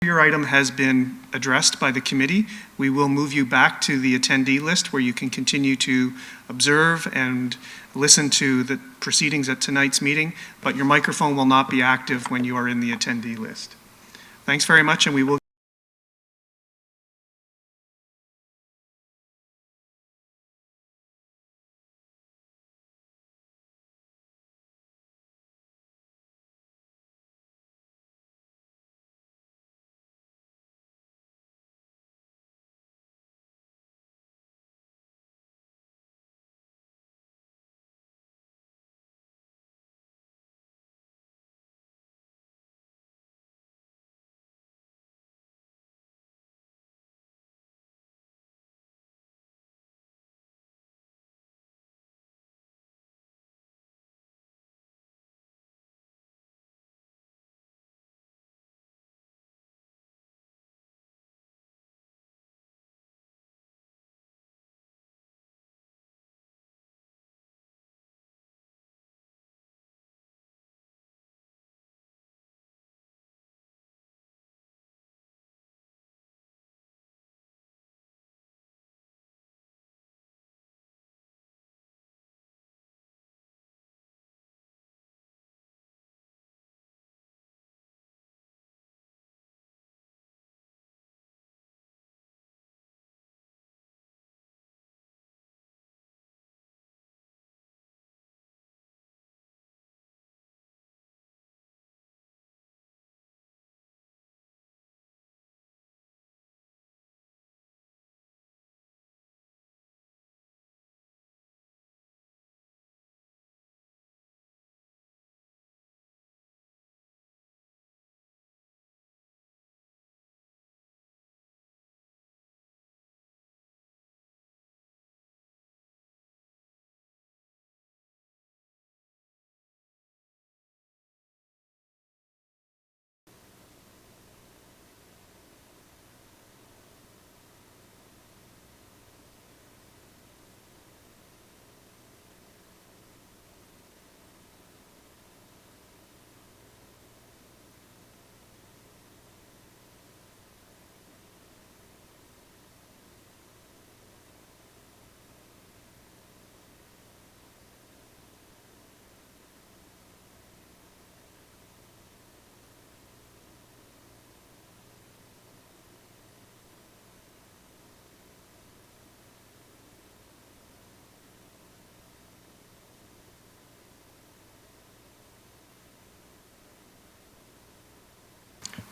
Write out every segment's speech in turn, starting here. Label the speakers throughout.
Speaker 1: Your item has been addressed by the committee. We will move you back to the attendee list where you can continue to observe and listen to the proceedings at tonight's meeting, but your microphone will not be active when you are in the attendee list. Thanks very much, and we will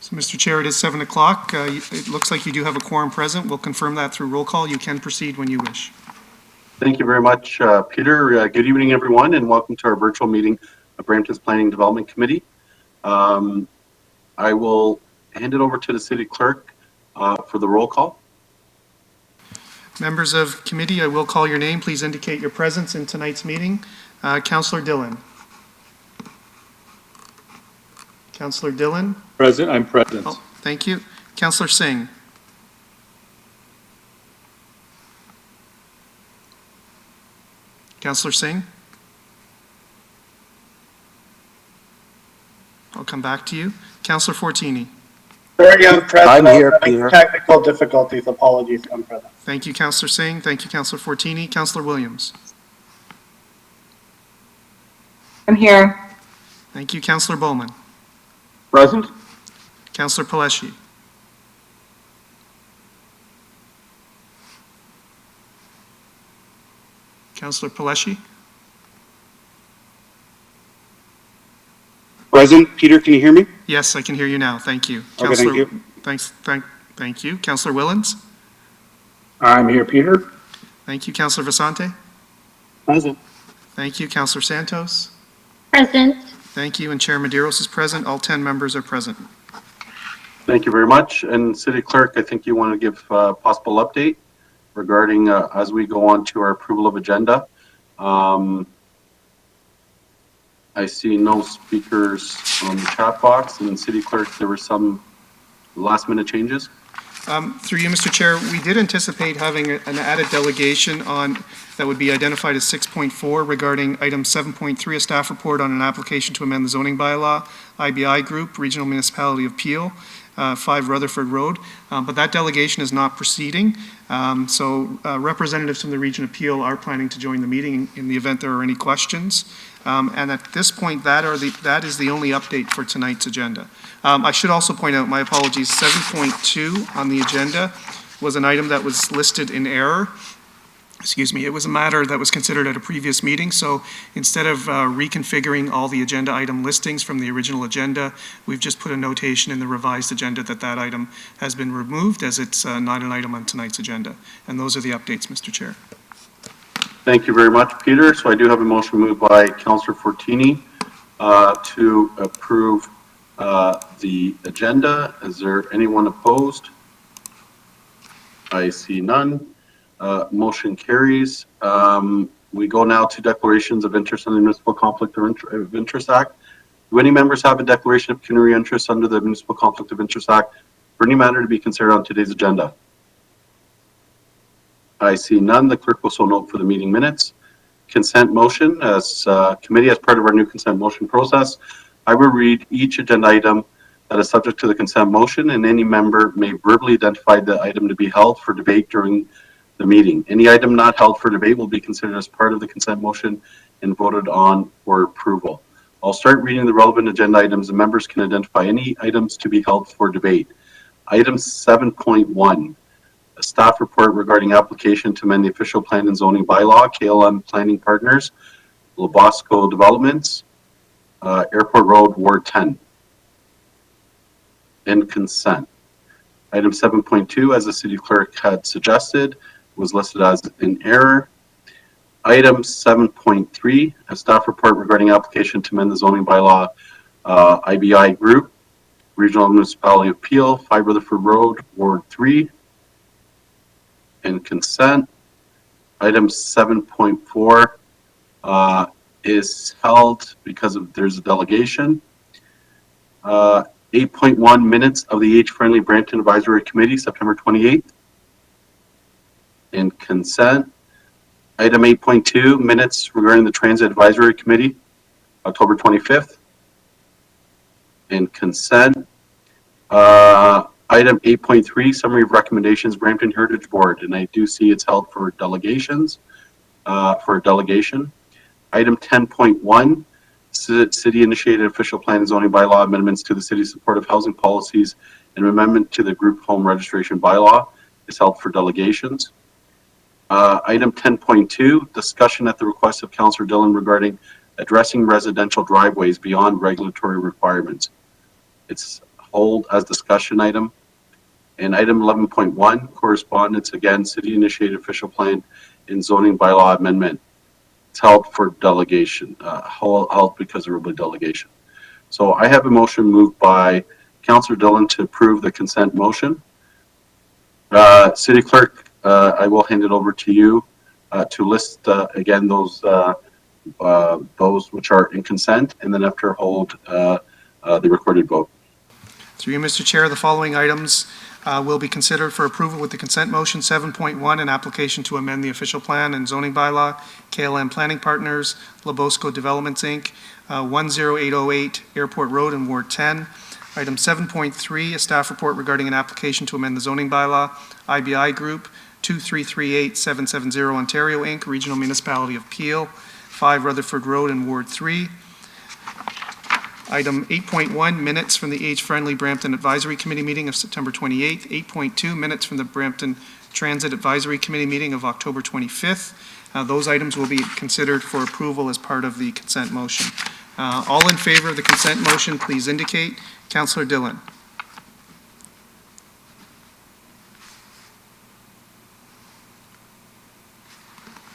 Speaker 1: So, Mr. Chair, it is 7 o'clock. It looks like you do have a quorum present. We'll confirm that through roll call. You can proceed when you wish.
Speaker 2: Thank you very much, Peter. Good evening, everyone, and welcome to our virtual meeting of Brampton's Planning Development Committee. I will hand it over to the City Clerk for the roll call.
Speaker 1: Members of committee, I will call your name. Please indicate your presence in tonight's meeting. Councillor Dillon. Councillor Dillon.
Speaker 3: Present. I'm present.
Speaker 1: Oh, thank you. Councillor Singh. Councillor Singh. I'll come back to you. Councillor Fortini.
Speaker 4: Sorry, I'm present.
Speaker 3: I'm here, Peter.
Speaker 4: Technical difficulties. Apologies. I'm present.
Speaker 1: Thank you, Councillor Singh. Thank you, Councillor Fortini. Councillor Williams.
Speaker 5: I'm here.
Speaker 1: Thank you, Councillor Bowman.
Speaker 3: Present.
Speaker 1: Councillor Paleshi. Councillor Paleshi.
Speaker 3: Present. Peter, can you hear me?
Speaker 1: Yes, I can hear you now. Thank you.
Speaker 3: Okay, thank you.
Speaker 1: Thank you. Councillor Willens.
Speaker 3: I'm here, Peter.
Speaker 1: Thank you, Councillor Vasante.
Speaker 2: Present.
Speaker 1: Thank you, Councillor Santos.
Speaker 5: Present.
Speaker 1: Thank you, and Chair Medeiros is present. All 10 members are present.
Speaker 2: Thank you very much. And City Clerk, I think you want to give a possible update regarding as we go on to our approval of agenda. I see no speakers on the chat box, and City Clerk, there were some last minute changes.
Speaker 1: Through you, Mr. Chair, we did anticipate having an added delegation on that would be identified as 6.4 regarding item 7.3, a staff report on an application to amend the zoning bylaw, IBI Group, Regional Municipality of Peel. 5 Rutherford Road, but that delegation is not proceeding. So representatives from the Region of Peel are planning to join the meeting in the event there are any questions. And at this point, that is the only update for tonight's agenda. I should also point out, my apologies, 7.2 on the agenda was an item that was listed in error. Excuse me, it was a matter that was considered at a previous meeting, so instead of reconfiguring all the agenda item listings from the original agenda, we've just put a notation in the revised agenda that that item has been removed as it's not an item on tonight's agenda. And those are the updates, Mr. Chair.
Speaker 2: Thank you very much, Peter. So I do have a motion moved by Councillor Fortini to approve the agenda. Is there anyone opposed? I see none. Motion carries. We go now to declarations of interest on the Municipal Conflict of Interest Act. Do any members have a declaration of pecuniary interest under the Municipal Conflict of Interest Act for any matter to be considered on today's agenda? I see none. The clerk will so note for the meeting minutes. Consent motion. As committee, as part of our new consent motion process, I will read each agenda item that is subject to the consent motion, and any member may verbally identify the item to be held for debate during the meeting. Any item not held for debate will be considered as part of the consent motion and voted on for approval. I'll start reading the relevant agenda items, and members can identify any items to be held for debate. Item 7.1, a staff report regarding application to amend the official plan and zoning bylaw, KLM Planning Partners, Labosco Developments, Airport Road, Ward 10. And consent. Item 7.2, as the city clerk had suggested, was listed as an error. Item 7.3, a staff report regarding application to amend the zoning bylaw, IBI Group, Regional Municipality of Peel, 5 Rutherford Road, Ward 3, and consent. Item 7.4 is held because there's a delegation. 8.1 minutes of the age-friendly Brampton Advisory Committee, September 28th. And consent. Item 8.2, minutes regarding the Transit Advisory Committee, October 25th. And consent. Item 8.3, summary of recommendations, Brampton Heritage Board, and I do see it's held for delegations, for a delegation. Item 10.1, city-initiated official plan and zoning bylaw amendments to the city's supportive housing policies and amendment to the group home registration bylaw is held for delegations. Item 10.2, discussion at the request of Councillor Dillon regarding addressing residential driveways beyond regulatory requirements. It's hold as discussion item. And item 11.1, correspondence, again, city-initiated official plan and zoning bylaw amendment. It's held for delegation, held because there will be delegation. So I have a motion moved by Councillor Dillon to approve the consent motion. City Clerk, I will hand it over to you to list again those which are in consent, and then after hold the recorded vote.
Speaker 1: Through you, Mr. Chair, the following items will be considered for approval with the consent motion. 7.1, an application to amend the official plan and zoning bylaw, KLM Planning Partners, Labosco Developments, Inc., 10808 Airport Road in Ward 10. Item 7.3, a staff report regarding an application to amend the zoning bylaw, IBI Group, 2338770 Ontario, Inc., Regional Municipality of Peel, 5 Rutherford Road in Ward 3. Item 8.1, minutes from the Age-Friendly Brampton Advisory Committee meeting of September 28th. 8.2, minutes from the Brampton Transit Advisory Committee meeting of October 25th. Those items will be considered for approval as part of the consent motion. All in favor of the consent motion, please indicate. Councillor Dillon.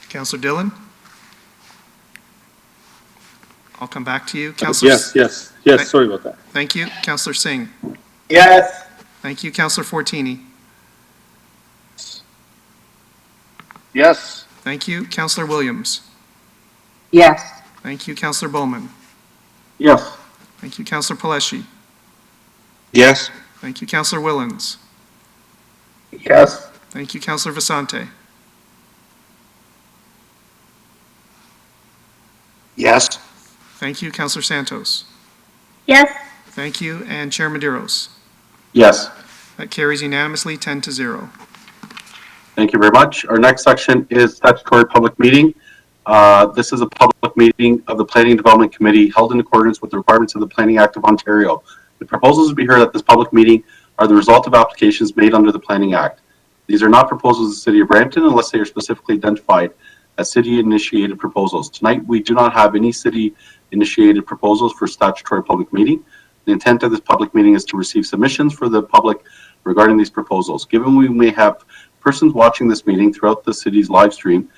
Speaker 1: Councillor Dillon? I'll come back to you. Councillor.
Speaker 3: Yes, sorry about that.
Speaker 1: Thank you. Councillor Singh.
Speaker 4: Yes.
Speaker 1: Thank you. Councillor Fortini.
Speaker 3: Yes.
Speaker 1: Thank you. Councillor Williams.
Speaker 5: Yes.
Speaker 1: Thank you. Councillor Bowman.
Speaker 3: Yes.
Speaker 1: Thank you. Councillor Paleshi.
Speaker 3: Yes.
Speaker 1: Thank you. Councillor Willens.
Speaker 4: Yes.
Speaker 1: Thank you. Councillor Vasante.
Speaker 3: Yes.
Speaker 1: Thank you. Councillor Santos.
Speaker 5: Yes.
Speaker 1: Thank you. And Chair Medeiros.
Speaker 3: Yes.
Speaker 1: That carries unanimously, 10-0.
Speaker 2: Thank you very much. Our next section is statutory public meeting. This is a public meeting of the Planning and Development Committee held in accordance with the requirements of the Planning Act of Ontario. The proposals to be heard at this public meeting are the result of applications made under the Planning Act. These are not proposals of the City of Brampton unless they are specifically identified as city-initiated proposals. Tonight, we do not have any city-initiated proposals for statutory public meeting. The intent of this public meeting is to receive submissions for the public regarding these proposals. Given we may have persons watching this meeting throughout the city's live stream,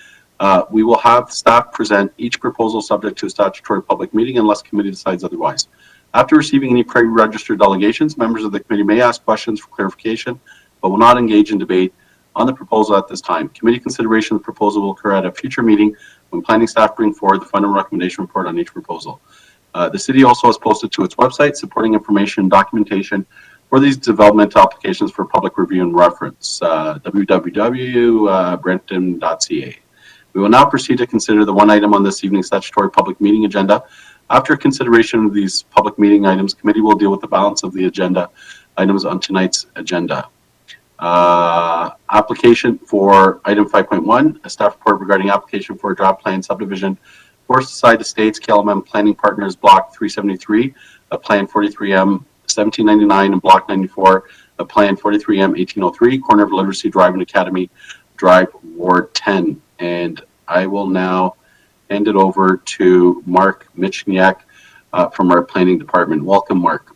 Speaker 2: we will have staff present each proposal subject to a statutory public meeting unless committee decides otherwise. After receiving any pre-registered delegations, members of the committee may ask questions for clarification, but will not engage in debate on the proposal at this time. Committee consideration of the proposal will occur at a future meeting when planning staff bring forward the final recommendation report on each proposal. The city also has posted to its website supporting information and documentation for these development applications for public review and reference, www.brampton.ca. We will now proceed to consider the one item on this evening's statutory public meeting agenda. After consideration of these public meeting items, committee will deal with the balance of the agenda items on tonight's agenda. Application for item 5.1, a staff report regarding application for a draft plan subdivision for Society Estates, KLM Planning Partners, Block 373, Plan 43M 1799, and Block 94, Plan 43M 1803, corner of Literacy Drive and Academy Drive, Ward 10. And I will now hand it over to Mark Michniak from our planning department. Welcome, Mark.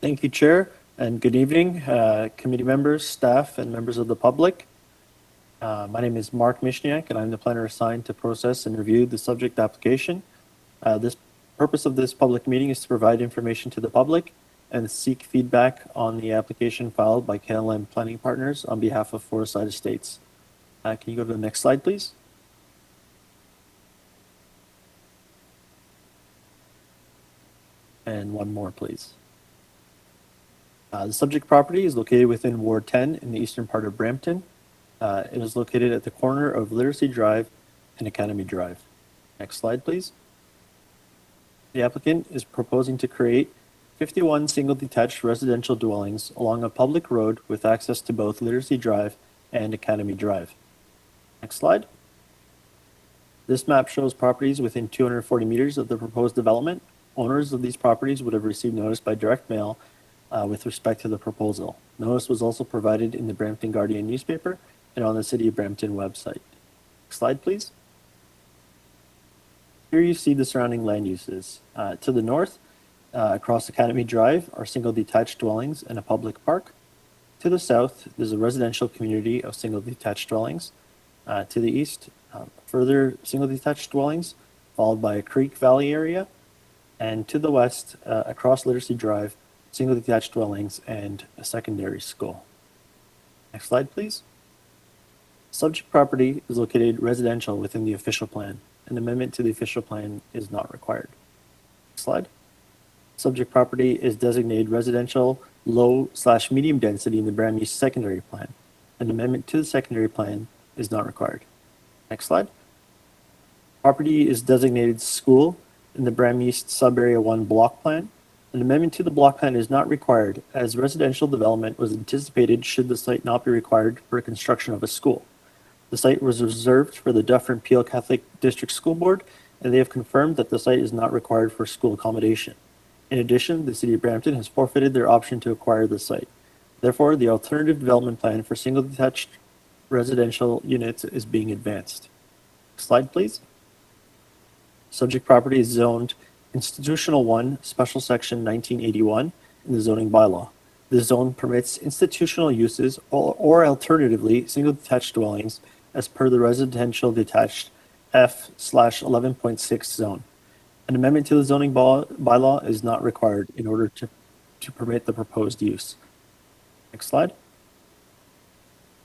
Speaker 6: Thank you, Chair, and good evening, committee members, staff, and members of the public. My name is Mark Michniak, and I'm the planner assigned to process and review the subject application. This purpose of this public meeting is to provide information to the public and seek feedback on the application filed by KLM Planning Partners on behalf of Forest Estates. Can you go to the next slide, please? And one more, please. The subject property is located within Ward 10 in the eastern part of Brampton. It is located at the corner of Literacy Drive and Academy Drive. Next slide, please. The applicant is proposing to create 51 single detached residential dwellings along a public road with access to both Literacy Drive and Academy Drive. Next slide. This map shows properties within 240 meters of the proposed development. Owners of these properties would have received notice by direct mail with respect to the proposal. Notice was also provided in the Brampton Guardian newspaper and on the City of Brampton website. Next slide, please. Here you see the surrounding land uses. To the north, across Academy Drive, are single detached dwellings and a public park. To the south, there's a residential community of single detached dwellings. To the east, further single detached dwellings, followed by a creek valley area. And to the west, across Literacy Drive, single detached dwellings and a secondary school. Next slide, please. Subject property is located residential within the official plan. An amendment to the official plan is not required. Next slide. Subject property is designated residential low/medium density in the Bram East secondary plan. An amendment to the secondary plan is not required. Next slide. Property is designated school in the Bram East Sub-Area 1 block plan. An amendment to the block plan is not required as residential development was anticipated should the site not be required for construction of a school. The site was reserved for the Dufferin Peel Catholic District School Board, and they have confirmed that the site is not required for school accommodation. In addition, the City of Brampton has forfeited their option to acquire the site. Therefore, the alternative development plan for single detached residential units is being advanced. Slide, please. Subject property is zoned Institutional 1, Special Section 1981 in the zoning bylaw. This zone permits institutional uses or alternatively single detached dwellings as per the residential detached F/11.6 zone. An amendment to the zoning bylaw is not required in order to permit the proposed use. Next slide.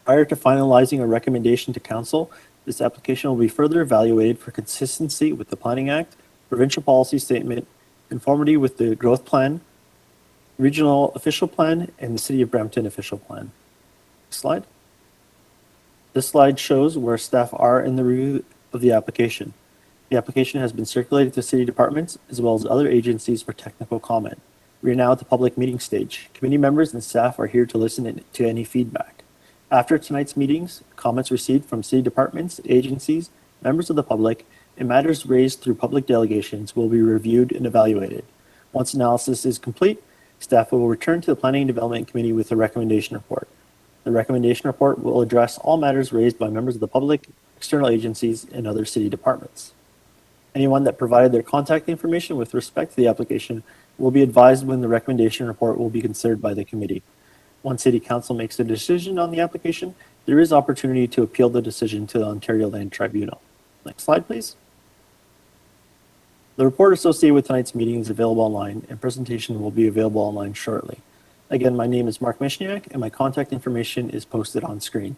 Speaker 6: Prior to finalizing a recommendation to Council, this application will be further evaluated for consistency with the Planning Act, provincial policy statement, conformity with the growth plan, regional official plan, and the City of Brampton official plan. Next slide. This slide shows where staff are in the review of the application. The application has been circulated to city departments as well as other agencies for technical comment. We are now at the public meeting stage. Committee members and staff are here to listen to any feedback. After tonight's meetings, comments received from city departments, agencies, members of the public, and matters raised through public delegations will be reviewed and evaluated. Once analysis is complete, staff will return to the Planning and Development Committee with a recommendation report. The recommendation report will address all matters raised by members of the public, external agencies, and other city departments. Anyone that provided their contact information with respect to the application will be advised when the recommendation report will be considered by the committee. Once City Council makes a decision on the application, there is opportunity to appeal the decision to the Ontario Land Tribunal. Next slide, please. The report associated with tonight's meeting is available online, and presentation will be available online shortly. Again, my name is Mark Mishniak, and my contact information is posted on screen.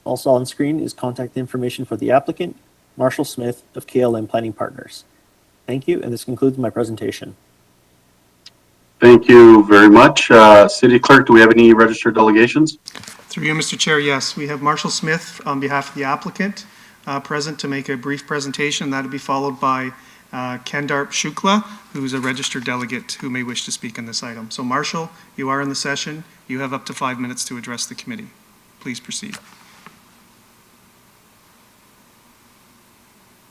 Speaker 6: Also on screen is contact information for the applicant, Marshall Smith of KLM Planning Partners. Thank you, and this concludes my presentation.
Speaker 2: Thank you very much. City Clerk, do we have any registered delegations?
Speaker 1: Through you, Mr. Chair, yes. We have Marshall Smith on behalf of the applicant present to make a brief presentation. That'll be followed by Kendarp Shukla, who is a registered delegate who may wish to speak on this item. So Marshall, you are in the session. You have up to 5 minutes to address the committee. Please proceed.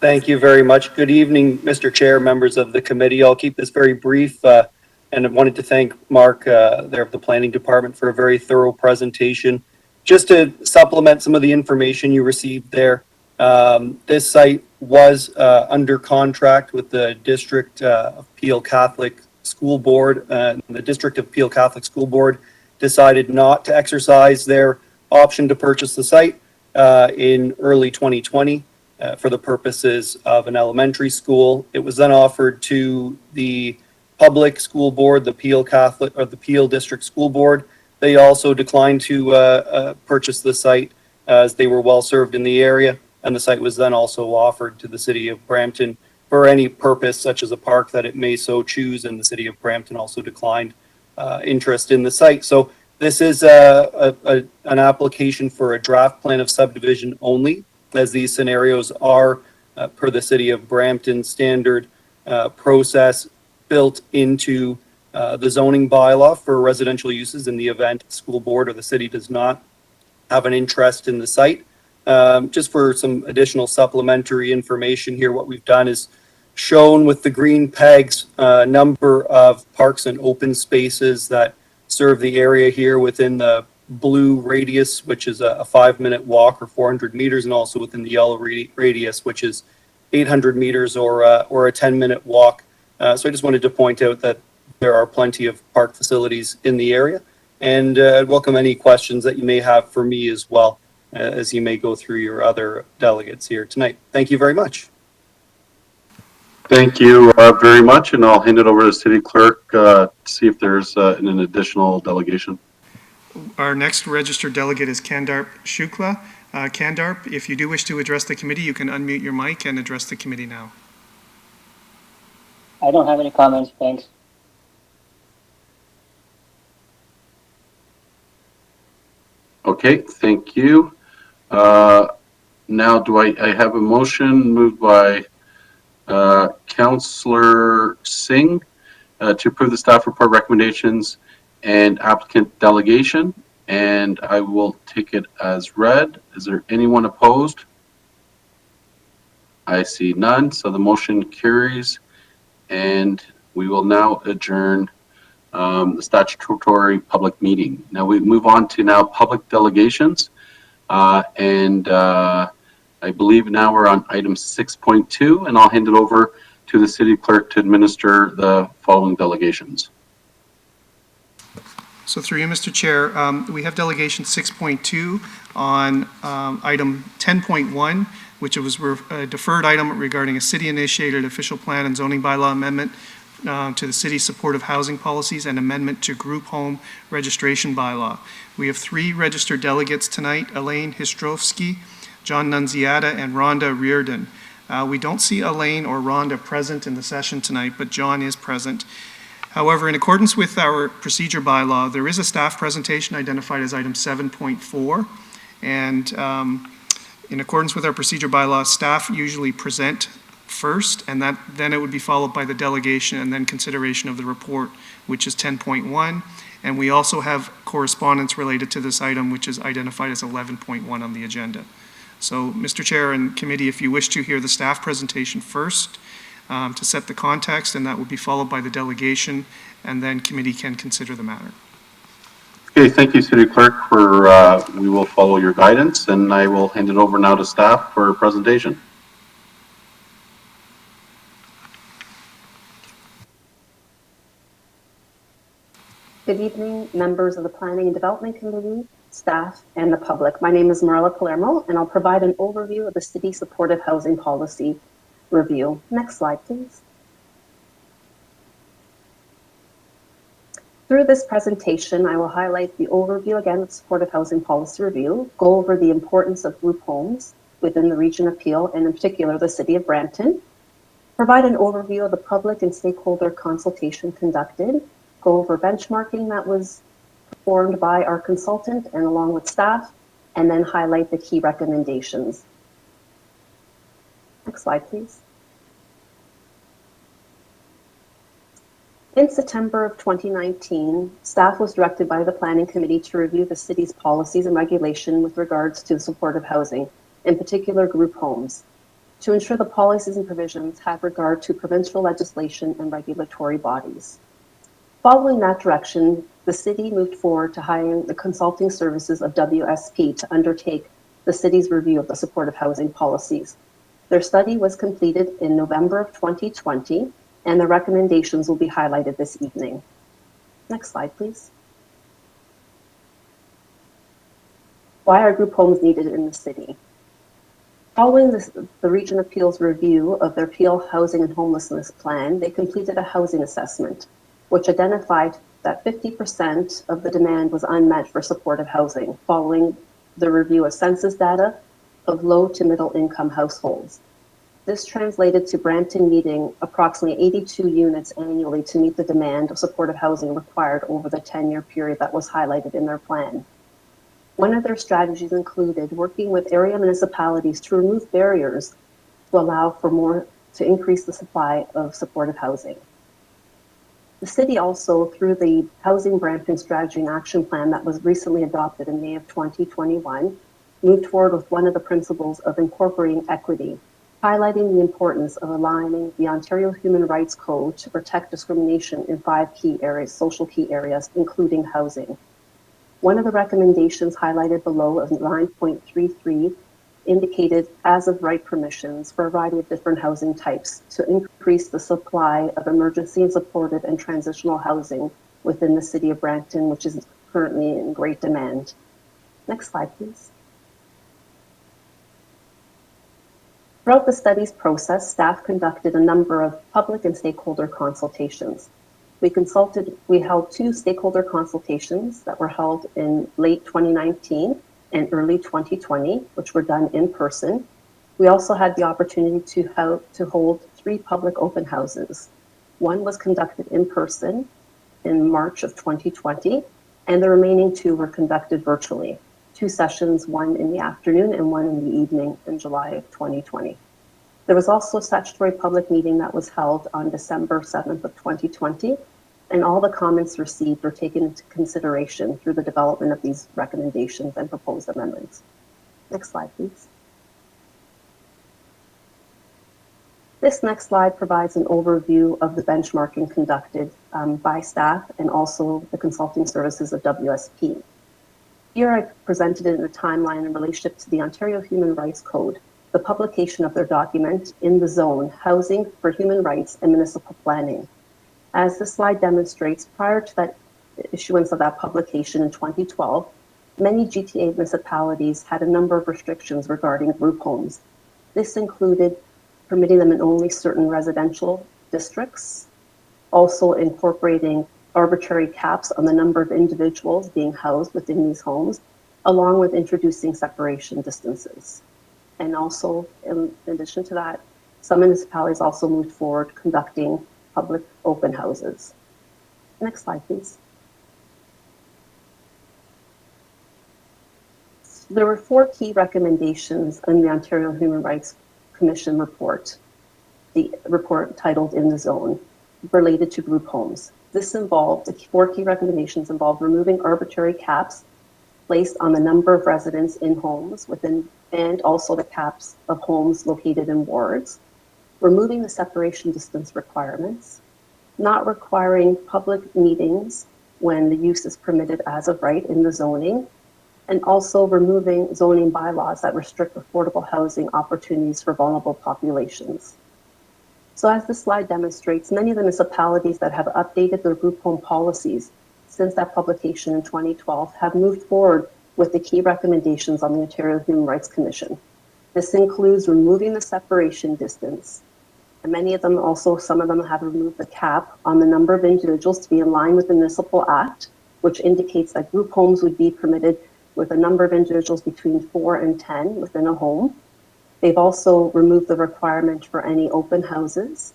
Speaker 7: Thank you very much. Good evening, Mr. Chair, members of the committee. I'll keep this very brief, and I wanted to thank Mark there of the Planning Department for a very thorough presentation. Just to supplement some of the information you received there, this site was under contract with the District of Peel Catholic School Board. The District of Peel Catholic School Board decided not to exercise their option to purchase the site in early 2020 for the purposes of an elementary school. It was then offered to the public school board, the Peel Catholic or the Peel District School Board. They also declined to purchase the site as they were well served in the area. And the site was then also offered to the city of Brampton for any purpose such as a park that it may so choose, and the city of Brampton also declined interest in the site. So this is an application for a draft plan of subdivision only, as these scenarios are per the city of Brampton standard process built into the zoning bylaw for residential uses in the event the school board or the city does not have an interest in the site. Just for some additional supplementary information here, what we've done is shown with the green pegs a number of parks and open spaces that serve the area here within the blue radius, which is a 5-minute walk or 400 meters, and also within the yellow radius, which is 800 meters or a 10-minute walk. So I just wanted to point out that there are plenty of park facilities in the area, and I'd welcome any questions that you may have for me as well, as you may go through your other delegates here tonight. Thank you very much.
Speaker 2: Thank you very much, and I'll hand it over to City Clerk to see if there's an additional delegation.
Speaker 1: Our next registered delegate is Kendarp Shukla. Kendarp, if you do wish to address the committee, you can unmute your mic and address the committee now.
Speaker 8: I don't have any comments, thanks.
Speaker 2: Okay, thank you. Now, do I have a motion moved by Councillor Singh to approve the staff report recommendations and applicant delegation, and I will take it as read. Is there anyone opposed? I see none, so the motion carries, and we will now adjourn the statutory public meeting. Now we move on to now public delegations, and I believe now we're on item 6.2, and I'll hand it over to the city clerk to administer the following delegations.
Speaker 1: So through you, Mr. Chair, we have delegation 6.2 on item 10.1, which was a deferred item regarding a city-initiated official plan and zoning bylaw amendment to the city's supportive housing policies and amendment to group home registration bylaw. We have 3 registered delegates tonight: Elaine Histrovsky, John Nunziata, and Rhonda Reardon. We don't see Elaine or Rhonda present in the session tonight, but John is present. However, in accordance with our procedure bylaw, there is a staff presentation identified as item 7.4, and in accordance with our procedure bylaw, staff usually present first, and then it would be followed by the delegation and then consideration of the report, which is 10.1. And we also have correspondence related to this item, which is identified as 11.1 on the agenda. So, Mr. Chair and committee, if you wish to hear the staff presentation first to set the context, and that would be followed by the delegation, and then committee can consider the matter.
Speaker 2: Okay, thank you, City Clerk, we will follow your guidance, and I will hand it over now to staff for a presentation.
Speaker 8: Good evening, members of the Planning and Development Committee, staff, and the public. My name is Marla Palermo, and I'll provide an overview of the City Supportive Housing Policy Review. Next slide, please. Through this presentation, I will highlight the overview again of Supportive Housing Policy Review, go over the importance of group homes within the region of Peel, and in particular the City of Brampton, provide an overview of the public and stakeholder consultation conducted, go over benchmarking that was performed by our consultant and along with staff, and then highlight the key recommendations. Next slide, please. In September of 2019, staff was directed by the Planning Committee to review the city's policies and regulation with regards to supportive housing, in particular group homes, to ensure the policies and provisions have regard to provincial legislation and regulatory bodies. Following that direction, the city moved forward to hiring the consulting services of WSP to undertake the city's review of the supportive housing policies. Their study was completed in November of 2020, and the recommendations will be highlighted this evening. Next slide, please. Why are group homes needed in the city? Following the Region of Peel's review of their Peel Housing and Homelessness Plan, they completed a housing assessment, which identified that 50% of the demand was unmet for supportive housing, following the review of census data of low to middle income households. This translated to Brampton needing approximately 82 units annually to meet the demand of supportive housing required over the 10-year period that was highlighted in their plan. One of their strategies included working with area municipalities to remove barriers to allow for to increase the supply of supportive housing. The city also, through the Housing Brampton Strategy and Action Plan that was recently adopted in May of 2021, moved forward with one of the principles of incorporating equity, highlighting the importance of aligning the Ontario Human Rights Code to protect discrimination in 5 key areas, social key areas, including housing. One of the recommendations highlighted below of 9.33 indicated as of right permissions for a variety of different housing types to increase the supply of emergency and supportive and transitional housing within the City of Brampton, which is currently in great demand. Next slide, please. Throughout the study's process, staff conducted a number of public and stakeholder consultations. We held 2 stakeholder consultations that were held in late 2019 and early 2020, which were done in person. We also had the opportunity to hold 3 public open houses. One was conducted in person in March of 2020, and the remaining 2 were conducted virtually. 2 sessions, one in the afternoon and one in the evening in July of 2020. There was also a statutory public meeting that was held on December 7th of 2020, and all the comments received were taken into consideration through the development of these recommendations and proposed amendments. Next slide, please. This next slide provides an overview of the benchmarking conducted by staff and also the consulting services of WSP. Here I presented it in a timeline in relationship to the Ontario Human Rights Code, the publication of their document in the zone, Housing for Human Rights and Municipal Planning. As this slide demonstrates, prior to that issuance of that publication in 2012, many GTA municipalities had a number of restrictions regarding group homes. This included permitting them in only certain residential districts, also incorporating arbitrary caps on the number of individuals being housed within these homes, along with introducing separation distances. And also, in addition to that, some municipalities also moved forward conducting public open houses. Next slide, please. There were 4 key recommendations in the Ontario Human Rights Commission report. the report titled In the Zone related to group homes. This involved, the 4 key recommendations involved removing arbitrary caps placed on the number of residents in homes within, and also the caps of homes located in wards, removing the separation distance requirements, not requiring public meetings when the use is permitted as of right in the zoning, and also removing zoning bylaws that restrict affordable housing opportunities for vulnerable populations. So as this slide demonstrates, many of the municipalities that have updated their group home policies since that publication in 2012 have moved forward with the key recommendations on the Ontario Human Rights Commission. This includes removing the separation distance, and many of them also, some of them have removed the cap on the number of individuals to be in line with the Municipal Act, which indicates that group homes would be permitted with a number of individuals between 4 and 10 within a home. They've also removed the requirement for any open houses,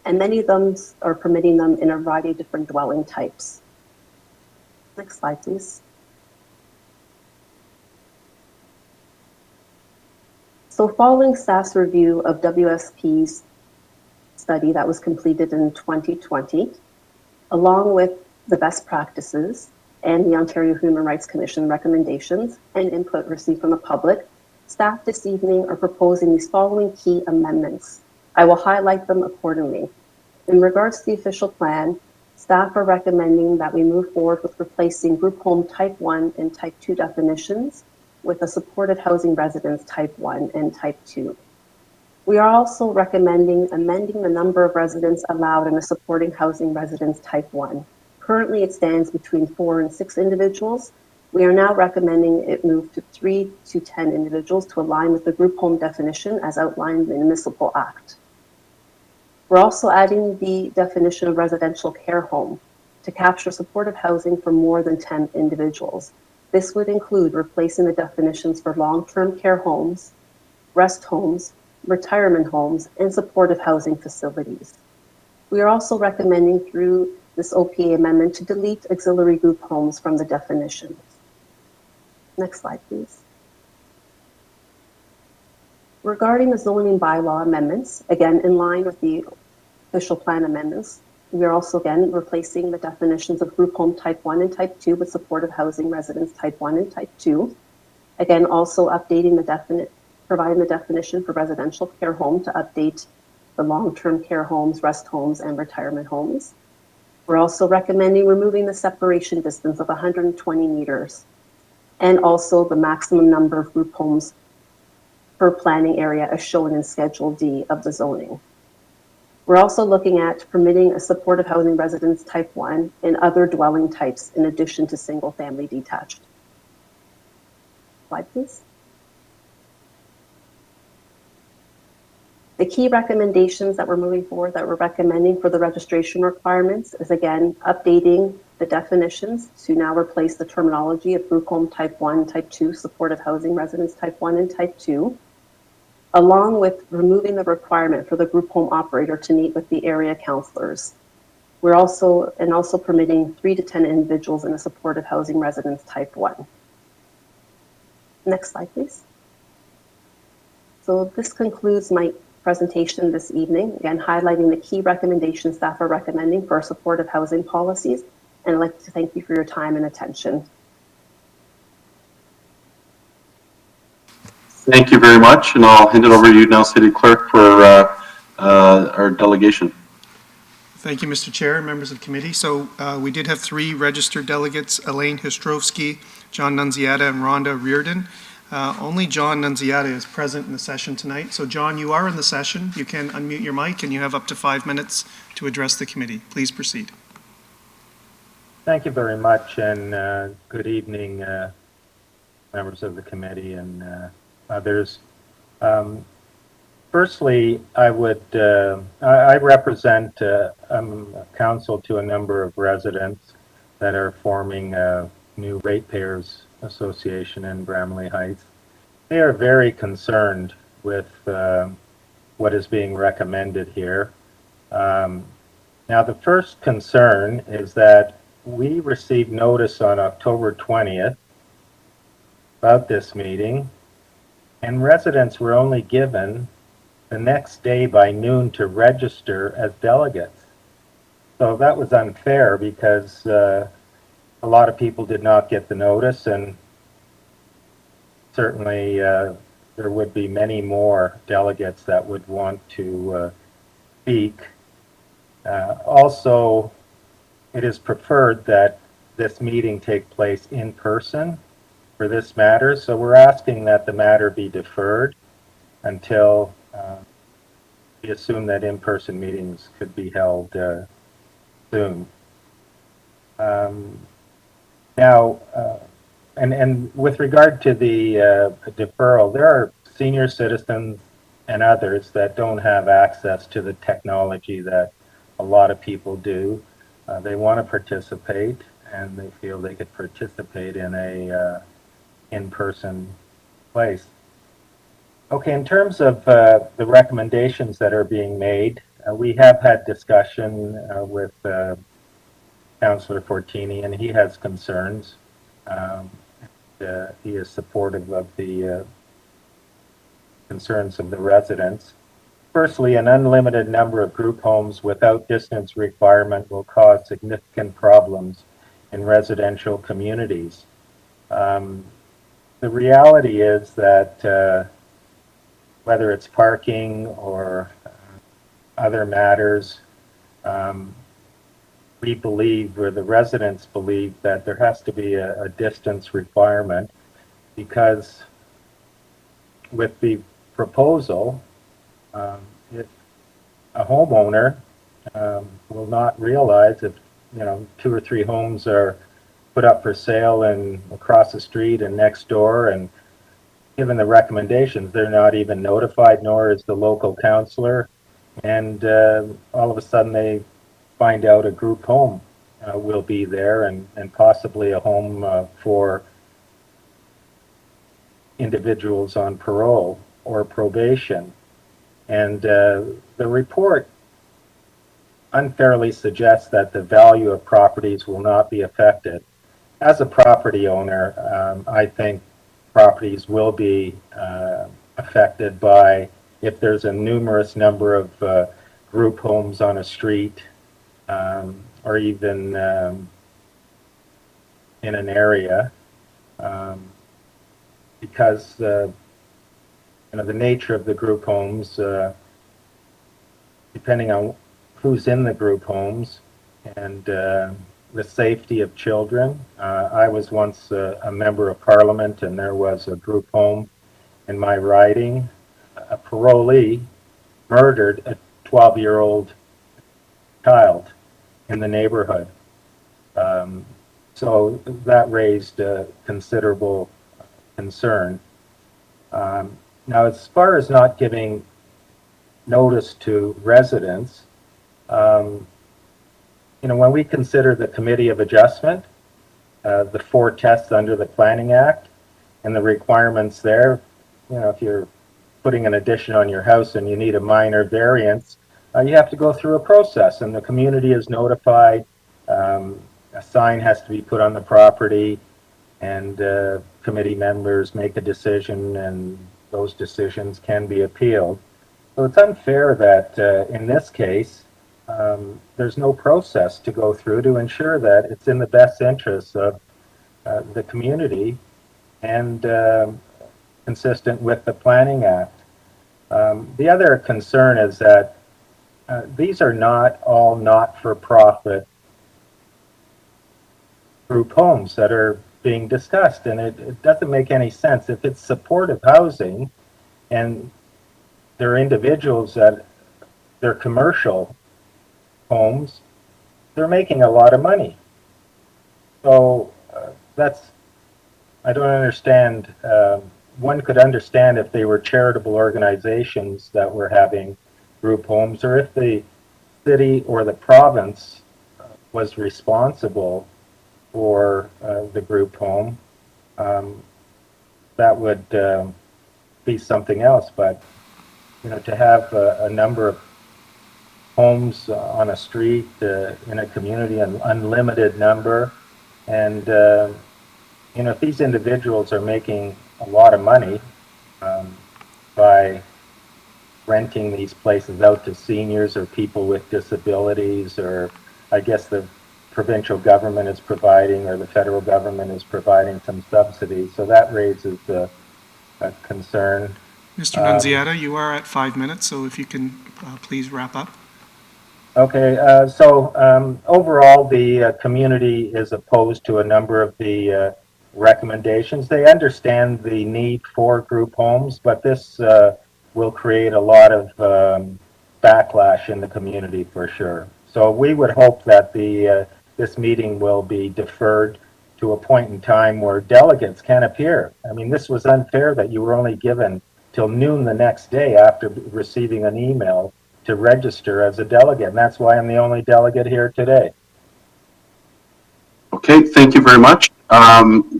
Speaker 8: and many of them are permitting them in a variety of different dwelling types. Next slide, please. So following staff's review of WSP's study that was completed in 2020, along with the best practices and the Ontario Human Rights Commission recommendations and input received from the public, staff this evening are proposing these following key amendments. I will highlight them accordingly. In regards to the official plan, staff are recommending that we move forward with replacing group home type 1 and type 2 definitions with a supported housing residence type 1 and type 2. We are also recommending amending the number of residents allowed in a supporting housing residence type 1. Currently, it stands between 4 and 6 individuals. We are now recommending it move to 3 to 10 individuals to align with the group home definition as outlined in the Municipal Act. We're also adding the definition of residential care home to capture supportive housing for more than 10 individuals. This would include replacing the definitions for long-term care homes, rest homes, retirement homes, and supportive housing facilities. We are also recommending through this OPA amendment to delete auxiliary group homes from the definitions. Next slide, please. Regarding the zoning bylaw amendments, again, in line with the official plan amendments, we are also again replacing the definitions of group home type 1 and type 2 with supportive housing residence type 1 and type 2. Again, also updating the providing the definition for residential care home to update the long-term care homes, rest homes, and retirement homes. We're also recommending removing the separation distance of 120 meters and also the maximum number of group homes per planning area as shown in Schedule D of the zoning. We're also looking at permitting a supportive housing residence type 1 in other dwelling types in addition to single family detached. Slide, please. The key recommendations that we're moving forward that we're recommending for the registration requirements is again updating the definitions to now replace the terminology of group home type 1, type 2, supportive housing residence type 1 and type 2, along with removing the requirement for the group home operator to meet with the area councillors. We're also permitting 3 to 10 individuals in a supportive housing residence type 1. Next slide, please. So this concludes my presentation this evening, again highlighting the key recommendations staff are recommending for supportive housing policies, and I'd like to thank you for your time and attention.
Speaker 2: Thank you very much, and I'll hand it over to you now, City Clerk, for our delegation.
Speaker 1: Thank you, Mr. Chair, members of the committee. So we did have 3 registered delegates, Elaine Hostrovsky, John Nunziata, and Rhonda Reardon. Only John Nunziata is present in the session tonight. So John, you are in the session. You can unmute your mic and you have up to 5 minutes to address the committee. Please proceed.
Speaker 9: Thank you very much, and good evening, members of the committee and others. Firstly, I represent council to a number of residents that are forming a new ratepayers association in Bramley Heights. They are very concerned with what is being recommended here. Now, the first concern is that we received notice on October 20th about this meeting, and residents were only given the next day by noon to register as delegates. So that was unfair because a lot of people did not get the notice, and certainly there would be many more delegates that would want to speak. Also, it is preferred that this meeting take place in person for this matter, so we're asking that the matter be deferred until we assume that in-person meetings could be held soon. Now, and with regard to the deferral, there are senior citizens and others that don't have access to the technology that a lot of people do. They want to participate, and they feel they could participate in a in-person place. Okay, in terms of the recommendations that are being made, we have had discussion with Councillor Fortini, and he has concerns. He is supportive of the concerns of the residents. Firstly, an unlimited number of group homes without distance requirement will cause significant problems in residential communities. The reality is that whether it's parking or other matters, we believe, or the residents believe, that there has to be a distance requirement, because with the proposal, if a homeowner will not realize if 2 or 3 homes are put up for sale and across the street and next door, and given the recommendations, they're not even notified, nor is the local councillor, and all of a sudden they find out a group home will be there, and possibly a home for individuals on parole or probation. And the report unfairly suggests that the value of properties will not be affected. As a property owner, I think properties will be affected by if there's a numerous number of group homes on a street, or even in an area, because the nature of the group homes, depending on who's in the group homes, and the safety of children. I was once a member of Parliament, and there was a group home in my riding. A parolee murdered a 12-year-old child in the neighborhood. So that raised considerable concern. Now, as far as not giving notice to residents, when we consider the Committee of Adjustment, the 4 tests under the Planning Act, and the requirements there, if you're putting an addition on your house and you need a minor variance, you have to go through a process, and the community is notified. A sign has to be put on the property, and committee members make a decision, and those decisions can be appealed. So it's unfair that in this case, there's no process to go through to ensure that it's in the best interests of the community and consistent with the Planning Act. The other concern is that these are not all not-for-profit group homes that are being discussed, and it doesn't make any sense. If it's supportive housing and there are individuals that they're commercial homes, they're making a lot of money. So I don't understand. One could understand if they were charitable organizations that were having group homes, or if the city or the province was responsible for the group home, that would be something else. But to have a number of homes on a street in a community, an unlimited number, and if these individuals are making a lot of money by renting these places out to seniors or people with disabilities, or I guess the provincial government is providing or the federal government is providing some subsidies. So that raises a concern.
Speaker 1: Mr. Nunziata, you are at 5 minutes, so if you can please wrap up.
Speaker 9: Okay, overall, the community is opposed to a number of the recommendations. They understand the need for group homes, but this will create a lot of backlash in the community for sure. So we would hope that this meeting will be deferred to a point in time where delegates can appear. I mean, this was unfair that you were only given till noon the next day after receiving an email to register as a delegate, and that's why I'm the only delegate here today.
Speaker 2: Okay, thank you very much.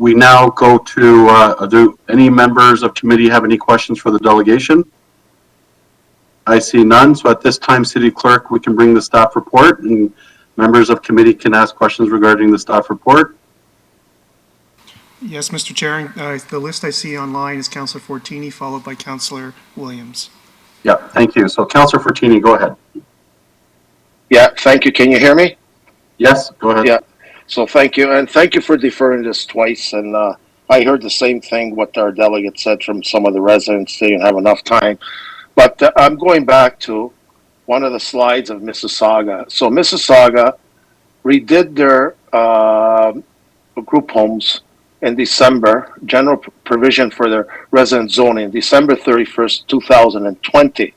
Speaker 2: We now go to, do any members of committee have any questions for the delegation? I see none, so at this time, City Clerk, we can bring the staff report, and members of committee can ask questions regarding the staff report.
Speaker 1: Yes, Mr. Chair, the list I see online is Councillor Fortini, followed by Councillor Williams.
Speaker 2: Yeah, thank you. So Councillor Fortini, go ahead.
Speaker 3: Yeah, thank you. Can you hear me?
Speaker 2: Yes, go ahead.
Speaker 3: Yeah. So thank you, and thank you for deferring this twice. And I heard the same thing what our delegate said from some of the residents. They didn't have enough time. But I'm going back to one of the slides of Mississauga. So Mississauga redid their group homes in December, general provision for their resident zoning, December 31st, 2020.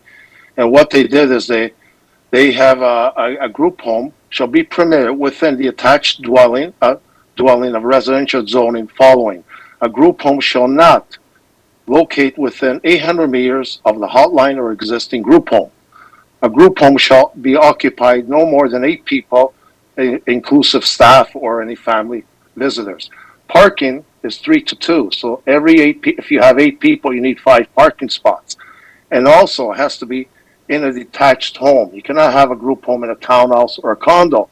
Speaker 3: And what they did is they have a group home shall be permitted within the attached dwelling of residential zoning following. A group home shall not locate within 800 meters of the hotline or existing group home. A group home shall be occupied no more than 8 people, inclusive staff or any family visitors. Parking is 3 to 2. So if you have 8 people, you need 5 parking spots. And also it has to be in a detached home. You cannot have a group home in a townhouse or a condo.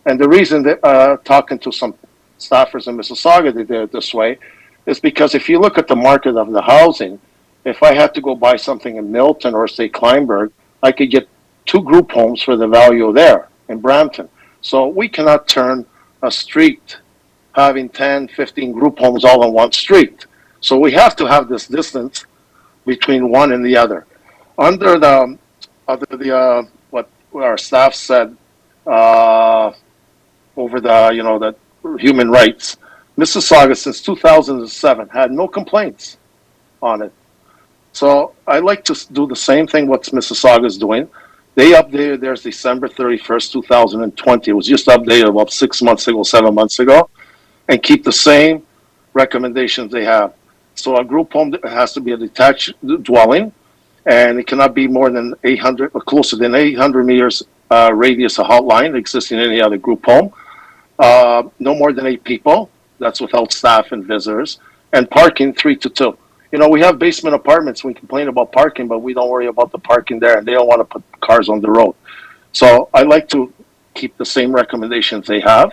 Speaker 3: And the reason that talking to some staffers in Mississauga, they did it this way, is because if you look at the market of the housing, if I had to go buy something in Milton or say Kleinburg, I could get 2 group homes for the value there in Brampton. So we cannot turn a street having 10, 15 group homes all on one street. So we have to have this distance between one and the other. Under what our staff said over the human rights, Mississauga since 2007 had no complaints on it. So I like to do the same thing what Mississauga is doing. They updated theirs December 31st, 2020. It was just updated about 6 months ago, 7 months ago, and keep the same recommendations they have. So a group home has to be a detached dwelling, and it cannot be more than 800 or closer than 800 meters radius of hotline existing in any other group home. No more than 8 people. That's without staff and visitors. And parking 3 to 2. We have basement apartments. We complain about parking, but we don't worry about the parking there, and they don't want to put cars on the road. So I like to keep the same recommendations they have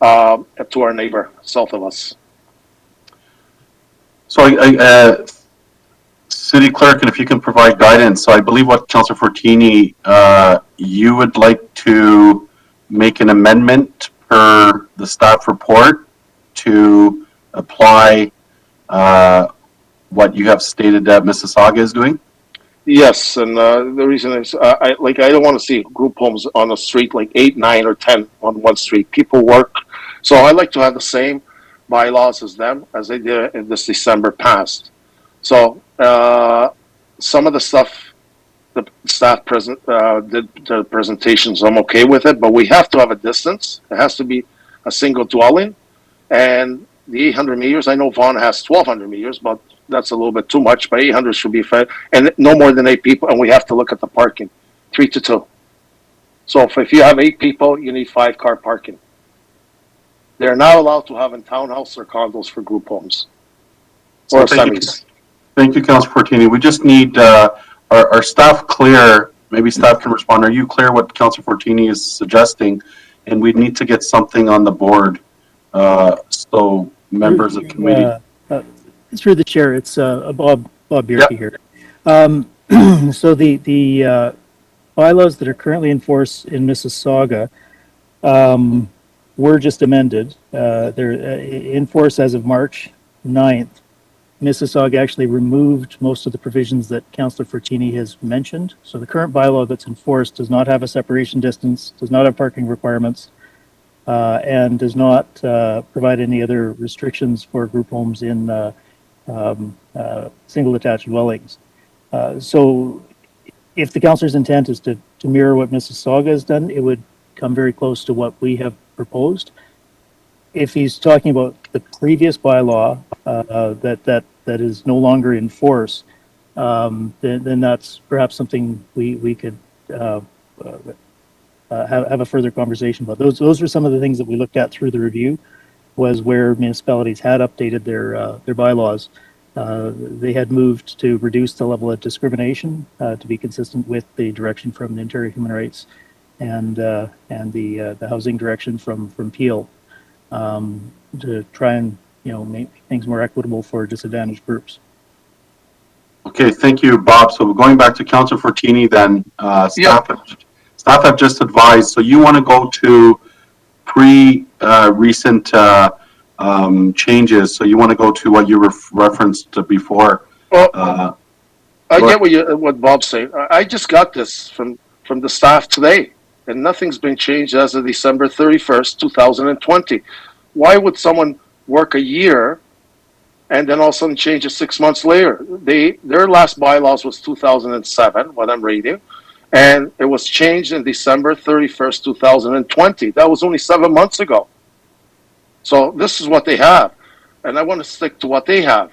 Speaker 3: to our neighbor south of us.
Speaker 2: So City Clerk, and if you can provide guidance, so I believe what Councillor Fortini, you would like to make an amendment per the staff report to apply what you have stated that Mississauga is doing?
Speaker 3: Yes, and the reason is I don't want to see group homes on a street like 8, 9, or 10 on one street. People work, so I like to have the same bylaws as them as they did in this December past. So some of the stuff the staff did the presentations, I'm okay with it, but we have to have a distance. It has to be a single dwelling, and the 800 meters. I know Vaughan has 1,200 meters, but that's a little bit too much, but 800 should be fair, and no more than 8 people, and we have to look at the parking, 3 to 2. So if you have 8 people, you need 5-car parking. They're not allowed to have in townhouse or condos for group homes or semis.
Speaker 2: Thank you, Councillor Fortini. We just need our staff clear, maybe staff can respond. Are you clear what Councillor Fortini is suggesting? And we need to get something on the board so members of committee.
Speaker 6: Through the chair, it's Bob Bierke here. So the bylaws that are currently in force in Mississauga were just amended. They're in force as of March 9th. Mississauga actually removed most of the provisions that Councillor Fortini has mentioned. So the current bylaw that's in force does not have a separation distance, does not have parking requirements, and does not provide any other restrictions for group homes in single attached dwellings. So if the councillor's intent is to mirror what Mississauga has done, it would come very close to what we have proposed. If he's talking about the previous bylaw that is no longer in force, then that's perhaps something we could have a further conversation about. Those were some of the things that we looked at through the review, was where municipalities had updated their bylaws. They had moved to reduce the level of discrimination to be consistent with the direction from the Ontario Human Rights and the housing direction from Peel, to try and make things more equitable for disadvantaged groups.
Speaker 2: Okay, thank you, Bob. So going back to Councillor Fortini, then staff have just advised. So you want to go to recent changes. So you want to go to what you referenced before.
Speaker 3: Well, I get what Bob's saying. I just got this from the staff today, and nothing's been changed as of December 31st, 2020. Why would someone work a year and then all of a sudden change it 6 months later? Their last bylaws was 2007, what I'm reading, and it was changed in December 31st, 2020. That was only 7 months ago. So this is what they have, and I want to stick to what they have.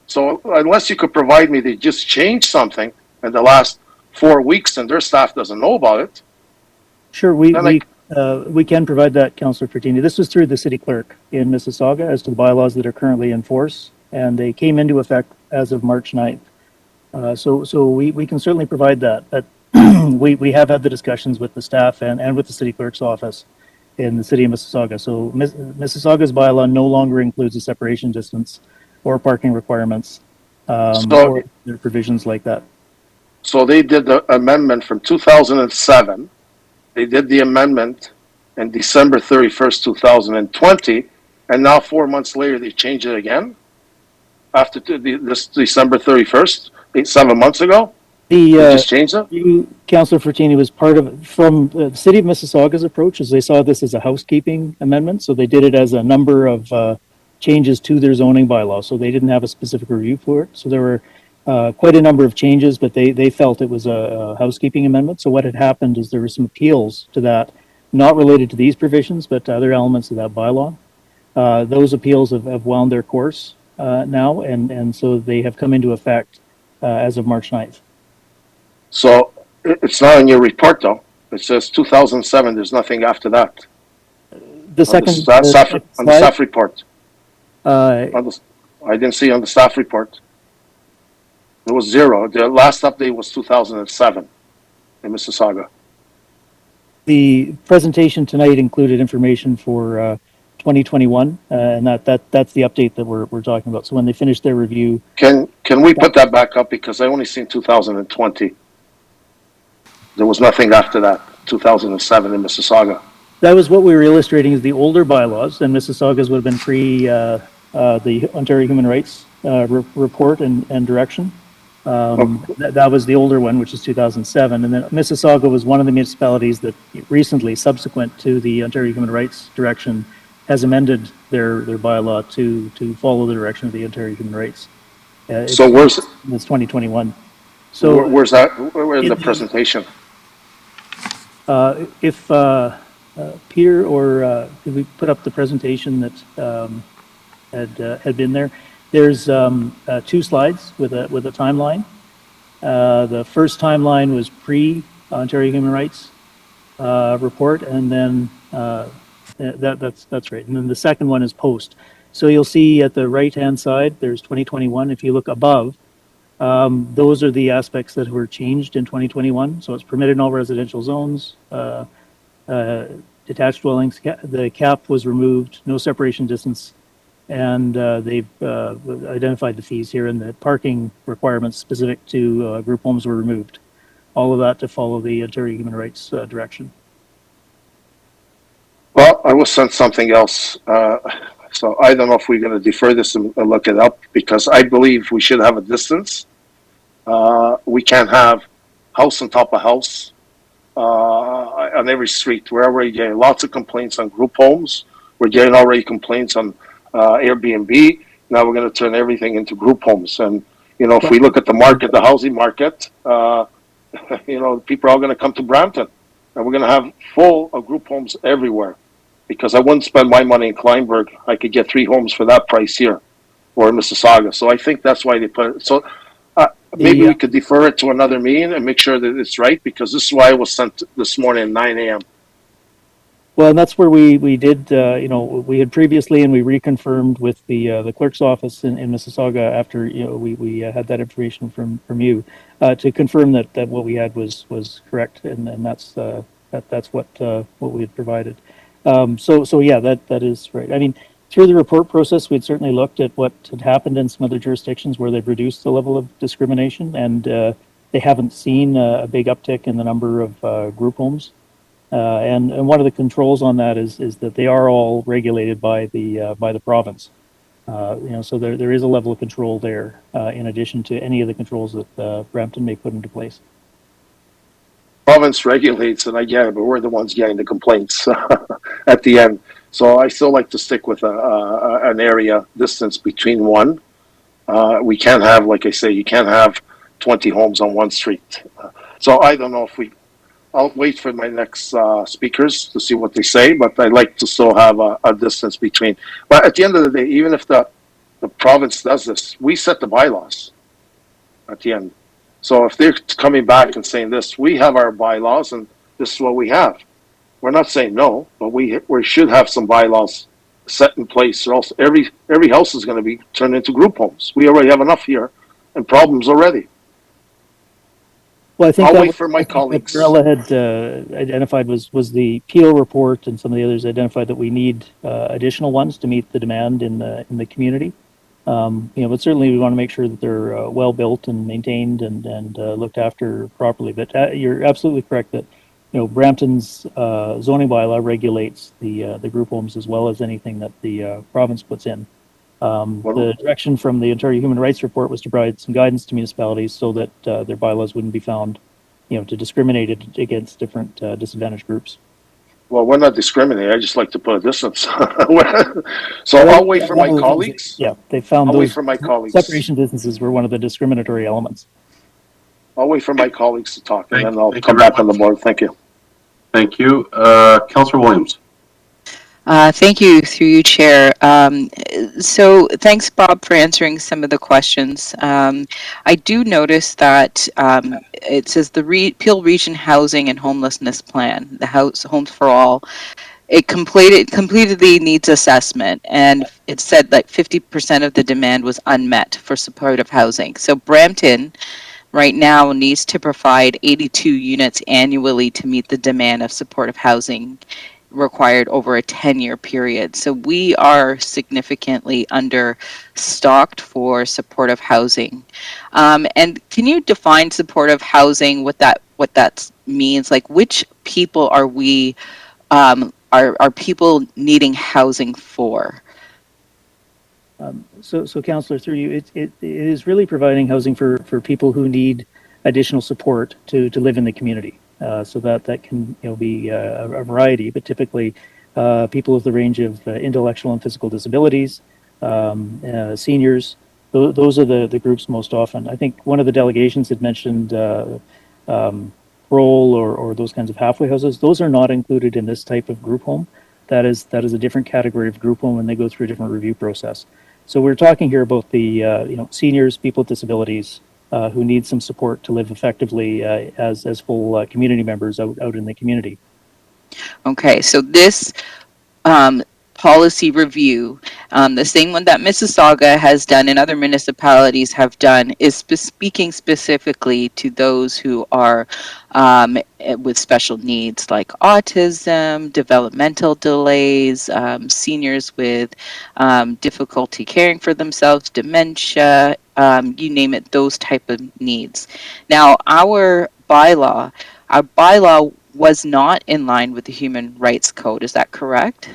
Speaker 3: So unless you could provide me, they just changed something in the last 4 weeks and their staff doesn't know about it.
Speaker 6: Sure, we can provide that, Councillor Fortini. This was through the city clerk in Mississauga as to the bylaws that are currently in force, and they came into effect as of March 9th. So we can certainly provide that. But we have had the discussions with the staff and with the city clerk's office in the city of Mississauga. So Mississauga's bylaw no longer includes a separation distance or parking requirements or provisions like that.
Speaker 3: So they did the amendment from 2007. They did the amendment in December 31st, 2020, and now 4 months later they change it again after this December 31st, 7 months ago. They just changed it.
Speaker 6: Councillor Fortini was from the city of Mississauga's approach, as they saw this as a housekeeping amendment. So they did it as a number of changes to their zoning bylaw. So they didn't have a specific review for it. So there were quite a number of changes, but they felt it was a housekeeping amendment. So what had happened is there were some appeals to that, not related to these provisions, but to other elements of that bylaw. Those appeals have wound their course now, and so they have come into effect as of March 9th.
Speaker 3: So it's not in your report, though. It says 2007. There's nothing after that.
Speaker 6: The second
Speaker 3: on the staff report.
Speaker 6: I
Speaker 3: didn't see on the staff report. It was 0. The last update was 2007 in Mississauga.
Speaker 6: The presentation tonight included information for 2021, and that's the update that we're talking about. So when they finish their review,
Speaker 3: Can we put that back up, because I only seen 2020. There was nothing after that. 2007 in Mississauga.
Speaker 6: that was what we were illustrating is the older bylaws, and Mississauga's would have been pre the Ontario Human Rights report and direction. That was the older one, which is 2007, and then Mississauga was one of the municipalities that recently, subsequent to the Ontario Human Rights direction, has amended their bylaw to follow the direction of the Ontario Human Rights.
Speaker 3: So where's
Speaker 6: it's 2021? So
Speaker 3: where's that? Where in the presentation?
Speaker 6: If Peter or did we put up the presentation that had been there? There's 2 slides with a timeline. The first timeline was pre Ontario Human Rights report, and then that's right. And then the second one is post. So you'll see at the right-hand side, there's 2021. If you look above, those are the aspects that were changed in 2021. So it's permitted in all residential zones, detached dwellings. The cap was removed, no separation distance and they've identified the fees here, and the parking requirements specific to group homes were removed. All of that to follow the Ontario Human Rights direction.
Speaker 3: Well, I was sent something else. So I don't know if we're going to defer this and look it up, because I believe we should have a distance. We can't have house on top of house on every street. We're already getting lots of complaints on group homes. We're getting already complaints on Airbnb. Now we're going to turn everything into group homes. And, you know, if we look at the market, the housing market, you know, people are all going to come to Brampton. And we're going to have full of group homes everywhere. Because I wouldn't spend my money in Kleinburg. I could get 3 homes for that price here, or in Mississauga. So I think that's why they put it. So maybe we could defer it to another meeting and make sure that it's right, because this is why I was sent this morning at 9 a.m.
Speaker 6: Well, and that's where we did, you know, we had previously, and we reconfirmed with the clerk's office in Mississauga after, you know, we had that information from you to confirm that what we had was correct, and that's what we had provided. So yeah, that is right. I mean, through the report process, we'd certainly looked at what had happened in some other jurisdictions where they've reduced the level of discrimination, and they haven't seen a big uptick in the number of group homes. And one of the controls on that is that they are all regulated by the province. You know, so there is a level of control there in addition to any of the controls that Brampton may put into place.
Speaker 3: Province regulates, and I get it, but we're the ones getting the complaints at the end. So I still like to stick with an area distance between one. We can't have, like I say, you can't have 20 homes on one street. So I don't know if I'll wait for my next speakers to see what they say, but I like to still have a distance between. But at the end of the day, even if the province does this, we set the bylaws at the end. So if they're coming back and saying this, we have our bylaws and this is what we have. We're not saying no, but we should have some bylaws set in place, or else every house is going to be turned into group homes. We already have enough here and problems already.
Speaker 6: Well, I think
Speaker 3: I'll wait for my colleagues.
Speaker 6: What Perella had identified was the Peel report, and some of the others identified that we need additional ones to meet the demand in the community. You know, but certainly we want to make sure that they're well built and maintained and looked after properly. But you're absolutely correct that, you know, Brampton's zoning bylaw regulates the group homes as well as anything that the province puts in. The direction from the Ontario Human Rights Report was to provide some guidance to municipalities so that their bylaws wouldn't be found, you know, to discriminate against different disadvantaged groups.
Speaker 3: Well, we're not discriminating. I just like to put a distance. So I'll wait for my colleagues.
Speaker 6: Yeah, they found
Speaker 3: I'll
Speaker 6: those
Speaker 3: wait for my colleagues.
Speaker 6: separation distances were one of the discriminatory elements.
Speaker 3: I'll wait for my colleagues to talk, and
Speaker 2: Thank-
Speaker 3: then I'll
Speaker 2: thank
Speaker 3: come
Speaker 2: you very
Speaker 3: back on the board. Thank you.
Speaker 2: Thank you. Councillor Williams.
Speaker 10: Thank you, through you, Chair. So thanks, Bob, for answering some of the questions. I do notice that it says the Peel Region Housing and Homelessness Plan, the Homes for All, it completed the needs assessment, and it said that 50% of the demand was unmet for supportive housing. So Brampton right now needs to provide 82 units annually to meet the demand of supportive housing required over a 10-year period. So we are significantly understocked for supportive housing. And can you define supportive housing, what that means? Like, which people are we, are people needing housing for?
Speaker 6: So Councillor, through you, it is really providing housing for people who need additional support to live in the community. So that can, you know, be a variety, but typically people with the range of intellectual and physical disabilities, seniors. Those are the groups most often. I think one of the delegations had mentioned roll or those kinds of halfway houses. Those are not included in this type of group home. That is a different category of group home, and they go through a different review process. So we're talking here about the you know, seniors, people with disabilities, who need some support to live effectively as full community members out in the community.
Speaker 10: Okay, so this policy review, the same one that Mississauga has done and other municipalities have done, is speaking specifically to those who are with special needs like autism, developmental delays, seniors with difficulty caring for themselves, dementia, you name it, those type of needs. Now, our bylaw was not in line with the Human Rights Code. Is that correct?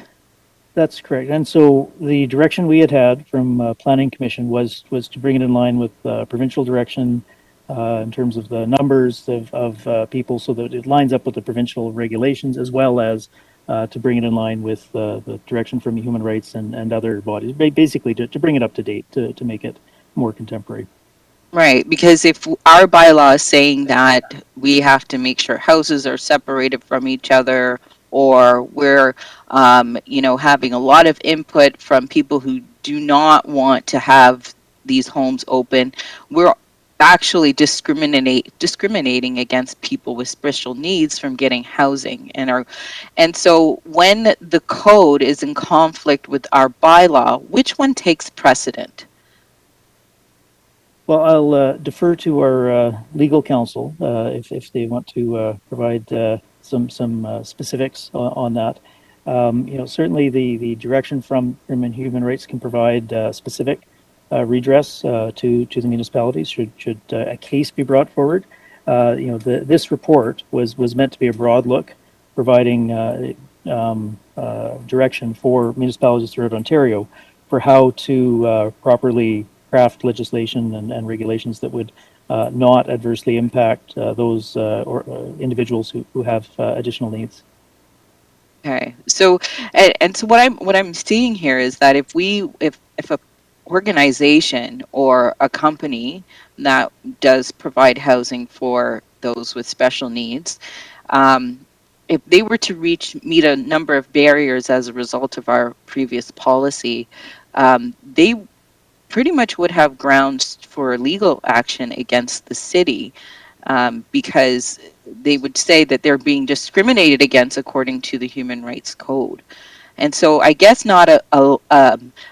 Speaker 6: That's correct. And so the direction we had from Planning Commission was to bring it in line with provincial direction in terms of the numbers of people, so that it lines up with the provincial regulations, as well as to bring it in line with the direction from human rights and other bodies, basically to bring it up to date, to make it more contemporary.
Speaker 10: Right, because if our bylaw is saying that we have to make sure houses are separated from each other, or we're, having a lot of input from people who do not want to have these homes open, we're actually discriminating against people with special needs from getting housing, and so when the code is in conflict with our bylaw, which one takes precedent?
Speaker 6: Well, I'll defer to our legal counsel if they want to provide some specifics on that. Certainly the direction from human rights can provide specific redress to the municipalities should a case be brought forward. This report was meant to be a broad look, providing direction for municipalities throughout Ontario for how to properly craft legislation and regulations that would not adversely impact those individuals who have additional needs.
Speaker 10: Okay, so and so what I'm seeing here is that if a organization or a company that does provide housing for those with special needs, if they were to meet a number of barriers as a result of our previous policy, they pretty much would have grounds for legal action against the city, because they would say that they're being discriminated against according to the Human Rights Code. And so I guess not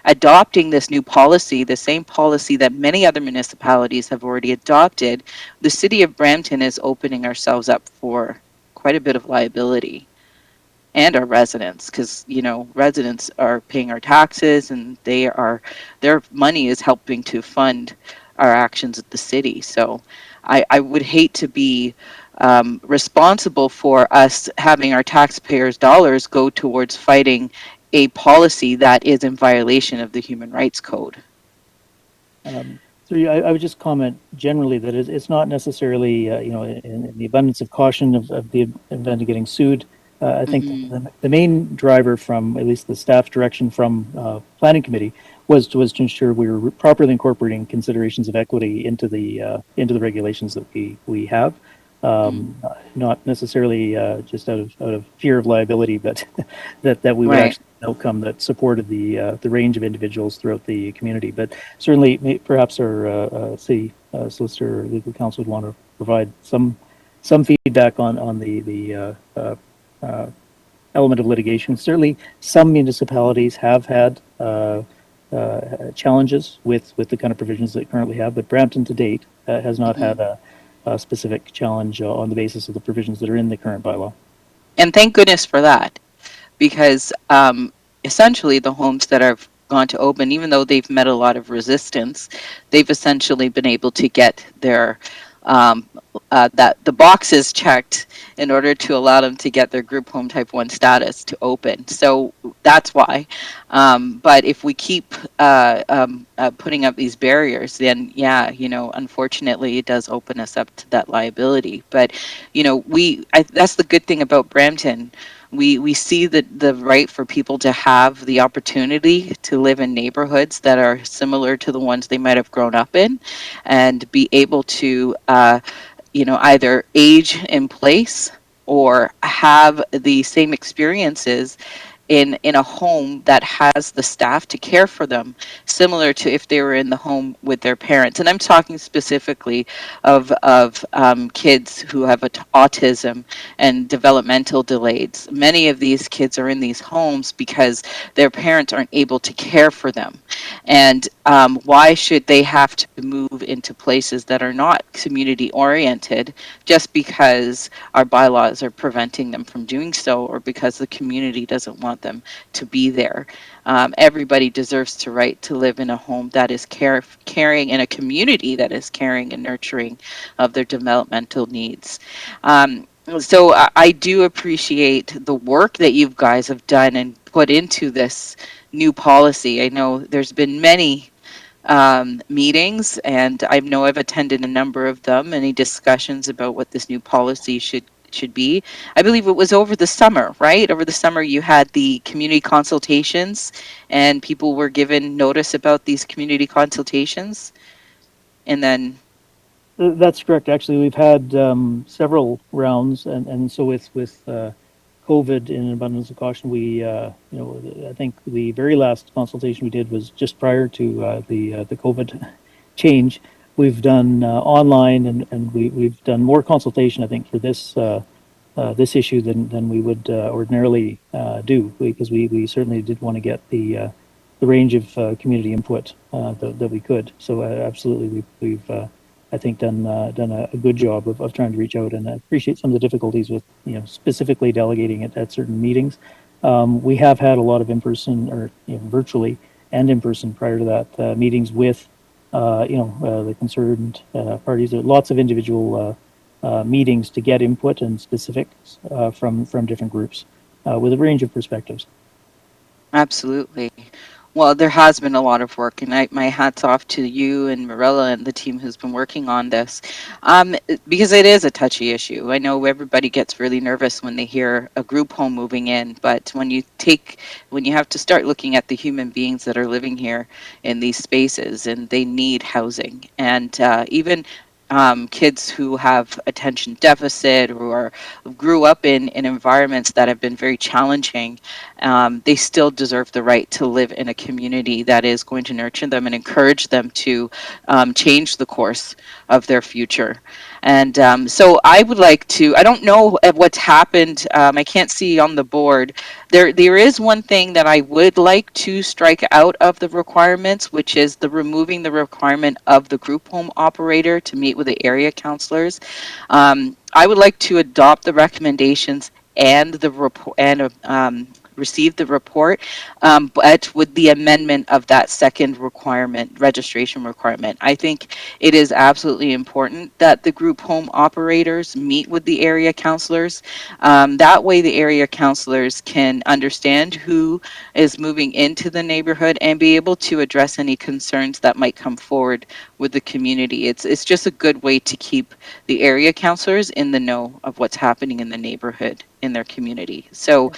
Speaker 10: adopting this new policy, the same policy that many other municipalities have already adopted, the city of Brampton is opening ourselves up for quite a bit of liability. And our residents, because residents are paying our taxes, and their money is helping to fund our actions at the city. So I would hate to be responsible for us having our taxpayers' dollars go towards fighting a policy that is in violation of the Human Rights Code.
Speaker 6: So I would just comment generally that it's not necessarily, in the abundance of caution of the event of getting sued. I think the main driver from at least the staff direction from Planning Committee was to ensure we were properly incorporating considerations of equity into the regulations that we have. Not necessarily just out of fear of liability, but that we would actually have an outcome that supported the range of individuals throughout the community. But certainly, perhaps our city solicitor or legal counsel would want to provide some feedback on the element of litigation. Certainly, some municipalities have had challenges with the kind of provisions that currently have, but Brampton to date has not had a specific challenge on the basis of the provisions that are in the current bylaw.
Speaker 10: And thank goodness for that, because essentially the homes that have gone to open, even though they've met a lot of resistance, they've essentially been able to get their that the boxes checked in order to allow them to get their group home type 1 status to open. So that's why. But if we keep putting up these barriers, then unfortunately it does open us up to that liability. But that's the good thing about Brampton. We see the right for people to have the opportunity to live in neighborhoods that are similar to the ones they might have grown up in, and be able to either age in place or have the same experiences in a home that has the staff to care for them, similar to if they were in the home with their parents. And I'm talking specifically of kids who have autism and developmental delays. Many of these kids are in these homes because their parents aren't able to care for them. And why should they have to move into places that are not community oriented just because our bylaws are preventing them from doing so, or because the community doesn't want them to be there? Everybody deserves the right to live in a home that is caring, in a community that is caring and nurturing of their developmental needs. So I do appreciate the work that you guys have done and put into this new policy. I know there's been many meetings, and I know I've attended a number of them, many discussions about what this new policy should be. I believe it was over the summer, right? Over the summer, you had the community consultations, and people were given notice about these community consultations. And then,
Speaker 6: That's correct. Actually, we've had several rounds, and so with COVID, in abundance of caution, I think the very last consultation we did was just prior to the COVID change. We've done online, and we've done more consultation, I think, for this issue than we would ordinarily do, because we certainly did want to get the range of community input that we could. So absolutely, we've I think done a good job of trying to reach out, and I appreciate some of the difficulties with specifically delegating it at certain meetings. We have had a lot of in-person, or virtually and in-person prior to that, meetings with the concerned parties. There are lots of individual meetings to get input and specifics from different groups with a range of perspectives.
Speaker 10: absolutely. Well, there has been a lot of work, and my hat's off to you and Marilla and the team who's been working on this, because it is a touchy issue. I know everybody gets really nervous when they hear a group home moving in, but when you have to start looking at the human beings that are living here in these spaces, and they need housing, and even kids who have attention deficit or grew up in environments that have been very challenging, they still deserve the right to live in a community that is going to nurture them and encourage them to change the course of their future. And so I would like to, I don't know what's happened. I can't see on the board. There is one thing that I would like to strike out of the requirements, which is removing the requirement of the group home operator to meet with the area counselors. I would like to adopt the recommendations and the report, and receive the report, but with the amendment of that second requirement, registration requirement. I think it is absolutely important that the group home operators meet with the area counselors. That way the area counselors can understand who is moving into the neighborhood and be able to address any concerns that might come forward with the community. It's just a good way to keep the area counselors in the know of what's happening in the neighborhood, in their community. So,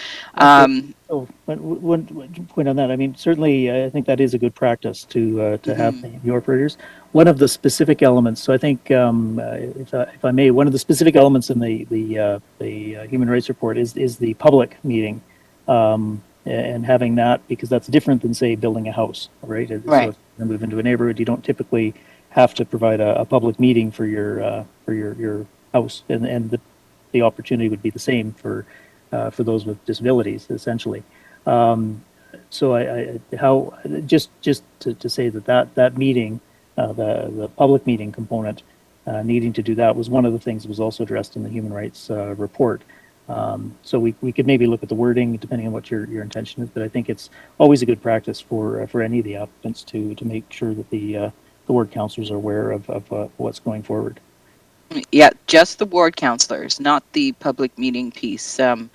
Speaker 6: Oh, one point on that. I mean, certainly, I think that is a good practice to have the operators. One of the specific elements. So I think, if I may, one of the specific elements in the human rights report is the public meeting, and having that, because that's different than, say, building a house, right? So
Speaker 10: right.
Speaker 6: if you move into a neighborhood, you don't typically have to provide a public meeting for your house, and the opportunity would be the same for those with disabilities, essentially. So just to say that meeting, the public meeting component, needing to do that was one of the things that was also addressed in the human rights report. So we could maybe look at the wording depending on what your intention is, but I think it's always a good practice for any of the applicants to make sure that the ward counselors are aware of what's going forward.
Speaker 10: Yeah, just the ward counselors, not the public meeting piece, and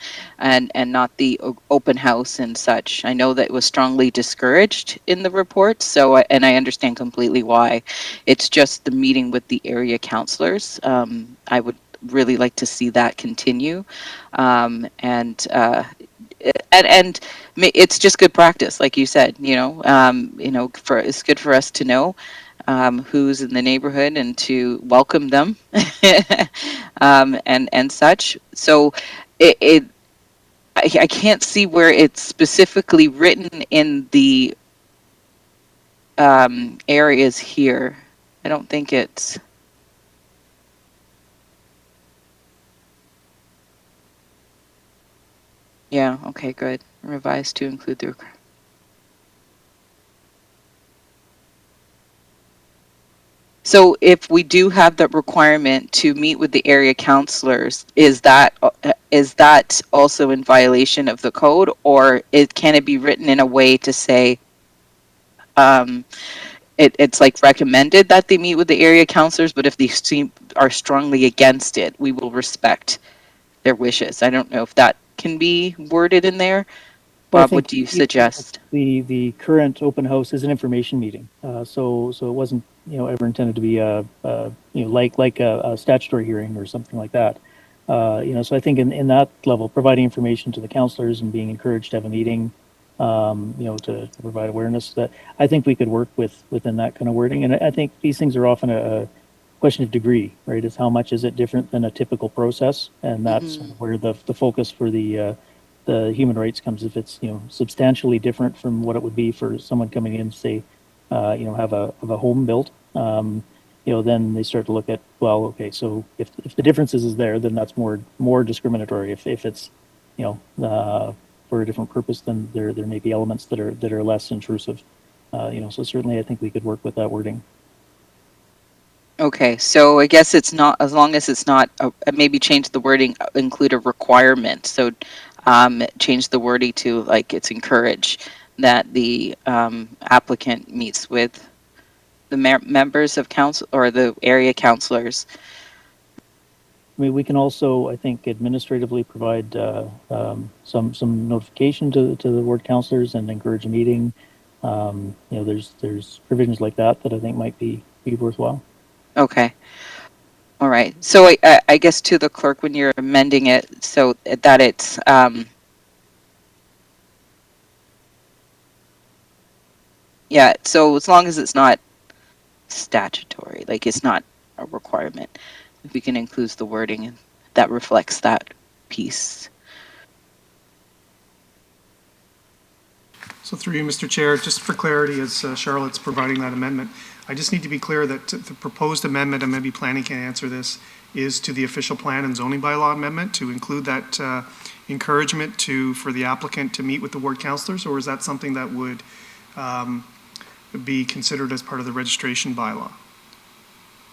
Speaker 10: not the open house and such. I know that it was strongly discouraged in the report, and I understand completely why. It's just the meeting with the area counselors. I would really like to see that continue, and it's just good practice, like you said. It's good for us to know who's in the neighborhood and to welcome them, and such. So it I can't see where it's specifically written in the areas here. I don't think it's. Yeah, okay, good. Revised to include the. So if we do have that requirement to meet with the area councilors, is that also in violation of the code, or can it be written in a way to say um, it's like recommended that they meet with the area councilors, but if they are strongly against it, we will respect their wishes. I don't know if that can be worded in there.
Speaker 6: Well, I
Speaker 10: Bob, what
Speaker 6: think
Speaker 10: do you suggest?
Speaker 6: the current open house is an information meeting, so it wasn't ever intended to be like a statutory hearing or something like that. So I think in that level, providing information to the councillors and being encouraged to have a meeting, to provide awareness, that I think we could work within that kind of wording. And I think these things are often a question of degree, right? Is how much is it different than a typical process, and that's where the focus for the human rights comes. If it's substantially different from what it would be for someone coming in, say, have a home built, then they start to look at, well, okay, so if the differences is there, then that's more discriminatory. If it's for a different purpose, then there may be elements that are less intrusive. So certainly I think we could work with that wording.
Speaker 10: Okay, so I guess it's not, as long as it's not, maybe change the wording, include a requirement. So change the wording to like it's encouraged that the applicant meets with the members of council or the area councilors.
Speaker 6: I mean, we can also, I think, administratively provide some notification to the ward councillors and encourage a meeting. There's provisions like that I think might be worthwhile.
Speaker 10: Okay. All right. So I guess to the clerk, when you're amending it, so that it's yeah. So as long as it's not statutory, like it's not a requirement, if we can include the wording that reflects that piece.
Speaker 1: So through you, Mr. Chair, just for clarity, as Charlotte's providing that amendment, I just need to be clear that the proposed amendment, and maybe planning can answer this, is to the official plan and zoning bylaw amendment to include that encouragement for the applicant to meet with the ward councillors, or is that something that would be considered as part of the registration bylaw?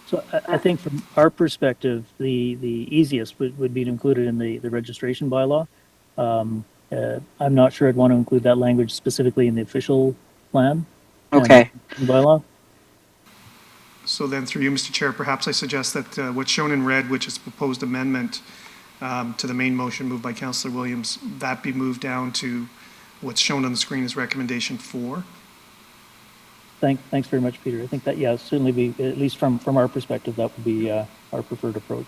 Speaker 6: So I think from our perspective, the easiest would be to include it in the registration bylaw. I'm not sure I'd want to include that language specifically in the official plan.
Speaker 10: Okay.
Speaker 6: Bylaw.
Speaker 1: So then through you, Mr. Chair, perhaps I suggest that what's shown in red, which is proposed amendment to the main motion moved by Councillor Williams, that be moved down to what's shown on the screen as recommendation 4.
Speaker 6: Thanks very much, Peter. I think that, yeah, certainly be, at least from our perspective, that would be our preferred approach.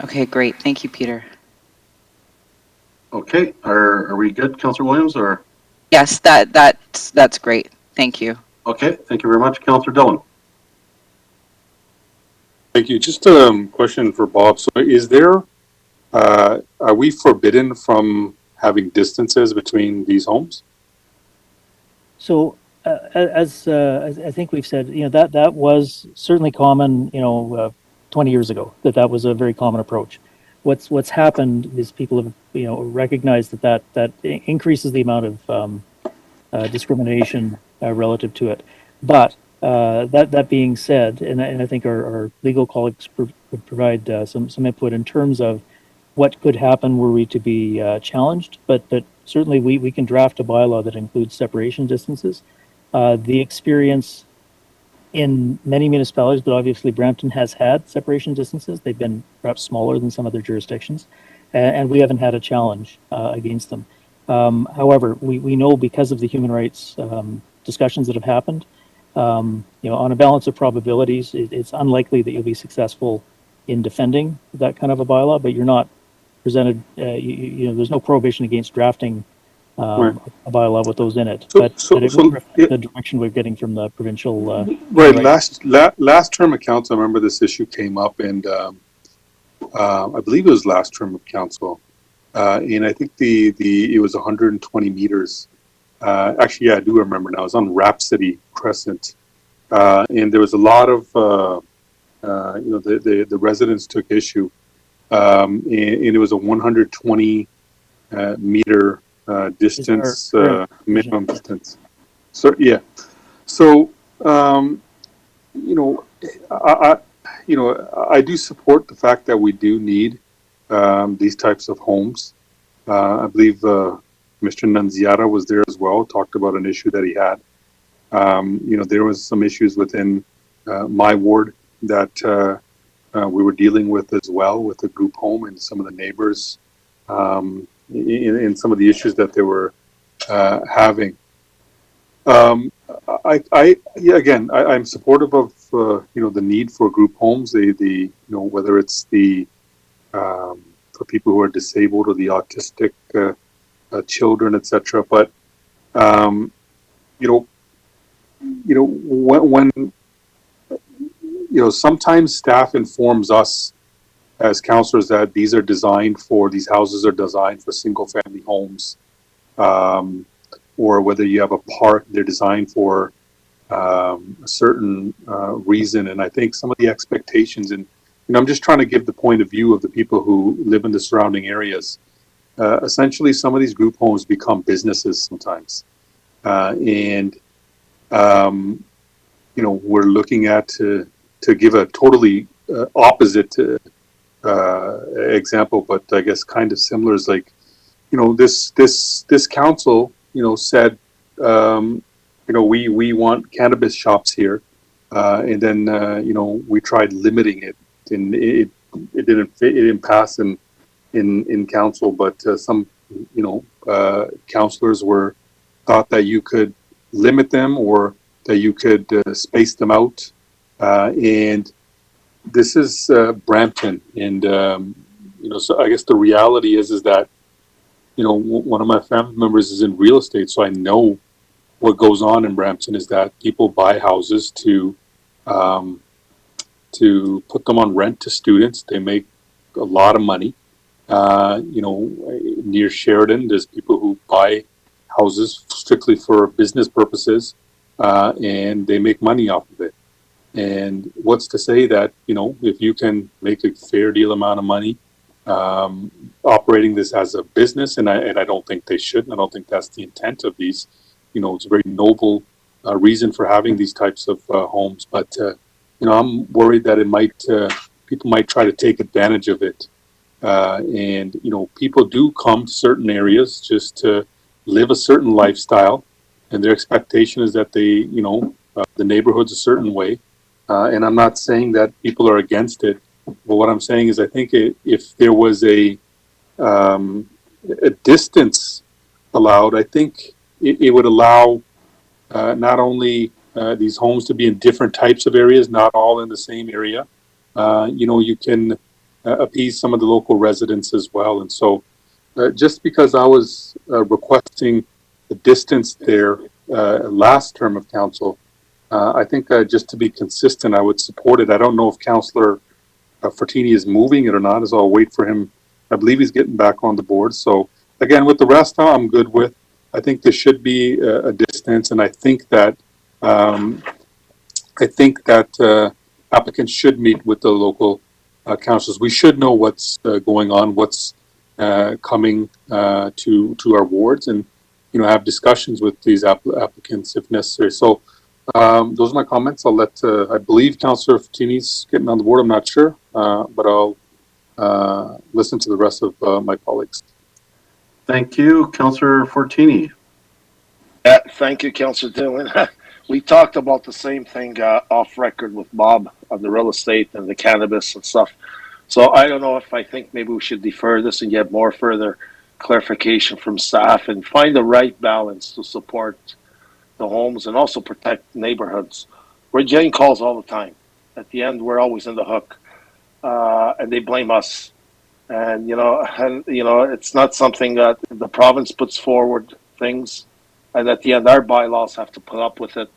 Speaker 10: Okay, great. Thank you, Peter.
Speaker 2: Okay, are we good, Councillor Williams, or?
Speaker 10: Yes, that's great. Thank you.
Speaker 2: Okay, thank you very much. Councillor Dillon.
Speaker 11: Thank you. Just a question for Bob. So is there, are we forbidden from having distances between these homes?
Speaker 6: So as I think we've said, that was certainly common, 20 years ago, that was a very common approach. What's happened is people have, recognized that increases the amount of discrimination relative to it. But that being said, and I think our legal colleagues would provide some input in terms of what could happen were we to be challenged, but certainly we can draft a bylaw that includes separation distances. The experience in many municipalities, but obviously Brampton has had separation distances. They've been perhaps smaller than some other jurisdictions, and we haven't had a challenge against them. However, we know because of the human rights discussions that have happened, on a balance of probabilities, it's unlikely that you'll be successful in defending that kind of a bylaw, but you're not presented, there's no prohibition against drafting
Speaker 11: Right.
Speaker 6: a bylaw with those in it.
Speaker 11: So-
Speaker 6: But
Speaker 11: so-
Speaker 6: it
Speaker 11: so-
Speaker 6: would reflect
Speaker 11: yeah.
Speaker 6: the direction we're getting from the provincial.
Speaker 11: Right.
Speaker 6: Right.
Speaker 11: Last term of council, I remember this issue came up, and I believe it was last term of council. and I think it was 120 meters. Actually, yeah, I do remember now. It was on Rhapsody Crescent, and there was a lot of the residents took issue, and it was a 120 meter distance, minimum distance. So yeah, so I do support the fact that we do need these types of homes. I believe Mr. Nunziata was there as well, talked about an issue that he had. There was some issues within my ward that we were dealing with as well, with the group home and some of the neighbors, in some of the issues that they were having. I'm supportive of the need for group homes. Whether it's for people who are disabled or the autistic children, etc. But when sometimes staff informs us as councillors that these houses are designed for single family homes, or whether you have a park, they're designed for a certain reason. And I think some of the expectations, and I'm just trying to give the point of view of the people who live in the surrounding areas. Essentially, some of these group homes become businesses sometimes, and we're looking at to give a totally opposite example, but I guess kind of similar is like, this council, said, we want cannabis shops here, and then we tried limiting it, and it didn't pass in council, but some councillors thought that you could limit them or that you could space them out, and this is Brampton, and so I guess the reality is that one of my family members is in real estate, so I know what goes on in Brampton is that people buy houses to put them on rent to students. They make a lot of money. Near Sheridan, there's people who buy houses strictly for business purposes, and they make money off of it. And what's to say that, if you can make a fair deal amount of money operating this as a business, and I don't think they should, and I don't think that's the intent of these. It's a very noble reason for having these types of homes, but I'm worried that people might try to take advantage of it, and people do come to certain areas just to live a certain lifestyle, and their expectation is that they, the neighborhood's a certain way, and I'm not saying that people are against it. But what I'm saying is, I think if there was a distance allowed, I think it would allow not only these homes to be in different types of areas, not all in the same area. You can appease some of the local residents as well. And so, just because I was requesting the distance there last term of council, I think just to be consistent, I would support it. I don't know if Councillor Fortini is moving it or not, so I'll wait for him. I believe he's getting back on the board. So again, with the rest, I'm good with. I think there should be a distance, and I think that applicants should meet with the local councils. We should know what's going on, what's coming to our wards, and have discussions with these applicants if necessary. So those are my comments. I'll let I believe Councillor Fortini's getting on the board. I'm not sure, but I'll listen to the rest of my colleagues.
Speaker 2: Thank you, Councillor Fortini.
Speaker 3: Thank you, Councillor Dillon. We talked about the same thing off record with Bob on the real estate and the cannabis and stuff. So I don't know if I think maybe we should defer this and get more further clarification from staff and find the right balance to support the homes and also protect neighborhoods. We're getting calls all the time. At the end, we're always in the hook, and they blame us. And it's not something that the province puts forward things, and at the end, our bylaws have to put up with it,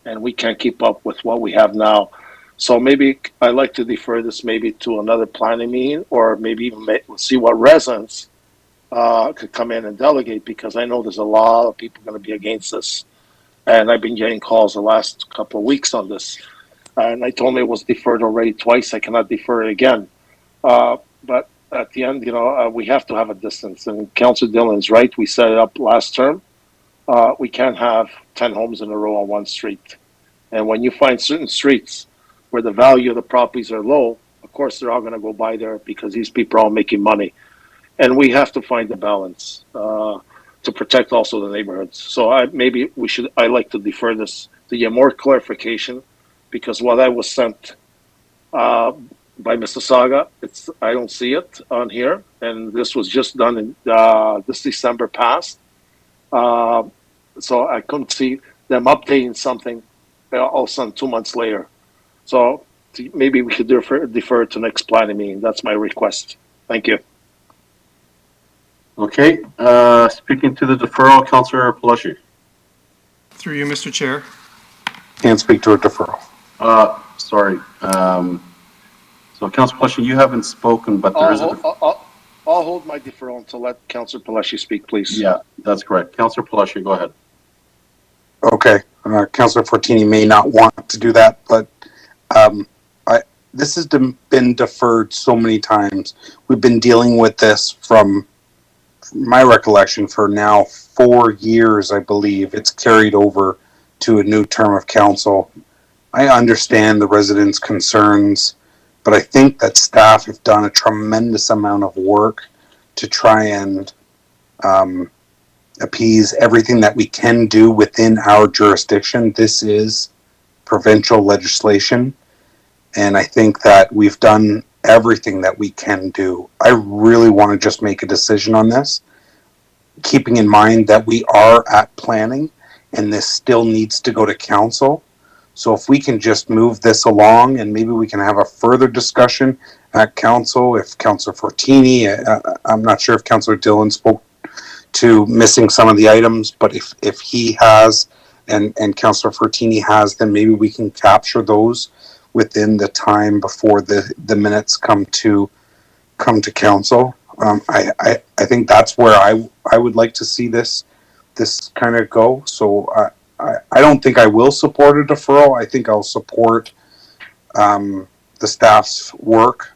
Speaker 3: and we can't keep up with what we have now. So maybe I'd like to defer this maybe to another planning meeting, or maybe even see what residents could come in and delegate, because I know there's a lot of people going to be against this. And I've been getting calls the last couple of weeks on this. And I told me it was deferred already twice. I cannot defer it again. But at the end, we have to have a distance. And Councillor Dillon's right. We set it up last term. We can't have 10 homes in a row on one street. And when you find certain streets where the value of the properties are low, of course, they're all going to go by there because these people are all making money. And we have to find the balance to protect also the neighborhoods. So I'd like to defer this to get more clarification, because what I was sent by Mr. Saga, I don't see it on here. And this was just done in this December past. So I couldn't see them updating something all of a sudden 2 months later. So maybe we could defer to next planning meeting. That's my request. Thank you.
Speaker 2: Okay, speaking to the deferral, Councillor Pelushi.
Speaker 1: Through you, Mr. Chair.
Speaker 11: Can't speak to a deferral.
Speaker 2: Sorry. So Councillor Pelushi, you haven't spoken, but there is a...
Speaker 3: I'll hold my deferral until let Councillor Pelushi speak, please.
Speaker 2: Yeah, that's correct. Councillor Pelushi, go ahead.
Speaker 11: Okay, Councillor Fortini may not want to do that, but this has been deferred so many times. We've been dealing with this from my recollection for now 4 years, I believe. It's carried over to a new term of council. I understand the residents' concerns, but I think that staff have done a tremendous amount of work to try and appease everything that we can do within our jurisdiction. This is provincial legislation, and I think that we've done everything that we can do. I really want to just make a decision on this, keeping in mind that we are at planning and this still needs to go to council. So if we can just move this along and maybe we can have a further discussion at council, if Councillor Fortini, I'm not sure if Councillor Dillon spoke to missing some of the items, but if he has and Councillor Fortini has, then maybe we can capture those within the time before the minutes come to council. I think that's where I would like to see this kind of go. So I don't think I will support a deferral. I think I'll support the staff's work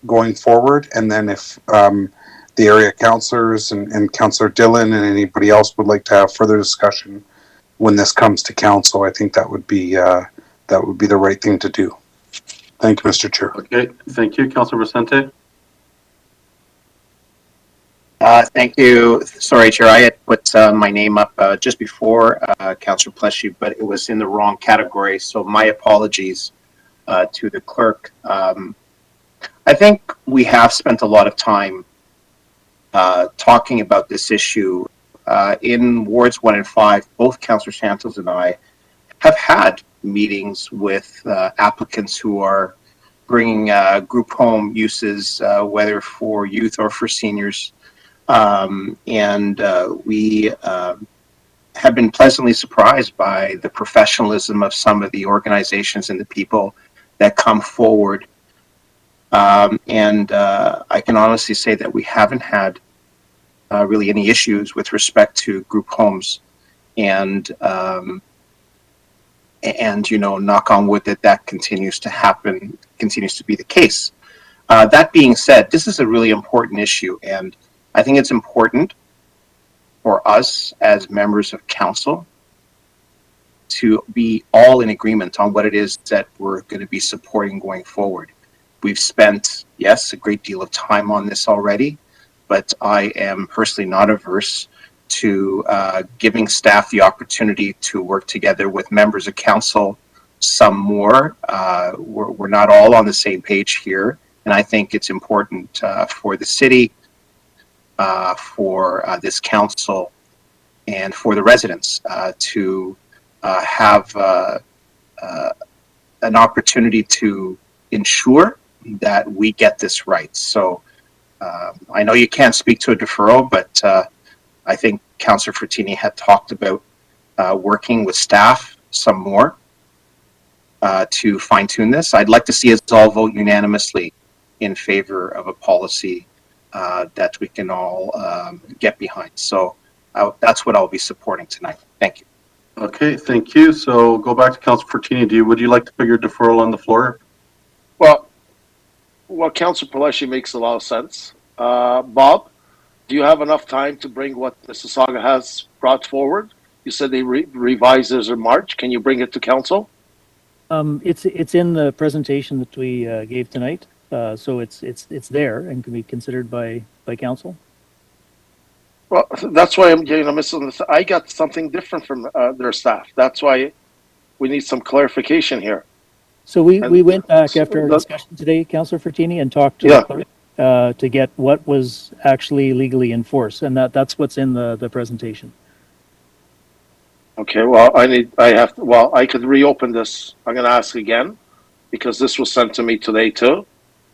Speaker 11: going forward. And then if the area councillors and Councillor Dillon and anybody else would like to have further discussion when this comes to council, I think that would be the right thing to do. Thank you, Mr. Chair.
Speaker 2: Okay, thank you. Councillor Vicente?
Speaker 12: Thank you. Sorry, Chair, I had put my name up just before Councillor Pleshy, but it was in the wrong category, so my apologies to the clerk. I think we have spent a lot of time talking about this issue. In Wards 1 and 5, both Councillor Santos and I have had meetings with applicants who are bringing group home uses, whether for youth or for seniors. We have been pleasantly surprised by the professionalism of some of the organizations and the people that come forward. I can honestly say that we haven't had really any issues with respect to group homes, and knock on wood that continues to happen, continues to be the case. That being said, this is a really important issue, and I think it's important for us as members of council to be all in agreement on what it is that we're going to be supporting going forward. We've spent, yes, a great deal of time on this already, but I am personally not averse to giving staff the opportunity to work together with members of council some more. We're not all on the same page here, and I think it's important for the city, for this council, and for the residents to have an opportunity to ensure that we get this right. So I know you can't speak to a deferral, but I think Councillor Fortini had talked about working with staff some more to fine tune this. I'd like to see us all vote unanimously in favor of a policy that we can all get behind. So that's what I'll be supporting tonight. Thank you.
Speaker 2: Okay, thank you. So go back to Councilor Fortini. Would you like to put your deferral on the floor?
Speaker 3: Well, Councilor Palashi makes a lot of sense. Bob, do you have enough time to bring what Mississauga has brought forward? You said they revises in March. Can you bring it to council?
Speaker 6: It's in the presentation that we gave tonight, so it's there and can be considered by council.
Speaker 3: Well, that's why I'm getting a misunderstanding. I got something different from their staff. That's why we need some clarification here.
Speaker 6: So we went back after our discussion today, Councillor Fortini, and talked to the clerk to get what was actually legally enforced, and that's what's in the presentation.
Speaker 3: Okay, well, I could reopen this. I'm going to ask again because this was sent to me today too,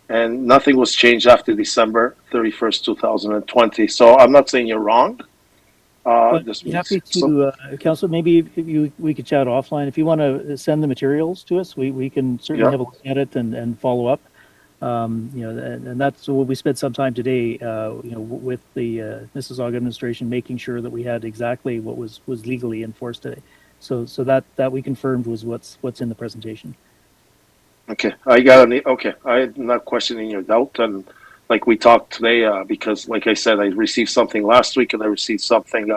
Speaker 3: and nothing was changed after December 31st, 2020. So I'm not saying you're wrong.
Speaker 6: Happy to, Council, maybe if we could chat offline. If you want to send the materials to us, we can certainly have a look at it and follow up. And that's what we spent some time today, with the Mississauga administration, making sure that we had exactly what was legally enforced today. So that we confirmed was what's in the presentation.
Speaker 3: Okay, I'm not questioning your doubt, and like we talked today, because like I said, I received something last week and I received something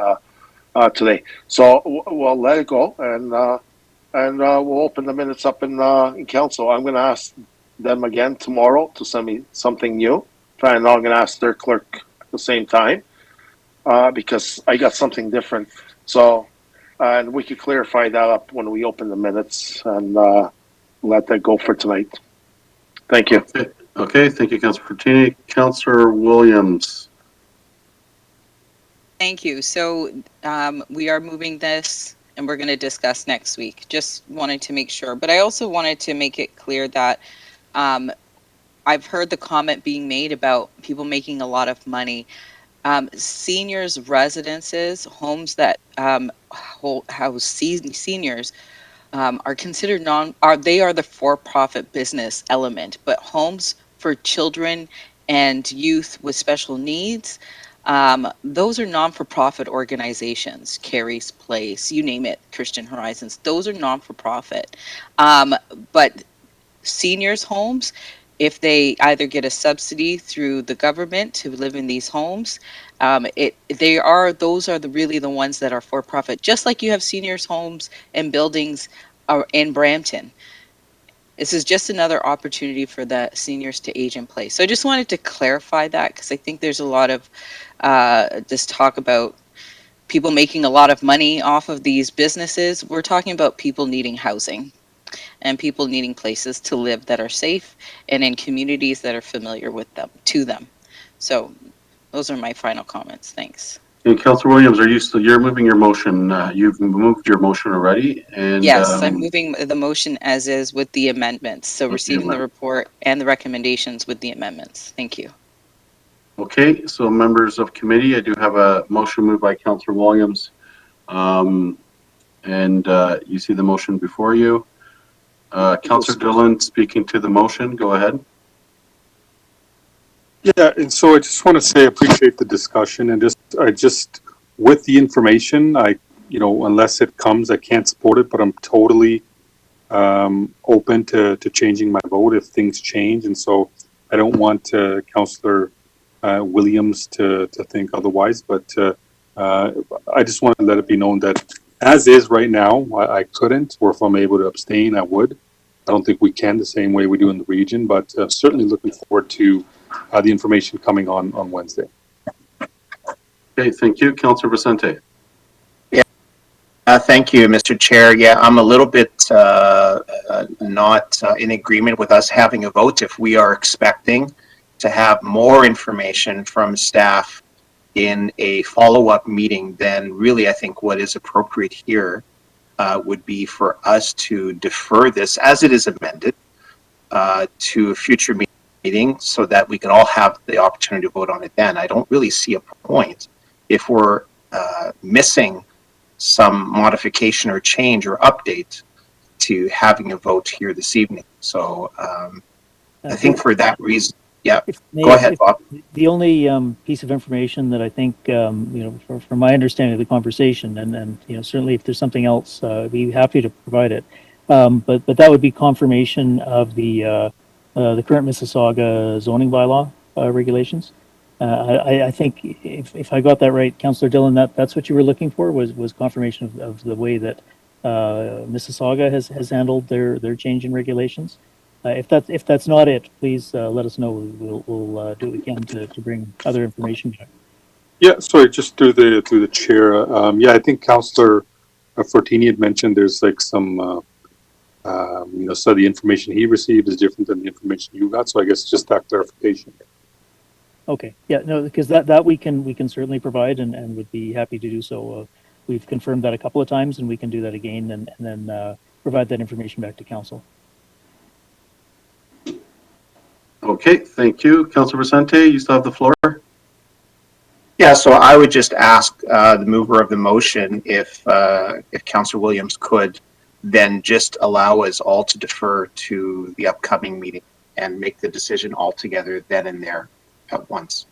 Speaker 3: today. So we'll let it go, and we'll open the minutes up in council. I'm going to ask them again tomorrow to send me something new. And I'm going to ask their clerk at the same time because I got something different. So, and we could clarify that up when we open the minutes and let that go for tonight. Thank you.
Speaker 2: Okay, thank you, Councilor Fortini. Councilor Williams.
Speaker 10: Thank you. So we are moving this and we're going to discuss next week. Just wanted to make sure. But I also wanted to make it clear that I've heard the comment being made about people making a lot of money. Seniors' residences, homes that house seniors, are considered they are the for-profit business element, but homes for children and youth with special needs, those are non-for-profit organizations. Carrie's Place, you name it, Christian Horizons, those are non-for-profit. But seniors' homes, if they either get a subsidy through the government to live in these homes, those are really the ones that are for profit. Just like you have seniors' homes and buildings in Brampton. This is just another opportunity for the seniors to age in place. So I just wanted to clarify that because I think there's a lot of this talk about people making a lot of money off of these businesses. We're talking about people needing housing and people needing places to live that are safe and in communities that are familiar with them, to them. So those are my final comments. Thanks.
Speaker 2: And Councilor Williams, you're moving your motion? You've moved your motion already, and
Speaker 10: yes, I'm moving the motion as is with the amendments. So receiving the report and the recommendations with the amendments. Thank you. Okay,
Speaker 2: so members of committee, I do have a motion moved by Councilor Williams, and you see the motion before you. Councilor Dillon speaking to the motion. Go ahead.
Speaker 11: Yeah, and so I just want to say I appreciate the discussion, and I just with the information, unless it comes, I can't support it, but I'm totally open to changing my vote if things change, and so I don't want Councillor Williams to think otherwise, but I just want to let it be known that as is right now, I couldn't, or if I'm able to abstain, I would. I don't think we can the same way we do in the region, but certainly looking forward to the information coming on Wednesday.
Speaker 2: Okay, thank you. Councilor Vicente.
Speaker 12: Yeah, thank you, Mr. Chair. Yeah, I'm a little bit not in agreement with us having a vote if we are expecting to have more information from staff in a follow-up meeting. Then really I think what is appropriate here would be for us to defer this as it is amended to a future meeting so that we can all have the opportunity to vote on it then. I don't really see a point if we're missing some modification or change or update to having a vote here this evening. So I think for that reason, Go ahead, Bob.
Speaker 6: The only piece of information that I think, from my understanding of the conversation, and certainly if there's something else, I'd be happy to provide it. But that would be confirmation of the current Mississauga zoning bylaw regulations. I think if I got that right, Councillor Dillon, that's what you were looking for, was confirmation of the way that Mississauga has handled their change in regulations. If that's not it, please let us know. We'll do what we can to bring other information back.
Speaker 11: Yeah, sorry, just through the chair. Yeah, I think Councillor Fortini had mentioned there's like some, so the information he received is different than the information you got. So I guess just that clarification.
Speaker 6: Okay, yeah, no, because that we can certainly provide and would be happy to do so. We've confirmed that a couple of times, and we can do that again, and then provide that information back to council.
Speaker 2: Okay, thank you. Councilor Vicente, you still have the floor.
Speaker 12: Yeah, so I would just ask the mover of the motion if Councillor Williams could then just allow us all to defer to the upcoming meeting and make the decision all together then and there at once.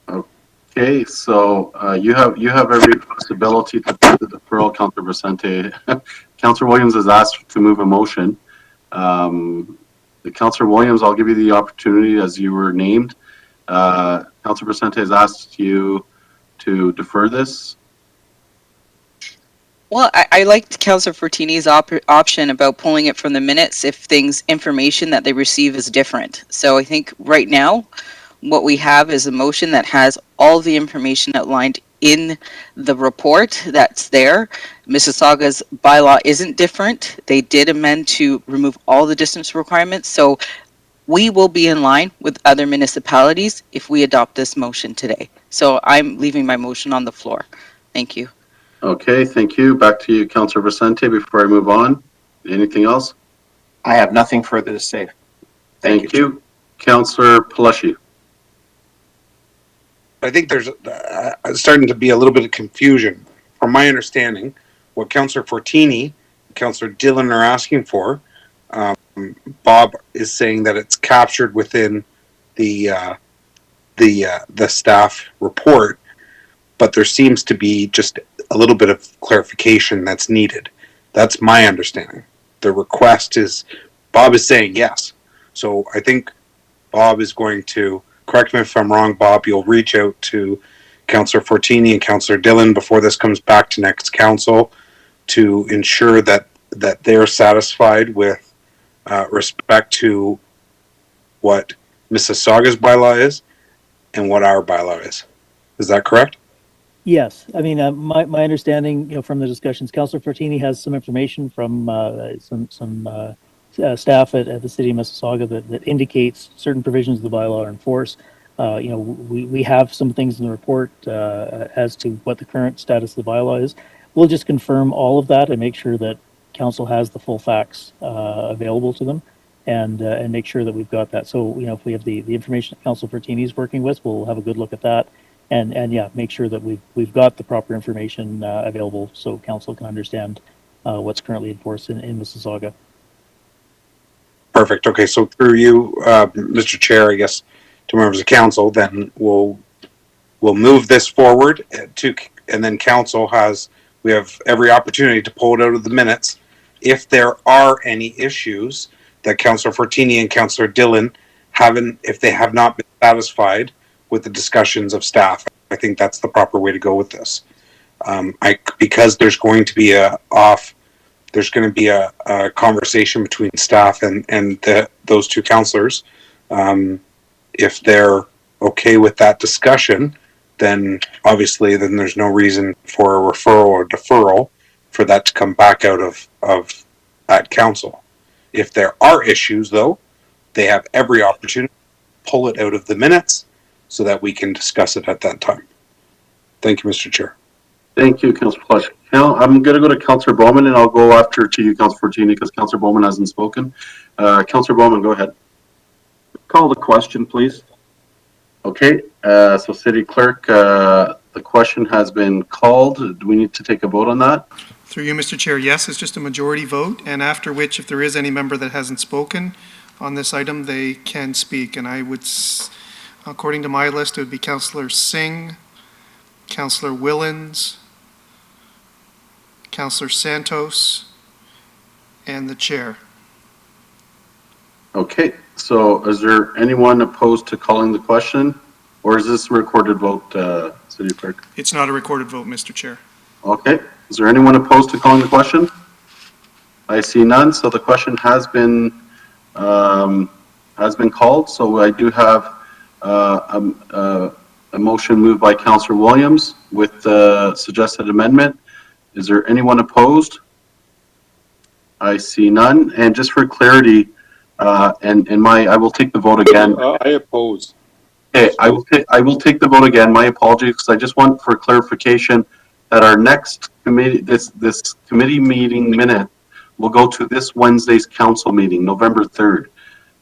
Speaker 2: Okay, so you have every possibility to do the deferral, Councilor Vicente. Councilor Williams has asked to move a motion. Councilor Williams, I'll give you the opportunity as you were named. Councilor Vicente has asked you to defer this.
Speaker 10: Well, I liked Councillor Fortini's option about pulling it from the minutes if information that they receive is different. So I think right now what we have is a motion that has all the information outlined in the report that's there. Mississauga's bylaw isn't different. They did amend to remove all the distance requirements. So we will be in line with other municipalities if we adopt this motion today. So I'm leaving my motion on the floor. Thank you.
Speaker 2: Okay, thank you. Back to you, Councilor Vicente, before I move on. Anything else?
Speaker 12: I have nothing further to say.
Speaker 2: Thank you. Councilor Palucci.
Speaker 13: I think there's starting to be a little bit of confusion. From my understanding, what Councillor Fortini and Councillor Dillon are asking for, Bob is saying that it's captured within the staff report, but there seems to be just a little bit of clarification that's needed. That's my understanding. The request is, Bob is saying yes. So I think Bob is going to, correct me if I'm wrong, Bob, you'll reach out to Councillor Fortini and Councillor Dillon before this comes back to next council to ensure that they're satisfied with respect to what Mississauga's bylaw is and what our bylaw is. Is that correct?
Speaker 6: Yes, I mean, my understanding, from the discussions, Councillor Fortini has some information from some staff at the City of Mississauga that indicates certain provisions of the bylaw are in force. We have some things in the report as to what the current status of the bylaw is. We'll just confirm all of that and make sure that council has the full facts available to them, and make sure that we've got that. So, if we have the information that Councillor Fortini is working with, we'll have a good look at that. And yeah, make sure that we've got the proper information available so council can understand what's currently in force in Mississauga.
Speaker 13: Perfect. Okay, so through you, Mr. Chair, I guess, to members of council, then we'll move this forward and then council we have every opportunity to pull it out of the minutes. If there are any issues that Councillor Fortini and Councillor Dillon if they have not been satisfied with the discussions of staff, I think that's the proper way to go with this. Because there's going to be a conversation between staff and those two councillors. If they're okay with that discussion, then obviously there's no reason for a referral or deferral for that to come back out of that council. If there are issues, though, they have every opportunity to pull it out of the minutes so that we can discuss it at that time. Thank you, Mr. Chair.
Speaker 2: Thank you, Councilor Palucci. I'm going to go to Councilor Bowman, and I'll go after to you, Councilor Fortini, because Councilor Bowman hasn't spoken. Councilor Bowman, go ahead.
Speaker 4: Call the question, please.
Speaker 2: Okay, so City Clerk, the question has been called. Do we need to take a vote on that?
Speaker 1: Through you, Mr. Chair, yes, it's just a majority vote, and after which, if there is any member that hasn't spoken, on this item, they can speak. And I would, according to my list, it would be Councillor Singh, Councillor Willens, Councillor Santos, and the chair.
Speaker 2: Okay, so is there anyone opposed to calling the question? Or is this a recorded vote, City Clerk?
Speaker 1: It's not a recorded vote, Mr. Chair.
Speaker 2: Okay, is there anyone opposed to calling the question? I see none, so the question has been called. So I do have a motion moved by Councillor Williams with the suggested amendment. Is there anyone opposed? I see none. And just for clarity, I will take the vote again.
Speaker 11: I oppose.
Speaker 2: Okay, I will take the vote again. My apologies, because I just want for clarification that our next committee, this committee meeting minute will go to this Wednesday's council meeting, November 3rd.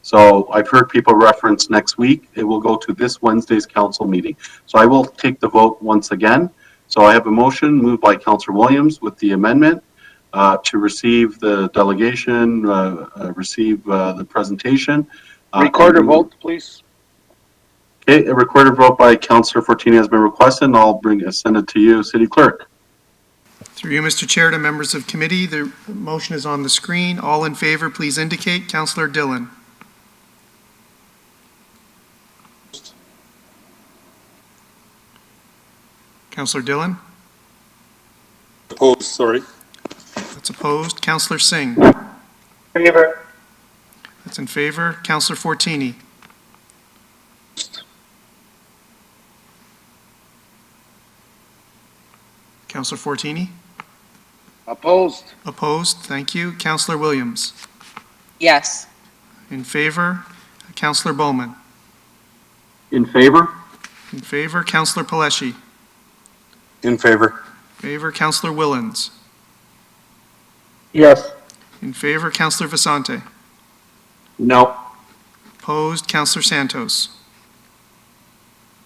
Speaker 2: So I've heard people reference next week. It will go to this Wednesday's council meeting. So I will take the vote once again. So I have a motion moved by Councillor Williams with the amendment to receive the delegation, receive the presentation.
Speaker 3: Recorder vote, please.
Speaker 2: Okay, a recorded vote by Councillor Fortini has been requested, and I'll send it to you, City Clerk.
Speaker 1: Through you, Mr. Chair, to members of committee, the motion is on the screen. All in favor, please indicate. Councillor Dillon. Councillor Dillon?
Speaker 11: Opposed, sorry.
Speaker 1: That's opposed. Councillor Singh?
Speaker 7: Favor.
Speaker 1: That's in favor. Councillor Fortini? Councillor Fortini?
Speaker 3: Opposed.
Speaker 1: Opposed. Thank you. Councillor Williams?
Speaker 10: Yes.
Speaker 1: In favor. Councillor Bowman?
Speaker 4: In favor?
Speaker 1: In favor. Councillor Paleshi?
Speaker 13: In favor.
Speaker 1: Favor. Councillor Willens?
Speaker 7: Yes.
Speaker 1: In favor. Councillor Vasante?
Speaker 4: No.
Speaker 1: Opposed. Councillor Santos?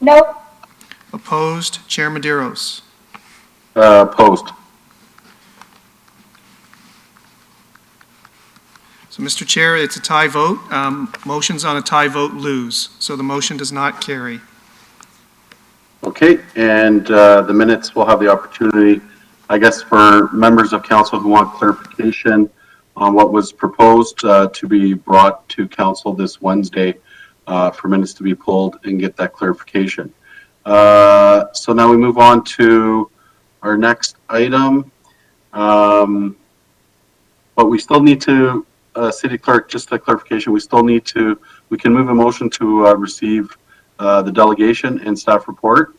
Speaker 5: No.
Speaker 1: Opposed. Chair Medeiros?
Speaker 2: Opposed.
Speaker 1: So, Mr. Chair, it's a tie vote. Motions on a tie vote lose, so the motion does not carry.
Speaker 2: Okay, and the minutes will have the opportunity, I guess, for members of council who want clarification on what was proposed to be brought to council this Wednesday for minutes to be pulled and get that clarification. So now we move on to our next item. But we still need to, City Clerk, just a clarification, we can move a motion to receive the delegation and staff report.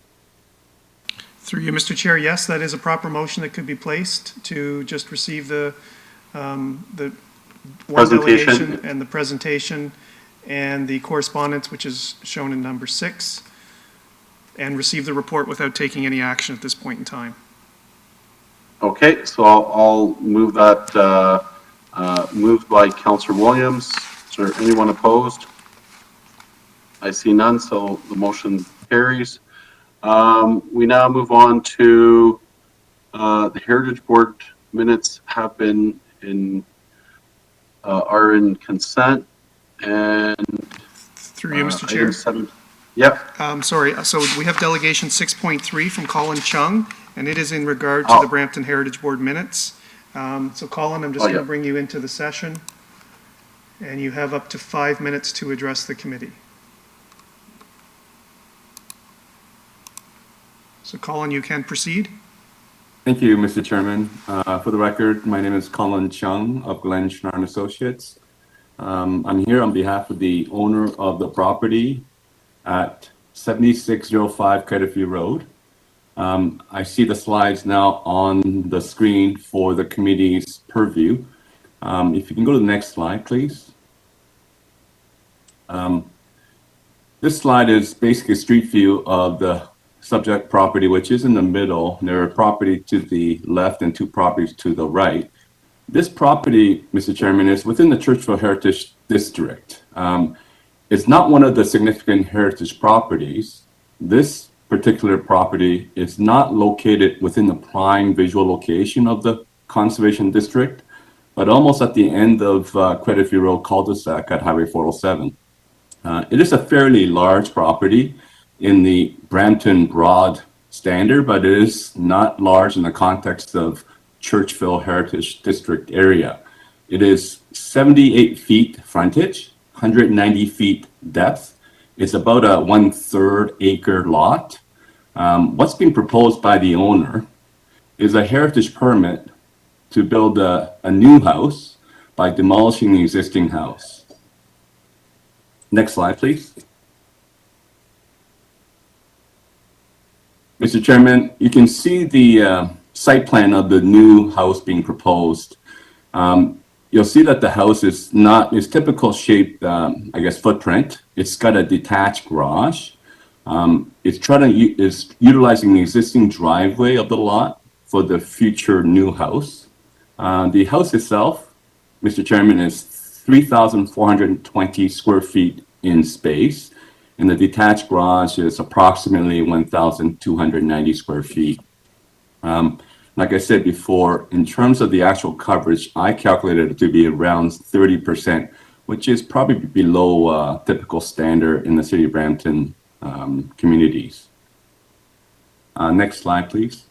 Speaker 1: Through you, Mr. Chair, yes, that is a proper motion that could be placed to just receive the one
Speaker 2: Presentation.
Speaker 1: delegation and the presentation and the correspondence, which is shown in number 6, and receive the report without taking any action at this point in time.
Speaker 2: Okay, so I'll move that, moved by Councillor Williams. Is there anyone opposed? I see none, so the motion carries. We now move on to the Heritage Board minutes have been are in consent, and
Speaker 1: Through you, Mr.
Speaker 2: item
Speaker 1: Chair.
Speaker 2: 7. Yep.
Speaker 1: Sorry, so we have Delegation 6.3 from Colin Chung, and it is in regard to the Brampton Heritage Board minutes. So Colin, I'm just going to bring you into the session, and you have up to 5 minutes to address the committee. So Colin, you can proceed.
Speaker 14: Thank you, Mr. Chairman. For the record, my name is Colin Chung of Glenn Schnarr & Associates. I'm here on behalf of the owner of the property at 7605 Credit Road. I see the slides now on the screen for the committee's purview. If you can go to the next slide, please. This slide is basically a street view of the subject property, which is in the middle. There are property to the left and 2 properties to the right. This property, Mr. Chairman, is within the Churchville Heritage District. It's not one of the significant heritage properties. This particular property is not located within the prime visual location of the Conservation District, but almost at the end of Credit Bureau cul-de-sac at Highway 407. It is a fairly large property in the Brampton Broad standard, but it is not large in the context of Churchville Heritage District area. It is 78 feet frontage, 190 feet depth. It's about a 1/3 acre lot. What's being proposed by the owner is a heritage permit to build a new house by demolishing the existing house. Next slide, please. Mr. Chairman, you can see the site plan of the new house being proposed. You'll see that the house is not its typical shaped, I guess, footprint. It's got a detached garage. It's utilizing the existing driveway of the lot for the future new house. The house itself, Mr. Chairman, is 3,420 square feet in space, and the detached garage is approximately 1,290 square feet. Like I said before, in terms of the actual coverage, I calculated it to be around 30%, which is probably below typical standard in the City of Brampton communities. Next slide, please.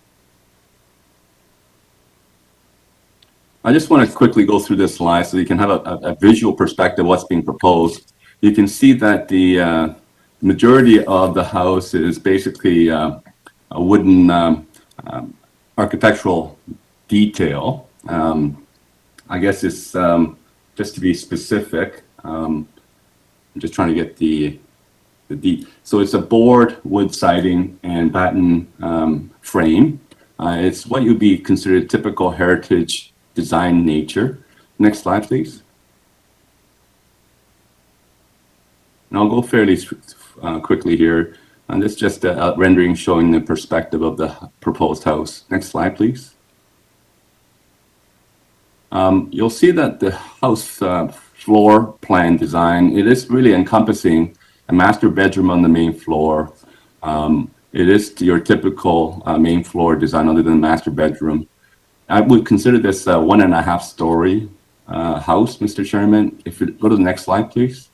Speaker 14: I just want to quickly go through this slide so you can have a visual perspective of what's being proposed. You can see that the majority of the house is basically a wooden architectural detail. I guess it's just to be specific. I'm just trying to get so it's a board, wood siding, and batten frame. It's what would be considered typical heritage design nature. Next slide, please. And I'll go fairly quickly here. And this is just a rendering showing the perspective of the proposed house. Next slide, please. You'll see that the house floor plan design, it is really encompassing a master bedroom on the main floor. It is your typical main floor design other than the master bedroom. I would consider this a 1.5-story house, Mr. Chairman. If you go to the next slide, please.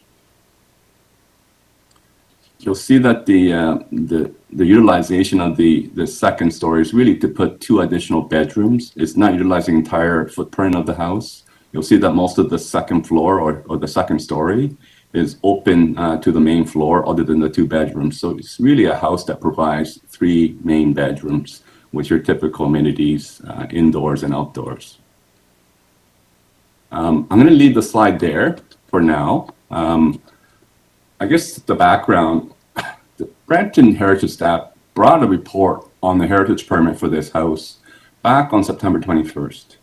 Speaker 14: You'll see that the utilization of the second story is really to put 2 additional bedrooms. It's not utilizing the entire footprint of the house. You'll see that most of the second floor or the second story is open to the main floor other than the 2 bedrooms. So it's really a house that provides 3 main bedrooms with your typical amenities indoors and outdoors. I'm going to leave the slide there for now. I guess the background, the Brampton Heritage staff brought a report on the heritage permit for this house back on September 21st.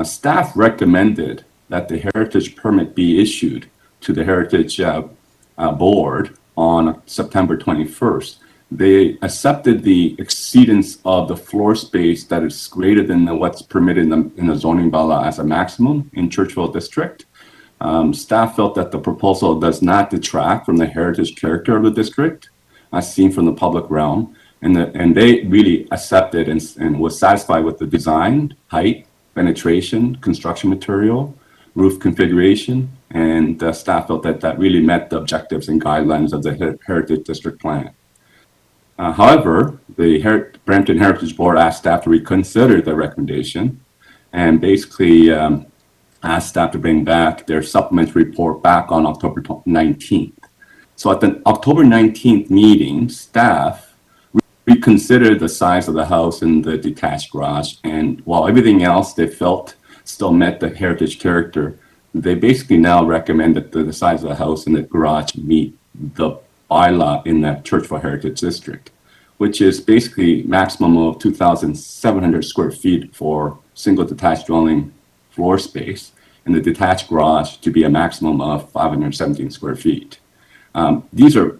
Speaker 14: Staff recommended that the heritage permit be issued to the Heritage Board on September 21st. They accepted the exceedance of the floor space that is greater than what's permitted in the zoning bylaw as a maximum in Churchville District. Staff felt that the proposal does not detract from the heritage character of the district, as seen from the public realm, and they really accepted and was satisfied with the design, height, penetration, construction material, roof configuration, and staff felt that that really met the objectives and guidelines of the Heritage District Plan. However, the Brampton Heritage Board asked staff to reconsider the recommendation and basically asked staff to bring back their supplementary report back on October 19th. So at the October 19th meeting, staff reconsidered the size of the house and the detached garage. And while everything else they felt still met the heritage character, they basically now recommend that the size of the house and the garage meet the bylaw in that Churchville Heritage District, which is basically maximum of 2,700 square feet for single detached dwelling floor space, and the detached garage to be a maximum of 517 square feet. These are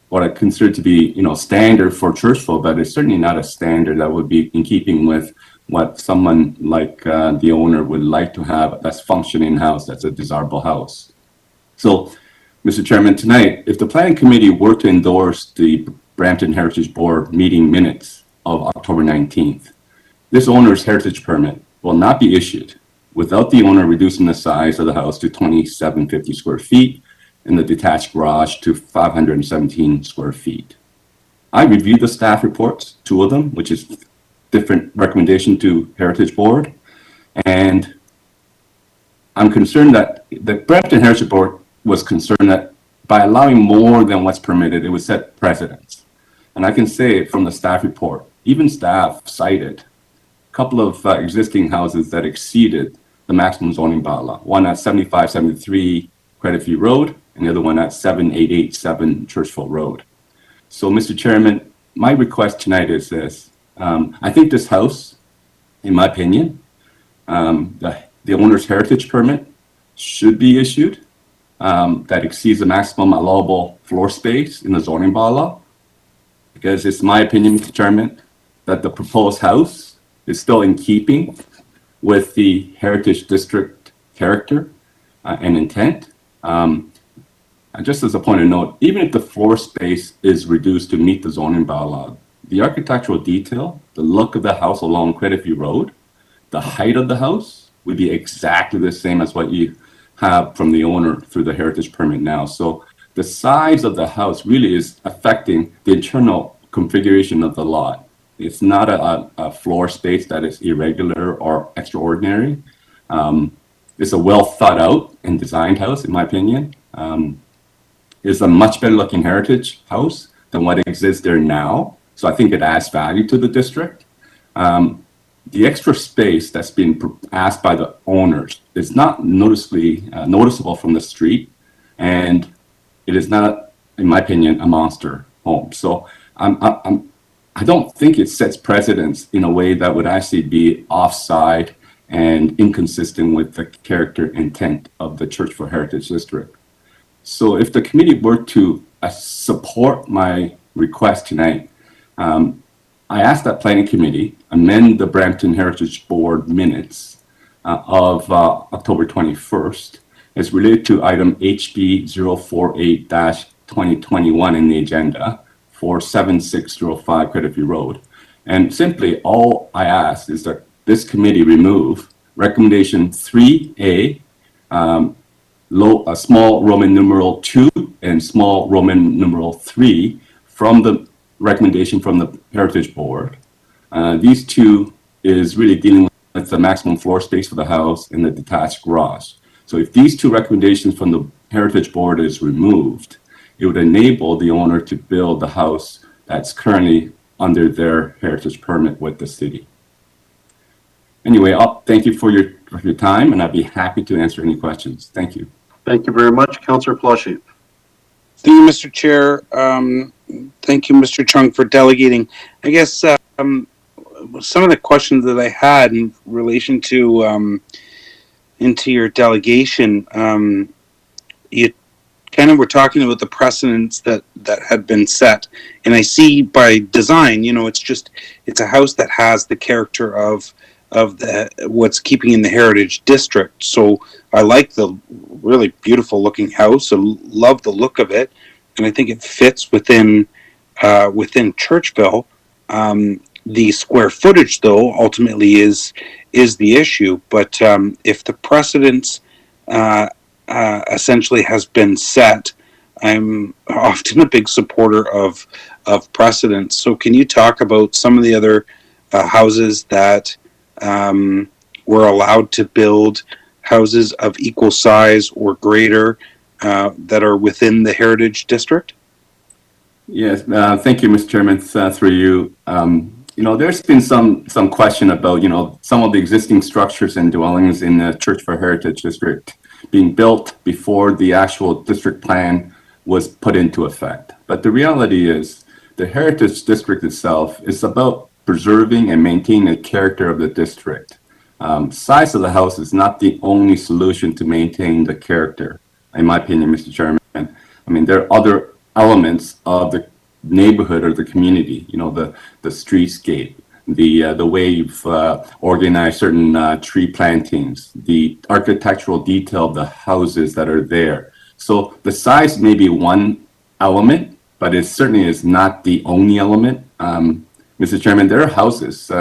Speaker 14: what I consider to be, standard for Churchville, but it's certainly not a standard that would be in keeping with what someone like the owner would like to have that's functioning house, that's a desirable house. So, Mr. Chairman, tonight, if the Planning Committee were to endorse the Brampton Heritage Board meeting minutes of October 19th, this owner's heritage permit will not be issued without the owner reducing the size of the house to 2,750 square feet and the detached garage to 517 square feet. I reviewed the staff reports, two of them, which is different recommendation to Heritage Board, and I'm concerned that the Brampton Heritage Board was concerned that by allowing more than what's permitted, it would set precedents. And I can say from the staff report, even staff cited a couple of existing houses that exceeded the maximum zoning bylaw. One at 7573 Credit View Road, and the other one at 7887 Churchville Road. So, Mr. Chairman, my request tonight is this. I think this house, in my opinion, the owner's heritage permit should be issued that exceeds the maximum allowable floor space in the zoning bylaw. Because it's my opinion, Mr. Chairman, that the proposed house is still in keeping with the Heritage District character and intent. And just as a point of note, even if the floor space is reduced to meet the zoning bylaw, the architectural detail, the look of the house along Credit View Road, the height of the house would be exactly the same as what you have from the owner through the heritage permit now. So the size of the house really is affecting the internal configuration of the lot. It's not a floor space that is irregular or extraordinary. It's a well thought out and designed house, in my opinion. It's a much better looking heritage house than what exists there now. So I think it adds value to the district. The extra space that's being asked by the owners is not noticeable from the street, and it is not, in my opinion, a monster home. So I don't think it sets precedence in a way that would actually be offside and inconsistent with the character intent of the Churchville Heritage District. So if the committee were to support my request tonight, I asked that planning committee amend the Brampton Heritage Board minutes of October 21st as related to item HB 048-2021 in the agenda for 7605 Credit View Road. And simply all I asked is that this committee remove recommendation 3A, small Roman numeral 2 and small Roman numeral 3 from the recommendation from the Heritage Board. These two is really dealing with the maximum floor space for the house and the detached garage. So if these two recommendations from the Heritage Board is removed, it would enable the owner to build the house that's currently under their heritage permit with the city. Anyway, thank you for your time, and I'd be happy to answer any questions. Thank you.
Speaker 2: Thank you very much, Councillor Plushie.
Speaker 13: Thank you, Mr. Chair. Thank you, Mr. Chung, for delegating. I guess some of the questions that I had in relation to into your delegation, you kind of were talking about the precedents that had been set, and I see by design, it's a house that has the character of what's keeping in the heritage district. So I like the really beautiful looking house. I love the look of it, and I think it fits within Churchville. The square footage, though, ultimately is the issue. But if the precedence essentially has been set, I'm often a big supporter of precedence. So can you talk about some of the other houses that were allowed to build houses of equal size or greater that are within the heritage district?
Speaker 14: Yes, thank you, Mr. Chairman. Through you, there's been some question about some of the existing structures and dwellings in the Churchville Heritage District being built before the actual district plan was put into effect. But the reality is, the Heritage District itself is about preserving and maintaining the character of the district. Size of the house is not the only solution to maintain the character, in my opinion, Mr. Chairman. I mean, there are other elements of the neighborhood or the community, the streetscape, the way you've organized certain tree plantings, the architectural detail of the houses that are there. So the size may be one element, but it certainly is not the only element. Mr. Chairman, there are houses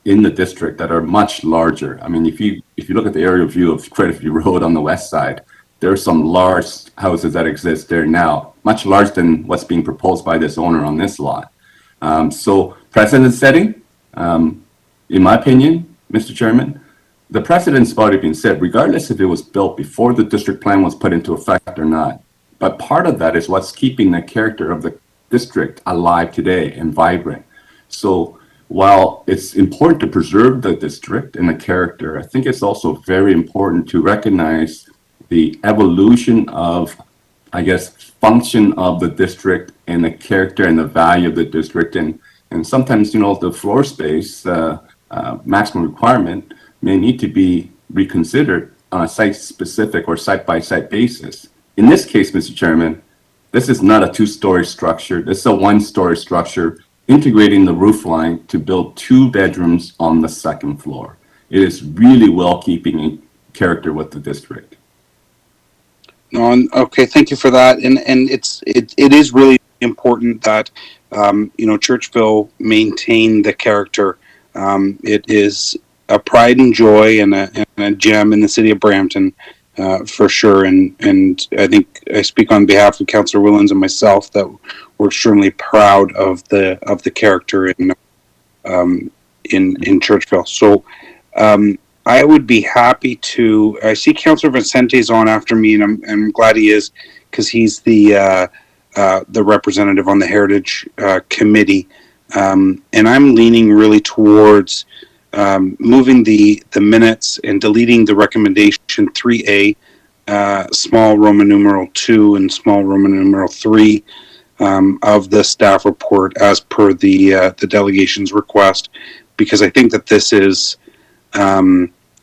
Speaker 14: in the district that are much larger. I mean, if you look at the aerial view of Creditview Road on the west side, there are some large houses that exist there now, much larger than what's being proposed by this owner on this lot. So precedent setting, in my opinion, Mr. Chairman, the precedent's already been set, regardless if it was built before the district plan was put into effect or not. But part of that is what's keeping the character of the district alive today and vibrant. So while it's important to preserve the district and the character, I think it's also very important to recognize the evolution of, I guess, function of the district and the character and the value of the district. And sometimes, you know, the floor space maximum requirement may need to be reconsidered on a site-specific or site-by-site basis. In this case, Mr. Chairman, this is not a two-story structure. This is a one-story structure integrating the roof line to build 2 bedrooms on the second floor. It is really well keeping in character with the district.
Speaker 13: No, okay, thank you for that. And it is really important that Churchville maintain the character. It is a pride and joy and a gem in the city of Brampton, for sure. And I think I speak on behalf of Councillor Willens and myself that we're extremely proud of the character in Churchville. So I would be happy to. I see Councillor Vicente's on after me, and I'm glad he is, because he's the representative on the Heritage Committee, and I'm leaning really towards moving the minutes and deleting the recommendation 3A, small Roman numeral 2 and small Roman numeral 3 of the staff report as per the delegation's request, because I think that this is.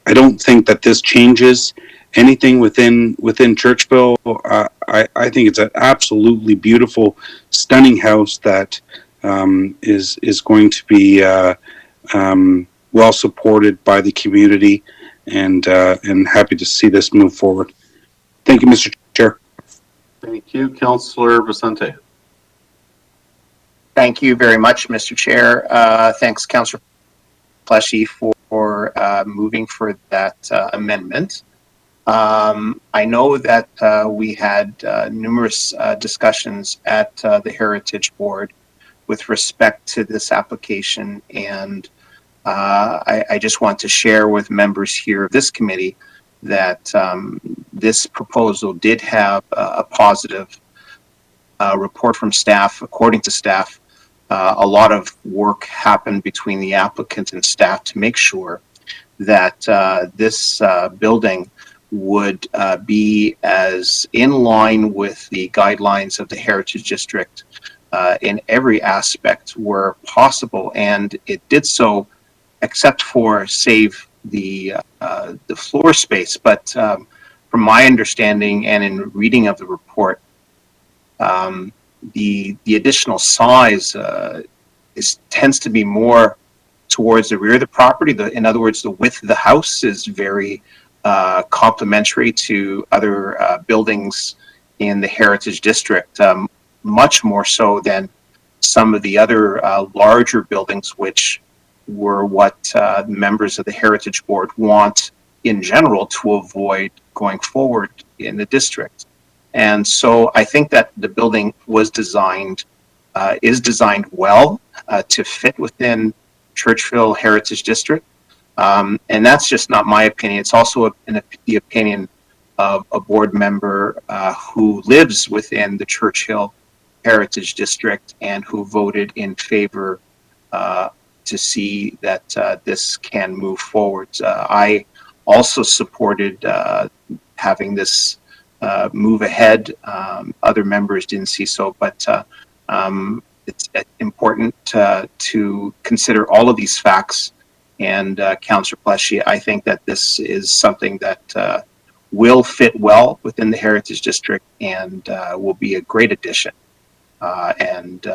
Speaker 13: I don't think that this changes anything within Churchville. I think it's an absolutely beautiful, stunning house that is going to be well supported by the community, and happy to see this move forward. Thank you, Mr. Chair.
Speaker 2: Thank you, Councillor Vicente.
Speaker 12: Thank you very much, Mr. Chair. Thanks, Councillor Pleshy, for moving for that amendment. I know that we had numerous discussions at the Heritage Board with respect to this application, and I just want to share with members here of this committee that this proposal did have a positive report from staff. According to staff, a lot of work happened between the applicant and staff to make sure that this building would be as in line with the guidelines of the Heritage District in every aspect where possible, and it did so except for save the floor space. But from my understanding and in reading of the report, the additional size tends to be more towards the rear of the property. In other words, the width of the house is very complementary to other buildings in the Heritage District, much more so than some of the other larger buildings, which were what members of the Heritage Board want in general to avoid going forward in the district. And so I think that the building was designed, is designed well to fit within Churchville Heritage District. And that's just not my opinion. It's also the opinion of a board member who lives within the Churchill Heritage District and who voted in favor to see that this can move forward. I also supported having this move ahead. Other members didn't see so, but it's important to consider all of these facts. And Councillor Pleshy, I think that this is something that will fit well within the Heritage District and will be a great addition and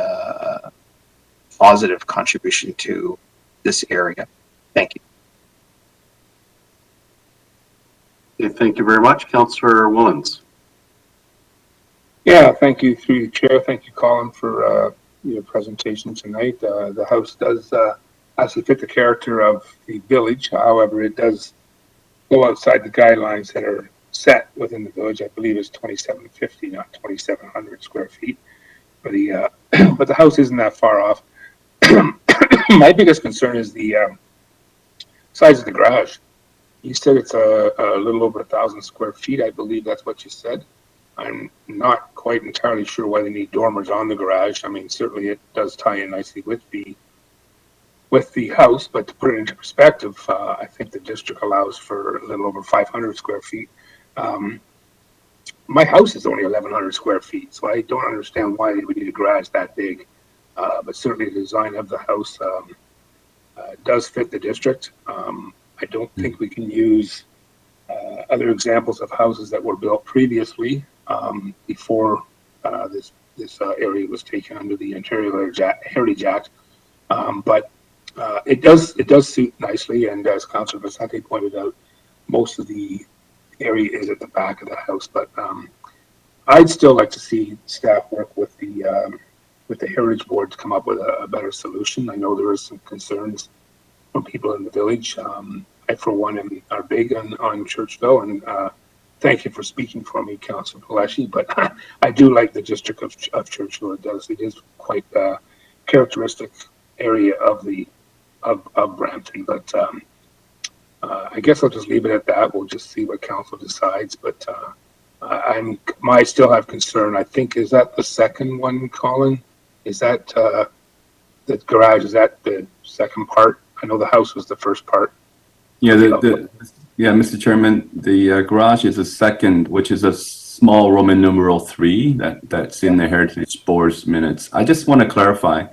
Speaker 12: positive contribution to this area. Thank you.
Speaker 2: Okay, thank you very much. Councillor Willens.
Speaker 15: Yeah, thank you through the chair. Thank you, Colin, for your presentation tonight. The house does has to fit the character of the village. However, it does go outside the guidelines that are set within the village. I believe it's 2,750, not 2,700 square feet. But the but the house isn't that far off. My biggest concern is the size of the garage. You said it's a little over 1,000 square feet. I believe that's what you said. I'm not quite entirely sure why they need dormers on the garage. I mean, certainly it does tie in nicely with the house, but to put it into perspective, I think the district allows for a little over 500 square feet. My house is only 1,100 square feet, so I don't understand why they would need a garage that big. But certainly the design of the house does fit the district. I don't think we can use other examples of houses that were built previously before this area was taken under the Ontario Heritage Act. But it does suit nicely, and as Councillor Vicente pointed out, most of the area is at the back of the house. But I'd still like to see staff work with the Heritage Board to come up with a better solution. I know there are some concerns from people in the village. I, for one, are big on Churchville, and thank you for speaking for me, Councillor Palashi. But I do like the district of Churchville. It is quite a characteristic area of Brampton. But I guess I'll just leave it at that. We'll just see what council decides. But I still have concern. I think, is that the second one, Colin? Is that the garage? Is that the second part? I know the house was the first part.
Speaker 14: Yeah, Mr. Chairman, the garage is a second, which is a small Roman numeral 3 that's in the Heritage Board's minutes. I just want to clarify.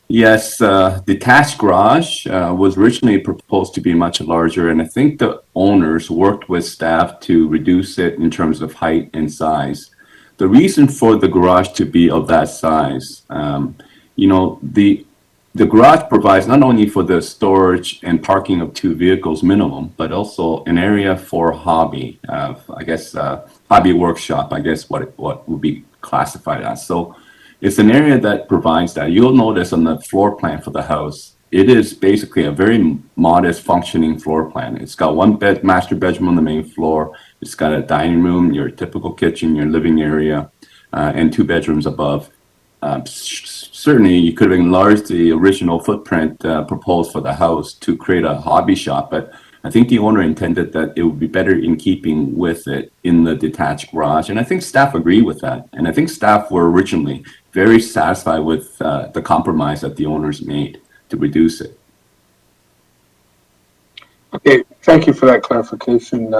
Speaker 14: Yes, detached garage was originally proposed to be much larger, and I think the owners worked with staff to reduce it in terms of height and size. The reason for the garage to be of that size, the garage provides not only for the storage and parking of 2 vehicles minimum, but also an area for hobby, hobby workshop, I guess what would be classified as. So it's an area that provides that. You'll notice on the floor plan for the house, it is basically a very modest functioning floor plan. It's got one master bedroom on the main floor. It's got a dining room, your typical kitchen, your living area, and 2 bedrooms above. Certainly, you could have enlarged the original footprint proposed for the house to create a hobby shop, but I think the owner intended that it would be better in keeping with it in the detached garage, and I think staff agree with that. And I think staff were originally very satisfied with the compromise that the owners made to reduce it.
Speaker 15: Okay, thank you for that clarification,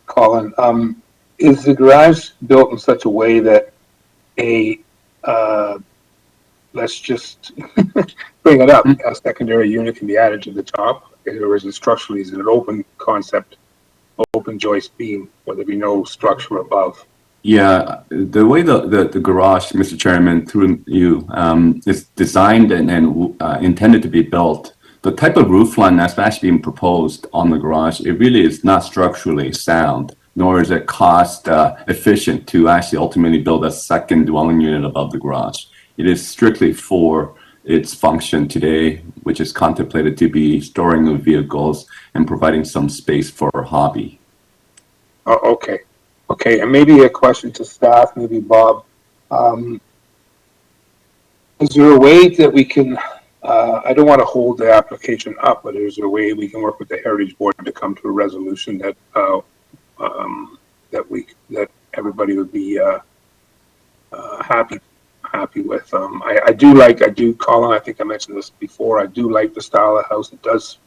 Speaker 15: Colin. Is the garage built in such a way that let's just bring it up, a secondary unit can be added to the top, or is it structurally, is it an open concept, open joist beam, where there be no structure above?
Speaker 14: Yeah, the way the garage, Mr. Chairman, through you, is designed and intended to be built, the type of roof line that's actually being proposed on the garage, it really is not structurally sound, nor is it cost efficient to actually ultimately build a second dwelling unit above the garage. It is strictly for its function today, which is contemplated to be storing of vehicles and providing some space for hobby.
Speaker 15: Oh, okay. Okay, and maybe a question to staff, maybe Bob. Is there a way that we can, I don't want to hold the application up, but is there a way we can work with the Heritage Board to come to a resolution that that everybody would be happy with? I do, Colin, I think I mentioned this before, I do like the style of the house. It does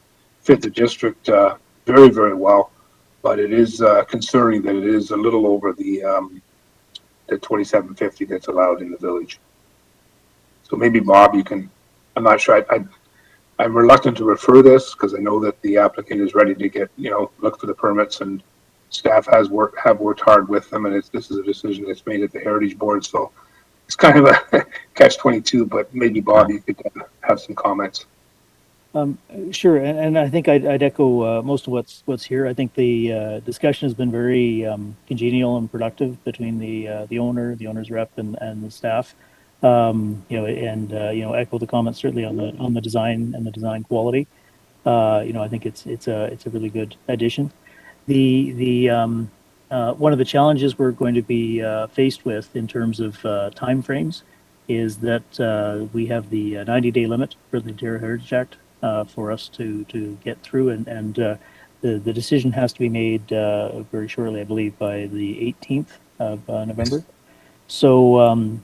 Speaker 15: fit the district very, very well, but it is concerning that it is a little over the 2,750 that's allowed in the village. So maybe Bob, you can, I'm not sure, I'm reluctant to refer this because I know that the applicant is ready to get, look for the permits, and staff have worked hard with them, and this is a decision that's made at the Heritage Board. So it's kind of a catch-22, but maybe Bob, you could have some comments.
Speaker 6: Sure, and I think I'd echo most of what's here. I think the discussion has been very congenial and productive between the owner's rep, and the staff. Echo the comments certainly on the design and the design quality. I think it's a really good addition. One of the challenges we're going to be faced with in terms of timeframes is that we have the 90-day limit for the Ontario Heritage Act for us to get through, and the decision has to be made very shortly, I believe, by the 18th of November. So,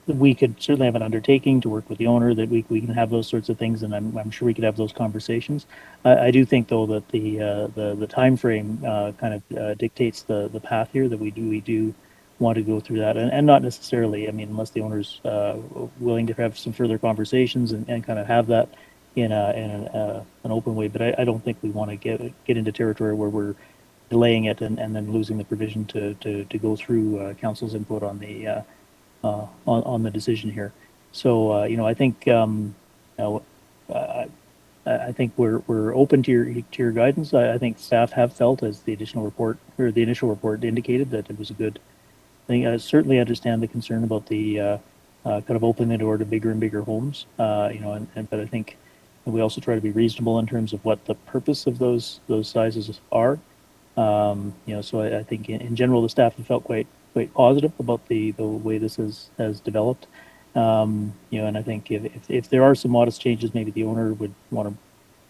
Speaker 6: we could certainly have an undertaking to work with the owner that we can have those sorts of things, and I'm sure we could have those conversations. I do think, though, that the time frame kind of dictates the path here, that we do want to go through that, and not necessarily, I mean, unless the owner's willing to have some further conversations and kind of have that in an open way. But I don't think we want to get into territory where we're delaying it and then losing the provision to go through council's input on the decision here. So I think I think we're open to your guidance. I think staff have felt, as the additional report or the initial report indicated, that it was a good thing. I certainly understand the concern about the kind of opening the door to bigger and bigger homes. But I think we also try to be reasonable in terms of what the purpose of those sizes are. So I think in general the staff have felt quite positive about the way this has developed. And I think if there are some modest changes, maybe the owner would want to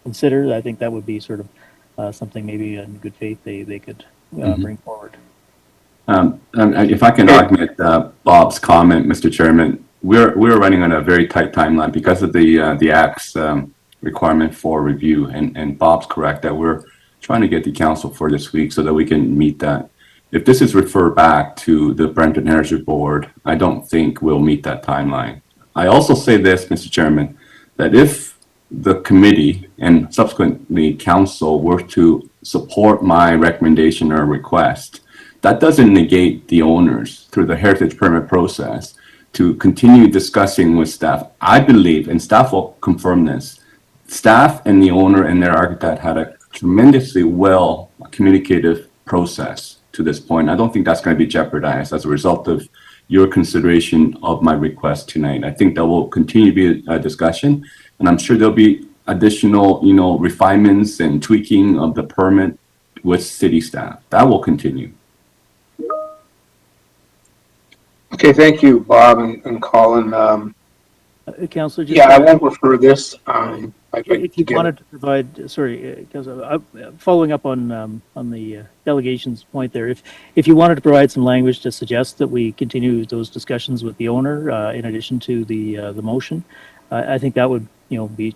Speaker 6: consider. I think that would be sort of something maybe in good faith they could bring forward.
Speaker 14: And if I can augment Bob's comment, Mr. Chairman, we're running on a very tight timeline because of the Act's requirement for review, and Bob's correct that we're trying to get the council for this week so that we can meet that. If this is referred back to the Brampton Heritage Board, I don't think we'll meet that timeline. I also say this, Mr. Chairman, that if the committee and subsequently council were to support my recommendation or request, that doesn't negate the owners through the heritage permit process to continue discussing with staff. I believe, and staff will confirm this, staff and the owner and their architect had a tremendously well communicative process to this point. I don't think that's going to be jeopardized as a result of your consideration of my request tonight. I think there will continue to be a discussion, and I'm sure there'll be additional, refinements and tweaking of the permit with city staff. That will continue.
Speaker 15: Okay, thank you, Bob and Colin.
Speaker 6: Councillor,
Speaker 15: Yeah, I won't refer this.
Speaker 6: If you wanted to provide, sorry, following up on the delegations point there, if you wanted to provide some language to suggest that we continue those discussions with the owner in addition to the motion, I think that would be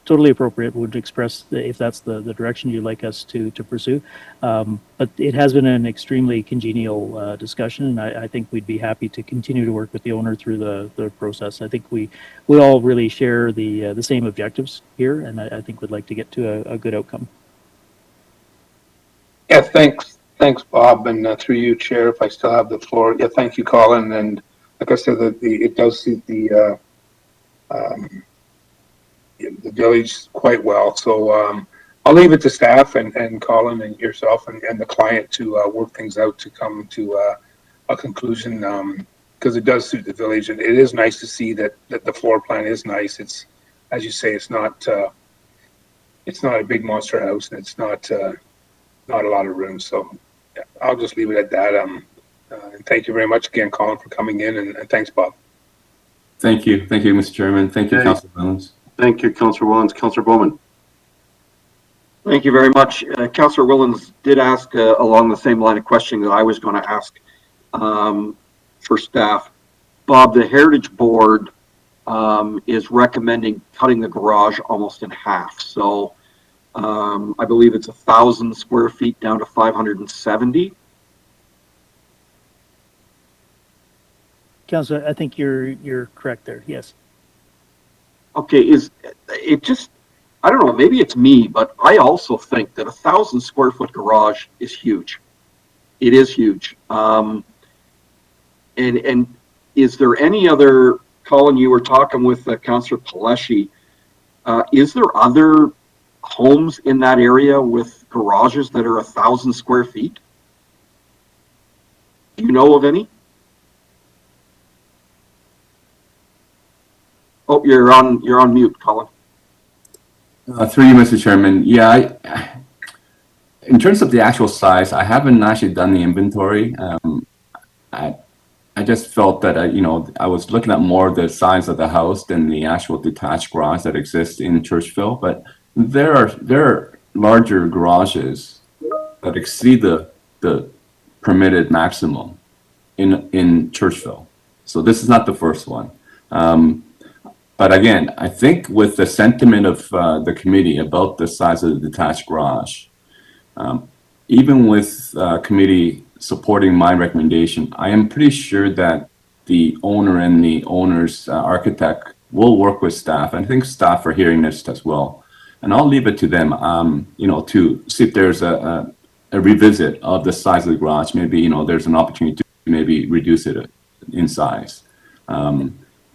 Speaker 6: totally appropriate. Would express if that's the direction you'd like us to pursue. But it has been an extremely congenial discussion, and I think we'd be happy to continue to work with the owner through the process. I think we all really share the same objectives here, and I think we'd like to get to a good outcome.
Speaker 15: Yeah, thanks, Bob, and through you, Chair, if I still have the floor. Yeah, thank you, Colin, and like I said, it does suit the village quite well. So I'll leave it to staff and Colin and yourself and the client to work things out to come to a conclusion, because it does suit the village, and it is nice to see that the floor plan is nice. It's, as you say, it's not a big monster house, and it's not a lot of room. So yeah, I'll just leave it at that. And thank you very much again, Colin, for coming in, and thanks, Bob.
Speaker 14: Thank you, Mr. Chairman. Thank you, Councilor Williams.
Speaker 2: Thank you, Councillor Willens. Councillor Bowman.
Speaker 4: Thank you very much. Councillor Willens did ask along the same line of questioning that I was going to ask for staff. Bob, the Heritage Board is recommending cutting the garage almost in half. So I believe it's 1,000 square feet down to 570.
Speaker 6: Councillor, I think you're correct there. Yes.
Speaker 4: Okay, is it just, I don't know, maybe it's me, but I also think that 1,000 square foot garage is huge. It is huge. And is there any other, Colin, you were talking with Councillor Paleshi, is there other homes in that area with garages that are 1,000 square feet? Do you know of any? Oh, you're on mute, Colin.
Speaker 14: Through you, Mr. Chairman. Yeah, in terms of the actual size, I haven't actually done the inventory. I just felt that I was looking at more the size of the house than the actual detached garage that exists in Churchville. But there are larger garages that exceed the permitted maximum in Churchville. So this is not the first one. But again, I think with the sentiment of the committee about the size of the detached garage, even with committee supporting my recommendation, I am pretty sure that the owner and the owner's architect will work with staff. And I think staff are hearing this as well. And I'll leave it to them, to see if there's a revisit of the size of the garage. Maybe, there's an opportunity to maybe reduce it in size.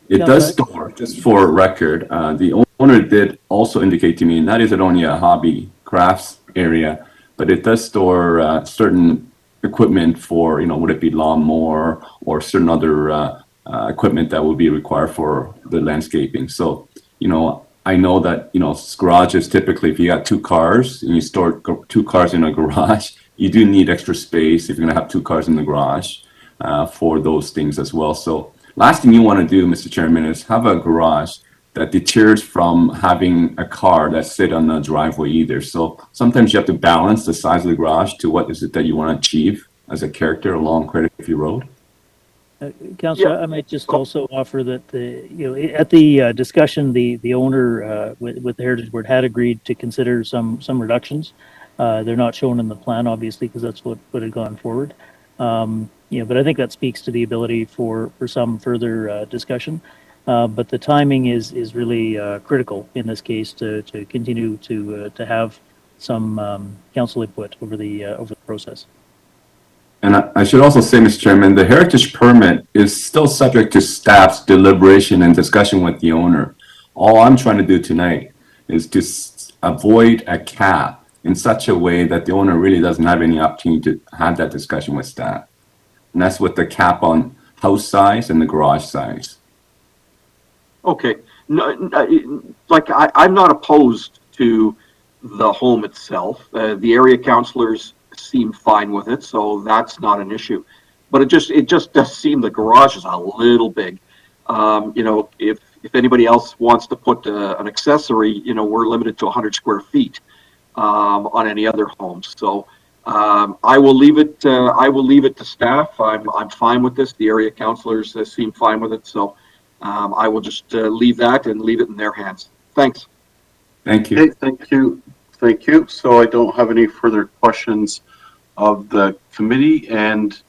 Speaker 14: It does store, just for record, the owner did also indicate to me, not is it only a hobby crafts area, but it does store certain equipment for, would it be lawnmower or certain other equipment that would be required for the landscaping. So, I know that, garages typically, if you got two cars and you store two cars in a garage, you do need extra space if you're going to have two cars in the garage for those things as well. So last thing you want to do, Mr. Chairman, is have a garage that deters from having a car that sit on the driveway either. So sometimes you have to balance the size of the garage to what is it that you want to achieve as a character along Credit Road.
Speaker 16: Councillor, I might just also offer that at the discussion, the owner with the Heritage Board had agreed to consider some reductions. They're not shown in the plan, obviously, because that's what had gone forward. But I think that speaks to the ability for some further discussion. But the timing is really critical in this case to continue to have some council input over the process.
Speaker 14: And I should also say, Mr. Chairman, the heritage permit is still subject to staff's deliberation and discussion with the owner. All I'm trying to do tonight is to avoid a cap in such a way that the owner really doesn't have any opportunity to have that discussion with staff. And that's with the cap on house size and the garage size.
Speaker 4: Okay. No, I'm not opposed to the home itself. The area councilors seem fine with it, so that's not an issue. But it just does seem the garage is a little big. If anybody else wants to put an accessory, we're limited to 100 square feet on any other homes. So I will leave it. I will leave it to staff. I'm fine with this. The area councilors seem fine with it. So I will just leave that and leave it in their hands. Thanks.
Speaker 14: Thank you.
Speaker 2: Okay, thank you. Thank you. So I don't have any further questions of the committee. And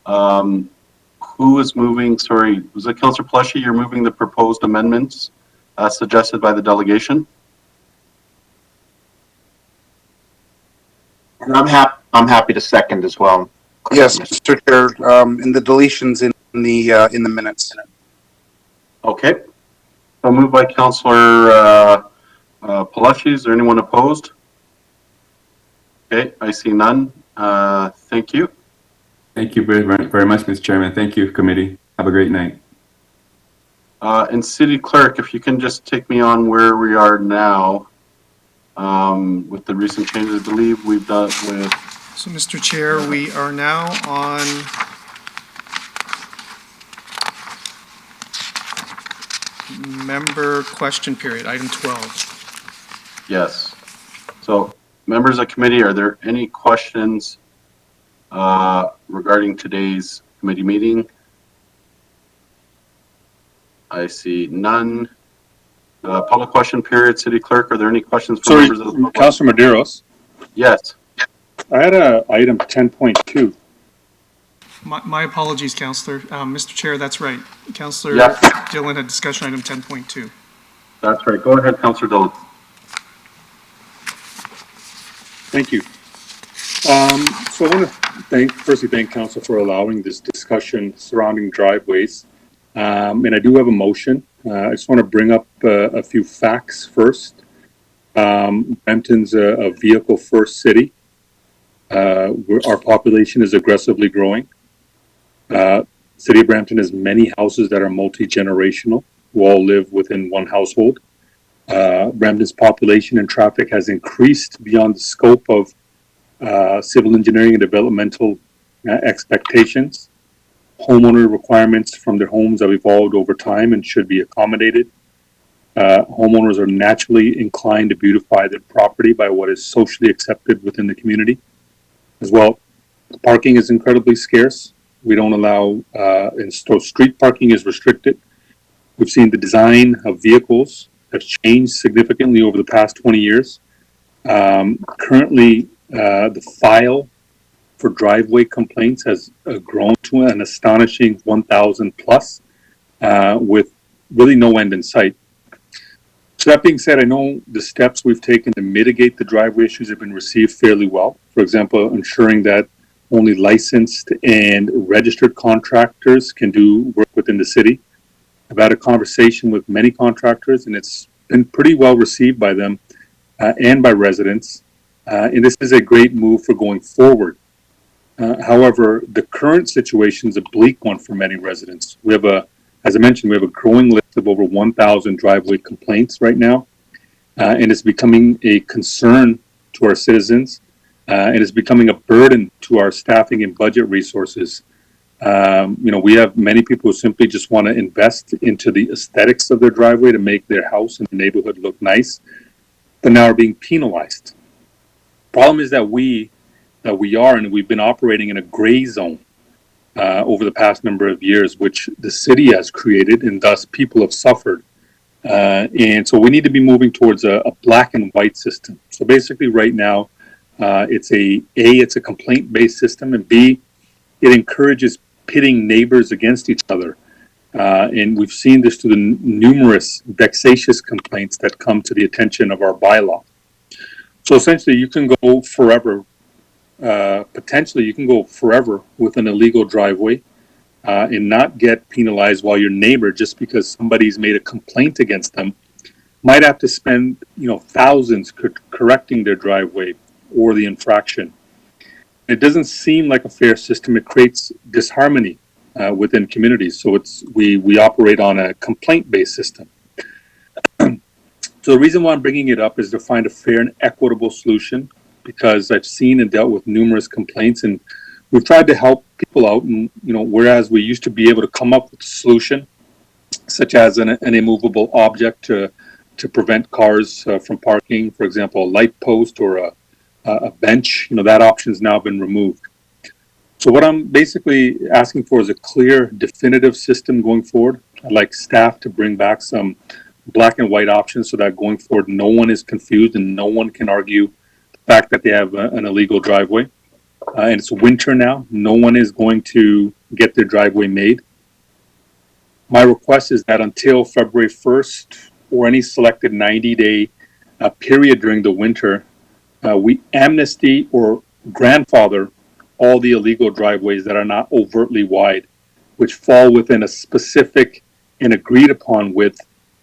Speaker 2: who is moving? Sorry, was it Councillor Pelletier? You're moving the proposed amendments suggested by the delegation?
Speaker 12: And I'm happy to second as well.
Speaker 13: Yes, Mr. Chair, in the deletions in the minutes.
Speaker 2: Okay. So moved by Councillor Pelletier. Is there anyone opposed? Okay, I see none. Thank you.
Speaker 14: Thank you very, very much, Mr. Chairman. Thank you, committee. Have a great night.
Speaker 2: And City Clerk, if you can just take me on where we are now with the recent changes. I believe we've done with...
Speaker 1: So, Mr. Chair, we are now on member question period, item 12.
Speaker 2: Yes. So, members of committee, are there any questions regarding today's committee meeting? I see none. Public question period, City Clerk, are there any questions from members of the public?
Speaker 11: Councilor Medeiros,
Speaker 2: Yes.
Speaker 11: I had item 10.2.
Speaker 1: My apologies, Councillor. Mr. Chair, that's right. Councillor Dillon had discussion item 10.2.
Speaker 2: That's right. Go ahead, Councillor Dillon.
Speaker 11: Thank you. So I want to firstly thank Council for allowing this discussion surrounding driveways. And I do have a motion. I just want to bring up a few facts first. Brampton's a vehicle-first city. Our population is aggressively growing. City of Brampton has many houses that are multi-generational, who all live within one household. Brampton's population and traffic has increased beyond the scope of civil engineering and developmental expectations. Homeowner requirements from their homes have evolved over time and should be accommodated. Homeowners are naturally inclined to beautify their property by what is socially accepted within the community. As well, parking is incredibly scarce. We don't allow, and so street parking is restricted. We've seen the design of vehicles have changed significantly over the past 20 years. Currently, the file for driveway complaints has grown to an astonishing 1,000 plus, with really no end in sight. So that being said, I know the steps we've taken to mitigate the driveway issues have been received fairly well. For example, ensuring that only licensed and registered contractors can do work within the city. I've had a conversation with many contractors, and it's been pretty well received by them and by residents. And this is a great move for going forward. However, the current situation is a bleak one for many residents. We have as I mentioned, we have a growing list of over 1,000 driveway complaints right now, and it's becoming a concern to our citizens, and it's becoming a burden to our staffing and budget resources. We have many people who simply just want to invest into the aesthetics of their driveway to make their house and the neighborhood look nice, but now are being penalized. Problem is that we've been operating in a gray zone over the past number of years, which the city has created, and thus people have suffered. And so we need to be moving towards a black and white system. So basically right now, it's a complaint-based system, and B, it encourages pitting neighbors against each other. And we've seen this through the numerous vexatious complaints that come to the attention of our bylaw. So essentially you can go forever, potentially you can go forever with an illegal driveway and not get penalized, while your neighbor, just because somebody's made a complaint against them, might have to spend thousands correcting their driveway or the infraction. It doesn't seem like a fair system. It creates disharmony within communities. So we operate on a complaint-based system. So the reason why I'm bringing it up is to find a fair and equitable solution, because I've seen and dealt with numerous complaints, and we've tried to help people out. And whereas we used to be able to come up with a solution, such as an immovable object to prevent cars from parking, for example, a light post or a bench, that option's now been removed. So what I'm basically asking for is a clear, definitive system going forward. I'd like staff to bring back some black and white options so that going forward, no one is confused and no one can argue the fact that they have an illegal driveway. And it's winter now. No one is going to get their driveway made. My request is that until February 1st or any selected 90-day period during the winter, we amnesty or grandfather all the illegal driveways that are not overtly wide, which fall within a specific and agreed upon width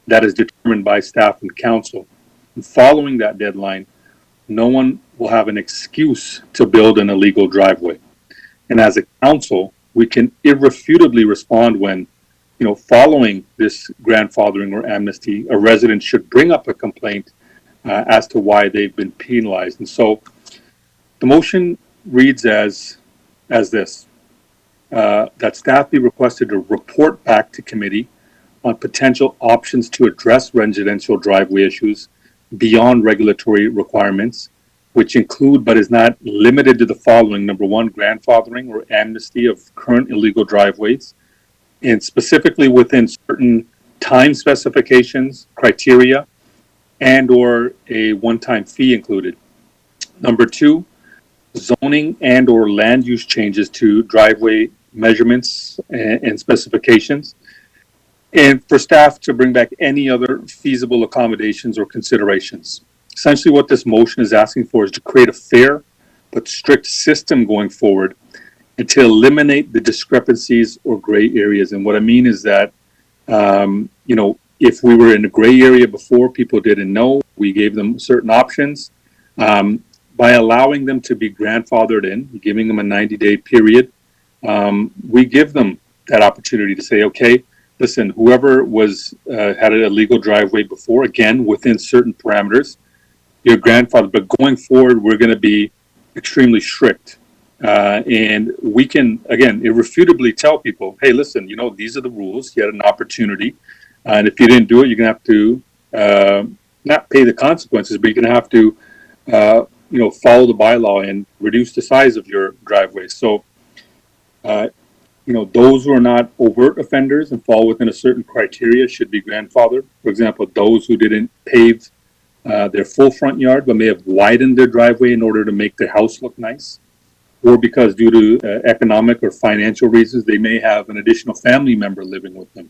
Speaker 11: that is determined by staff and council. And following that deadline, no one will have an excuse to build an illegal driveway. And as a council, we can irrefutably respond when, following this grandfathering or amnesty, a resident should bring up a complaint as to why they've been penalized. And so the motion reads as this, that staff be requested to report back to committee on potential options to address residential driveway issues beyond regulatory requirements, which include but is not limited to the following: number one, grandfathering or amnesty of current illegal driveways, and specifically within certain time specifications, criteria, and or a one-time fee included. Number two, zoning and or land use changes to driveway measurements and specifications. And for staff to bring back any other feasible accommodations or considerations. Essentially what this motion is asking for is to create a fair but strict system going forward and to eliminate the discrepancies or gray areas. And what I mean is that, if we were in a gray area before, people didn't know, we gave them certain options. By allowing them to be grandfathered in, giving them a 90-day period, we give them that opportunity to say, okay, listen, whoever was had a legal driveway before, again, within certain parameters, your grandfather, but going forward, we're going to be extremely strict. And we can, again, irrefutably tell people, hey, listen, you know, these are the rules. You had an opportunity. And if you didn't do it, you're going to have to not pay the consequences, but you're going to have to, you know, follow the bylaw and reduce the size of your driveway. So, you know, those who are not overt offenders and fall within a certain criteria should be grandfathered. For example, those who didn't pave their full front yard, but may have widened their driveway in order to make their house look nice, or because due to economic or financial reasons, they may have an additional family member living with them.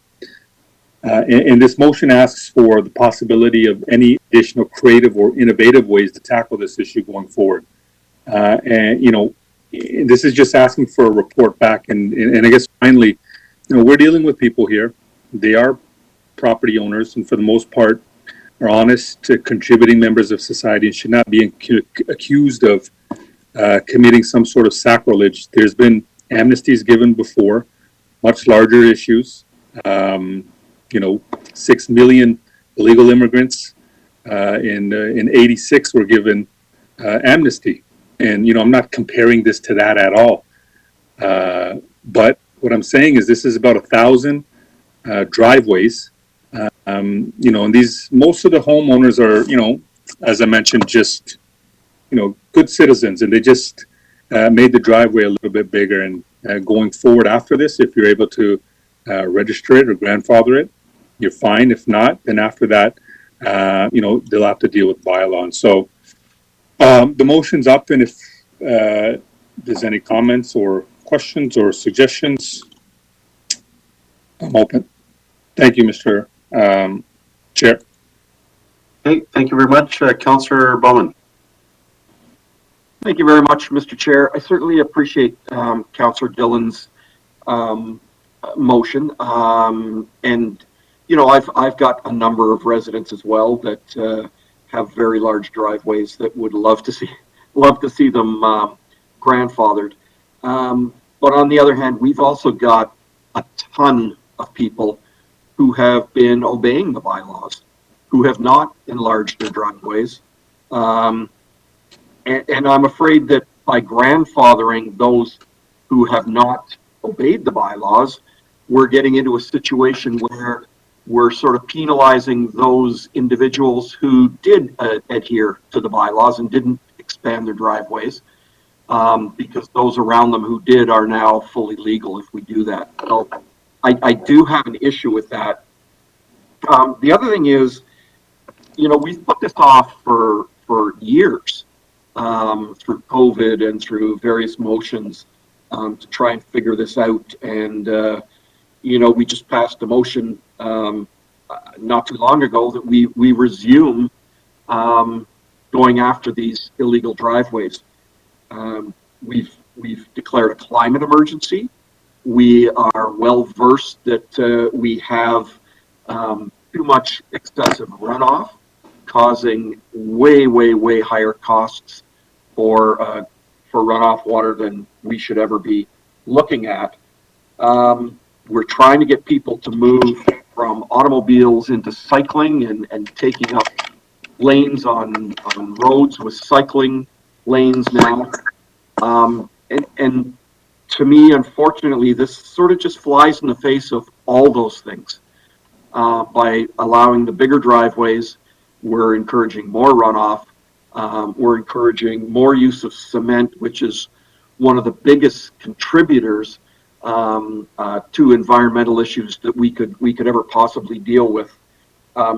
Speaker 11: And this motion asks for the possibility of any additional creative or innovative ways to tackle this issue going forward. And, you know, this is just asking for a report back. And I guess finally, you know, we're dealing with people here. They are property owners, and for the most part, are honest, contributing members of society and should not be accused of committing some sort of sacrilege. There's been amnesties given before, much larger issues. You know, 6 million illegal immigrants in 86 were given amnesty. And, you know, I'm not comparing this to that at all. But what I'm saying is this is about 1,000 driveways. You know, and most of the homeowners are, you know, as I mentioned, just, you know, good citizens, and they just made the driveway a little bit bigger. And going forward after this, if you're able to register it or grandfather it, you're fine. If not, then after that, you know, they'll have to deal with bylaw. And so the motion's up, and if there's any comments or questions or suggestions, I'm open. Thank you, Mr. Chair.
Speaker 2: Okay, thank you very much. Councillor Bowman.
Speaker 4: Thank you very much, Mr. Chair. I certainly appreciate Councillor Dillon's motion. And, you know, I've got a number of residents as well that have very large driveways that would love to see them grandfathered. But on the other hand, we've also got a ton of people who have been obeying the bylaws, who have not enlarged their driveways. And I'm afraid that by grandfathering those who have not obeyed the bylaws, we're getting into a situation where we're sort of penalizing those individuals who did adhere to the bylaws and didn't expand their driveways, because those around them who did are now fully legal if we do that. So I do have an issue with that. The other thing is, you know, we've put this off for years through COVID and through various motions to try and figure this out. And, you know, we just passed a motion not too long ago that we resume going after these illegal driveways. We've declared a climate emergency. We are well versed that we have too much excessive runoff, causing way higher costs for runoff water than we should ever be looking at. We're trying to get people to move from automobiles into cycling and taking up lanes on roads with cycling lanes now. And to me, unfortunately, this sort of just flies in the face of all those things. By allowing the bigger driveways, we're encouraging more runoff. We're encouraging more use of cement, which is one of the biggest contributors to environmental issues that we could ever possibly deal with.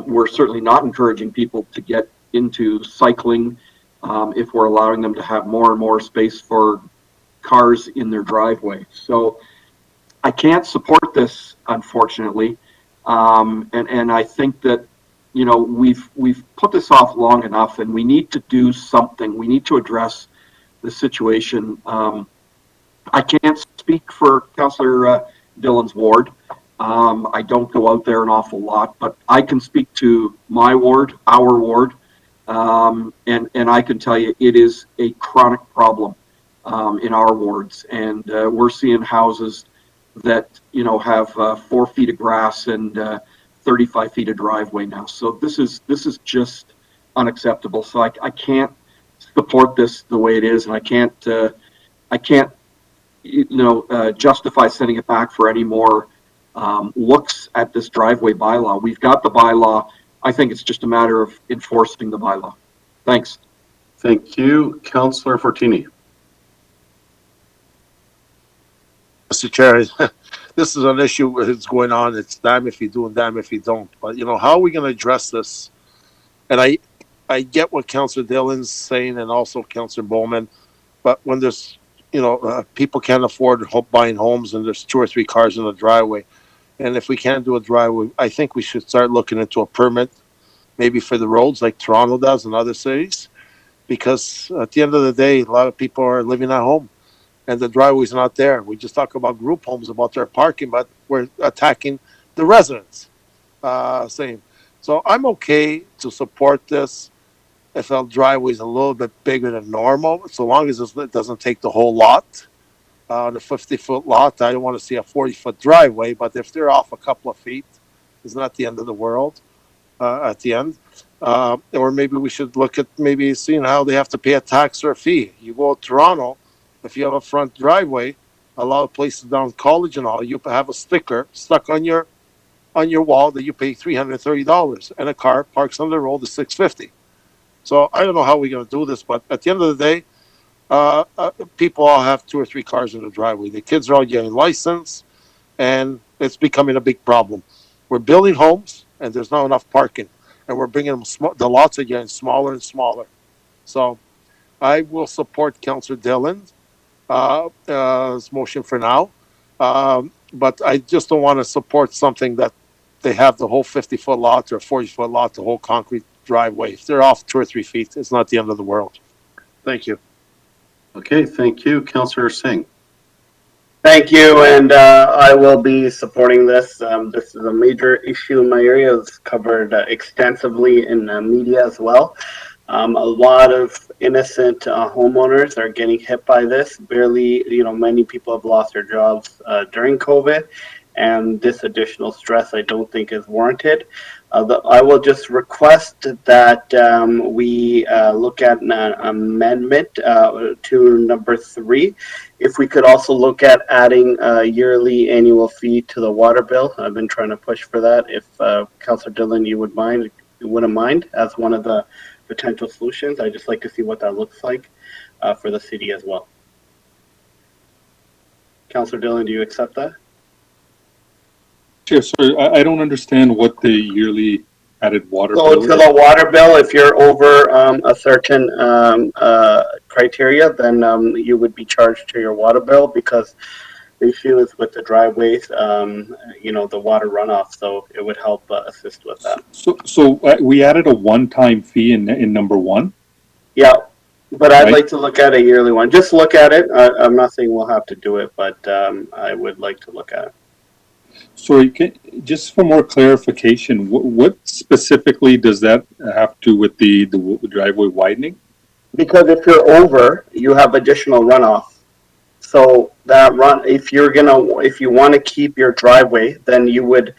Speaker 4: We're certainly not encouraging people to get into cycling if we're allowing them to have more and more space for cars in their driveway. So I can't support this, unfortunately. And I think that, you know, we've put this off long enough, and we need to do something. We need to address the situation. I can't speak for Councillor Dillon's ward. I don't go out there an awful lot, but I can speak to my ward, our ward, and I can tell you it is a chronic problem in our wards. And we're seeing houses that, you know, have 4 feet of grass and 35 feet of driveway now. So this is just unacceptable. So I can't support this the way it is, and I can't justify sending it back for any more looks at this driveway bylaw. We've got the bylaw. I think it's just a matter of enforcing the bylaw. Thanks.
Speaker 2: Thank you. Councillor Fortini.
Speaker 17: Mr. Chair, this is an issue that's going on. It's damn if you do and damn if you don't. But, you know, how are we going to address this? And I get what Councillor Dillon's saying and also Councillor Bowman, but when there's, you know, people can't afford buying homes and there's 2 or 3 cars in the driveway. And if we can't do a driveway, I think we should start looking into a permit, maybe for the roads like Toronto does and other cities, because at the end of the day, a lot of people are living at home and the driveway's not there. We just talk about group homes, about their parking, but we're attacking the residents. Same. So I'm okay to support this if the driveway's a little bit bigger than normal, so long as it doesn't take the whole lot. On a 50-foot lot, I don't want to see a 40-foot driveway, but if they're off a couple of feet, it's not the end of the world at the end. Or maybe we should look at maybe seeing how they have to pay a tax or a fee. You go to Toronto, if you have a front driveway, a lot of places down College and all, you have a sticker stuck on your wall that you pay $330, and a car parks on the road is $650. So I don't know how we're going to do this, but at the end of the day, people all have 2 or 3 cars in the driveway. The kids are all getting licensed, and it's becoming a big problem. We're building homes, and there's not enough parking, and we're bringing them. The lots are getting smaller and smaller. So I will support Councillor Dillon's motion for now, but I just don't want to support something that they have the whole 50-foot lot or 40-foot lot, the whole concrete driveway. If they're off 2 or 3 feet, it's not the end of the world. Thank you.
Speaker 2: Okay, thank you. Councillor Singh.
Speaker 7: Thank you, and I will be supporting this. This is a major issue in my area. It's covered extensively in media as well. A lot of innocent homeowners are getting hit by this. Barely, many people have lost their jobs during COVID, and this additional stress I don't think is warranted. I will just request that we look at an amendment to number 3. If we could also look at adding a yearly annual fee to the water bill. I've been trying to push for that. If Councillor Dillon, you wouldn't mind as one of the potential solutions. I'd just like to see what that looks like for the city as well. Councillor Dillon, do you accept that?
Speaker 11: Chair, sorry, I don't understand what the yearly added water
Speaker 7: So
Speaker 11: bill
Speaker 7: to
Speaker 11: is.
Speaker 7: the water bill, if you're over a certain criteria, then you would be charged to your water bill, because the issue is with the driveways, the water runoff. So it would help assist with that.
Speaker 11: So we added a one-time fee in number 1.
Speaker 7: Yeah, but I'd
Speaker 11: Right.
Speaker 7: like to look at a yearly one. Just look at it. I'm not saying we'll have to do it, but I would like to look at it.
Speaker 11: Sorry, just for more clarification, what specifically does that have to do with the driveway widening?
Speaker 7: Because if you're over, you have additional runoff. So that if you want to keep your driveway, then you would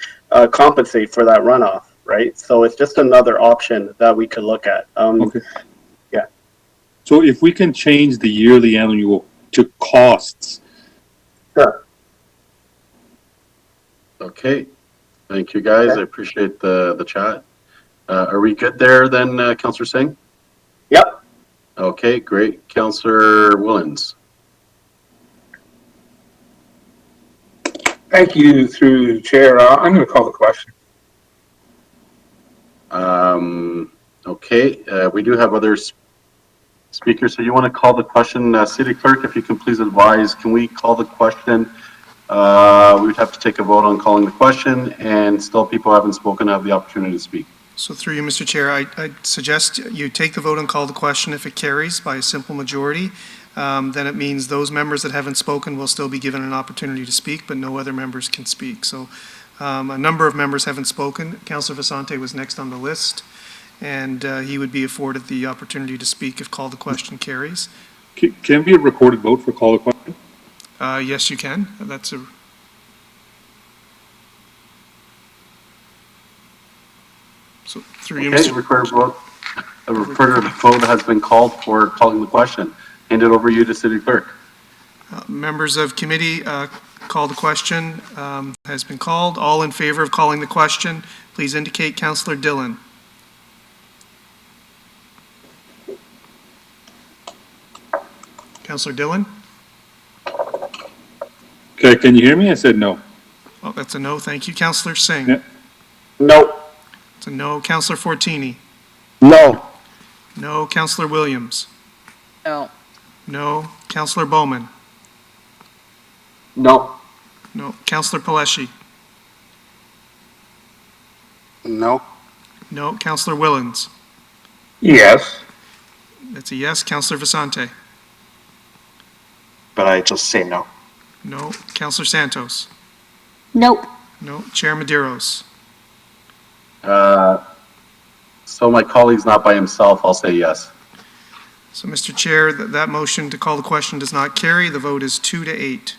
Speaker 7: compensate for that runoff, right? So it's just another option that we could look at.
Speaker 11: Okay.
Speaker 7: Yeah.
Speaker 11: So if we can change the yearly annual to costs.
Speaker 7: Sure.
Speaker 2: Okay, thank you guys. I appreciate the chat. Are we good there then, Councillor Singh?
Speaker 7: Yep.
Speaker 2: Okay, great. Councillor Willens.
Speaker 15: Thank you, through the chair. I'm going to call the question.
Speaker 2: Okay, we do have other speakers. So you want to call the question, City Clerk, if you can please advise, can we call the question? We would have to take a vote on calling the question, and still people who haven't spoken have the opportunity to speak.
Speaker 1: So through you, Mr. Chair, I suggest you take the vote and call the question. If it carries by a simple majority, then it means those members that haven't spoken will still be given an opportunity to speak, but no other members can speak. So a number of members haven't spoken. Councillor Vicente was next on the list, and he would be afforded the opportunity to speak if call the question carries.
Speaker 11: Can be a recorded vote for call the question?
Speaker 1: Yes, you can. Through you,
Speaker 2: Okay,
Speaker 1: Mr.
Speaker 2: a recorded vote has been called for calling the question. Hand it over you to City Clerk.
Speaker 1: Members of committee, call the question has been called. All in favor of calling the question, please indicate. Councillor Dillon. Councillor Dillon?
Speaker 11: Okay, can you hear me? I said no.
Speaker 1: Oh, that's a no. Thank you. Councillor Singh?
Speaker 11: Yeah.
Speaker 17: No.
Speaker 1: It's a no. Councillor Fortini?
Speaker 17: No.
Speaker 1: No. Councillor Williams?
Speaker 10: No.
Speaker 1: No. Councillor Bowman?
Speaker 4: No.
Speaker 1: No. Councillor Paleshi?
Speaker 13: No.
Speaker 1: No. Councillor Willens?
Speaker 12: Yes.
Speaker 1: That's a yes. Councillor Vasante?
Speaker 12: But I just say no.
Speaker 1: No. Councillor Santos?
Speaker 8: Nope.
Speaker 1: No. Chair Medeiros?
Speaker 2: So my colleague's not by himself, I'll say yes.
Speaker 1: So, Mr. Chair, that motion to call the question does not carry. The vote is 2-8.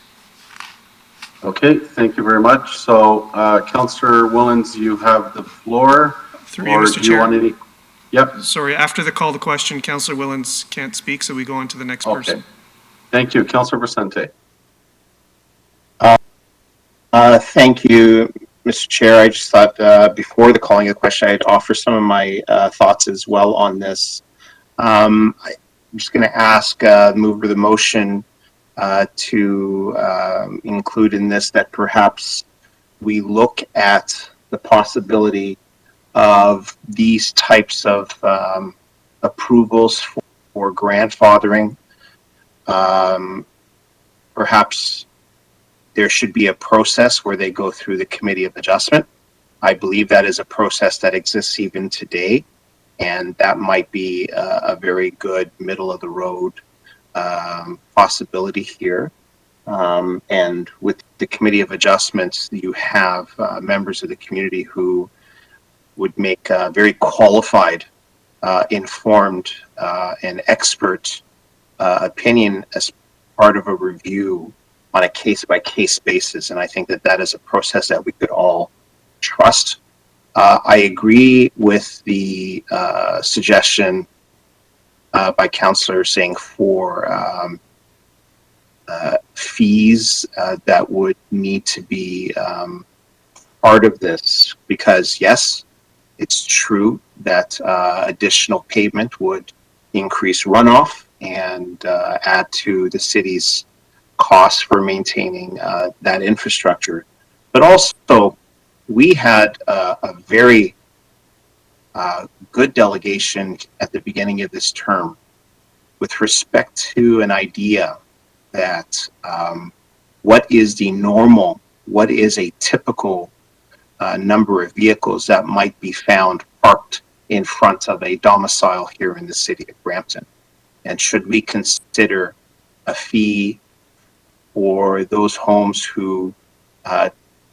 Speaker 2: Okay, thank you very much. So, Councillor Willens, you have the floor.
Speaker 1: Through you,
Speaker 2: Or
Speaker 1: Mr.
Speaker 2: do you want
Speaker 1: Chair.
Speaker 2: any? Yep,
Speaker 1: Sorry, after the call the question, Councillor Willens can't speak, so we go on to the next
Speaker 2: okay.
Speaker 1: person.
Speaker 2: Thank you. Councillor Vicente.
Speaker 12: Thank you, Mr. Chair. I just thought before the calling of the question, I'd offer some of my thoughts as well on this. I'm just going to ask mover of the motion to include in this that perhaps we look at the possibility of these types of approvals for grandfathering. Perhaps there should be a process where they go through the Committee of Adjustment. I believe that is a process that exists even today, and that might be a very good middle of the road possibility here. And with the Committee of Adjustments, you have members of the community who would make very qualified, informed, and expert opinion as part of a review on a case-by-case basis. And I think that that is a process that we could all trust. I agree with the suggestion by Councillor saying for fees that would need to be part of this, because yes, it's true that additional pavement would increase runoff and add to the city's costs for maintaining that infrastructure. But also, we had a very good delegation at the beginning of this term with respect to an idea that what is the normal, what is a typical number of vehicles that might be found parked in front of a domicile here in the city of Brampton? And should we consider a fee for those homes who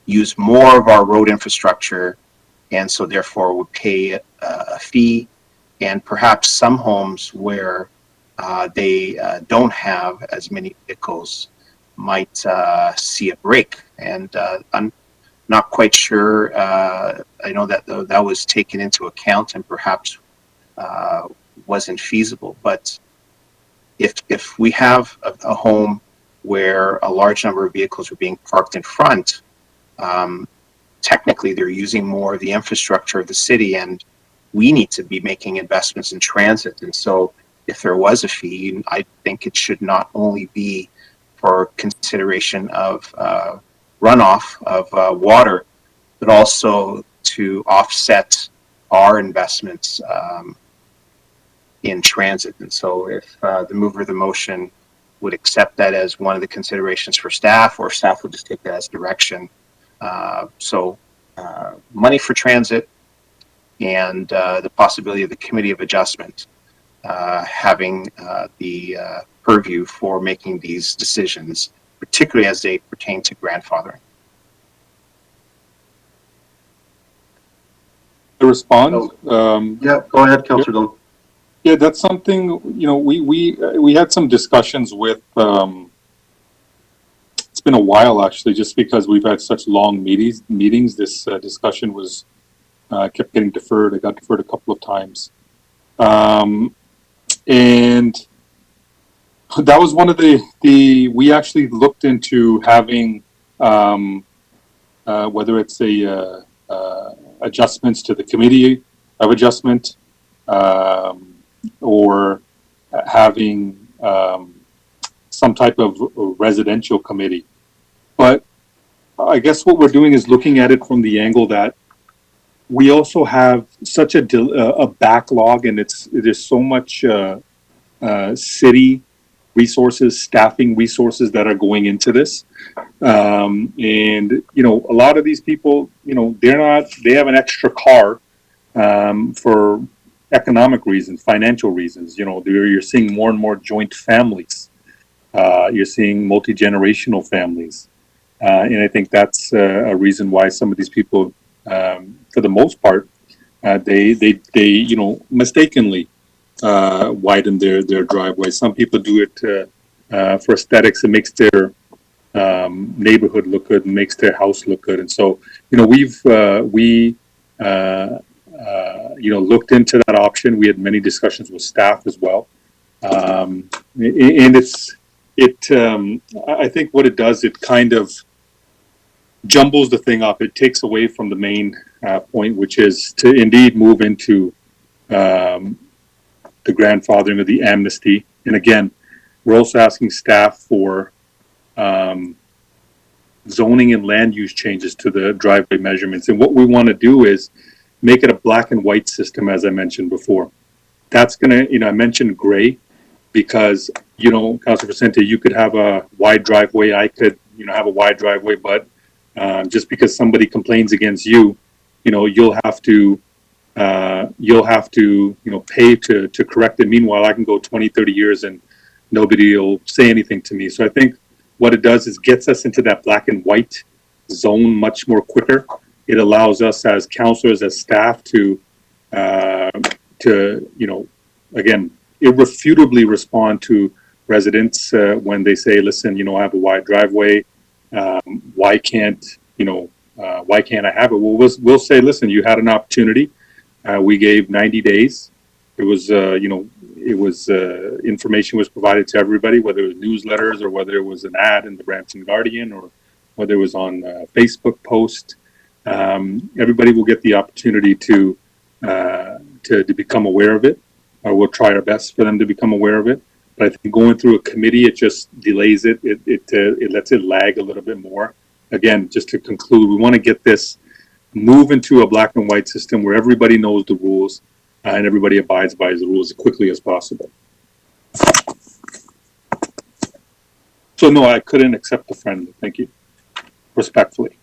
Speaker 12: use more of our road infrastructure and so therefore would pay a fee, and perhaps some homes where they don't have as many vehicles might see a break? And I'm not quite sure. I know that that was taken into account and perhaps wasn't feasible. But if we have a home where a large number of vehicles are being parked in front, technically they're using more of the infrastructure of the city, and we need to be making investments in transit. And so if there was a fee, I think it should not only be for consideration of runoff of water, but also to offset our investments in transit. And so if the mover of the motion would accept that as one of the considerations for staff, or staff would just take that as direction. So money for transit and the possibility of the Committee of Adjustment having the purview for making these decisions, particularly as they pertain to grandfathering.
Speaker 11: To respond?
Speaker 2: Yeah, go ahead, Councillor Dillon.
Speaker 11: Yeah, that's something, you know, we had some discussions with, it's been a while actually, just because we've had such long meetings. This discussion was kept getting deferred. It got deferred a couple of times. And that was one of we actually looked into having, whether it's adjustments to the committee of adjustment, or having some type of residential committee. But I guess what we're doing is looking at it from the angle that we also have such a backlog, and there's so much city resources, staffing resources that are going into this. And, a lot of these people, they have an extra car for economic reasons, financial reasons. You're seeing more and more joint families. You're seeing multi-generational families. And I think that's a reason why some of these people, for the most part, they mistakenly widen their driveway. Some people do it for aesthetics. It makes their neighborhood look good and makes their house look good. And so, we've looked into that option. We had many discussions with staff as well, and I think what it does, it kind of jumbles the thing up. It takes away from the main point, which is to indeed move into the grandfathering of the amnesty. And again, we're also asking staff for zoning and land use changes to the driveway measurements. And what we want to do is make it a black and white system, as I mentioned before. That's going to, I mentioned gray because, Councilor Vicente, you could have a wide driveway. I could, have a wide driveway, but just because somebody complains against you, you'll have to pay to correct it. Meanwhile, I can go 20, 30 years and nobody will say anything to me. So I think what it does is gets us into that black and white zone much more quicker. It allows us as counselors, as staff to again, irrefutably respond to residents when they say, listen, I have a wide driveway. Why can't I have it? Well, we'll say, listen, you had an opportunity. We gave 90 days. It was, information was provided to everybody, whether it was newsletters or whether it was an ad in the Brampton Guardian or whether it was on a Facebook post. Everybody will get the opportunity to become aware of it, or we'll try our best for them to become aware of it. But I think going through a committee, it just delays it. It lets it lag a little bit more. Again, just to conclude, we want to get this move into a black and white system where everybody knows the rules and everybody abides by the rules as quickly as possible. So no, I couldn't accept the friend. Thank you. Respectfully.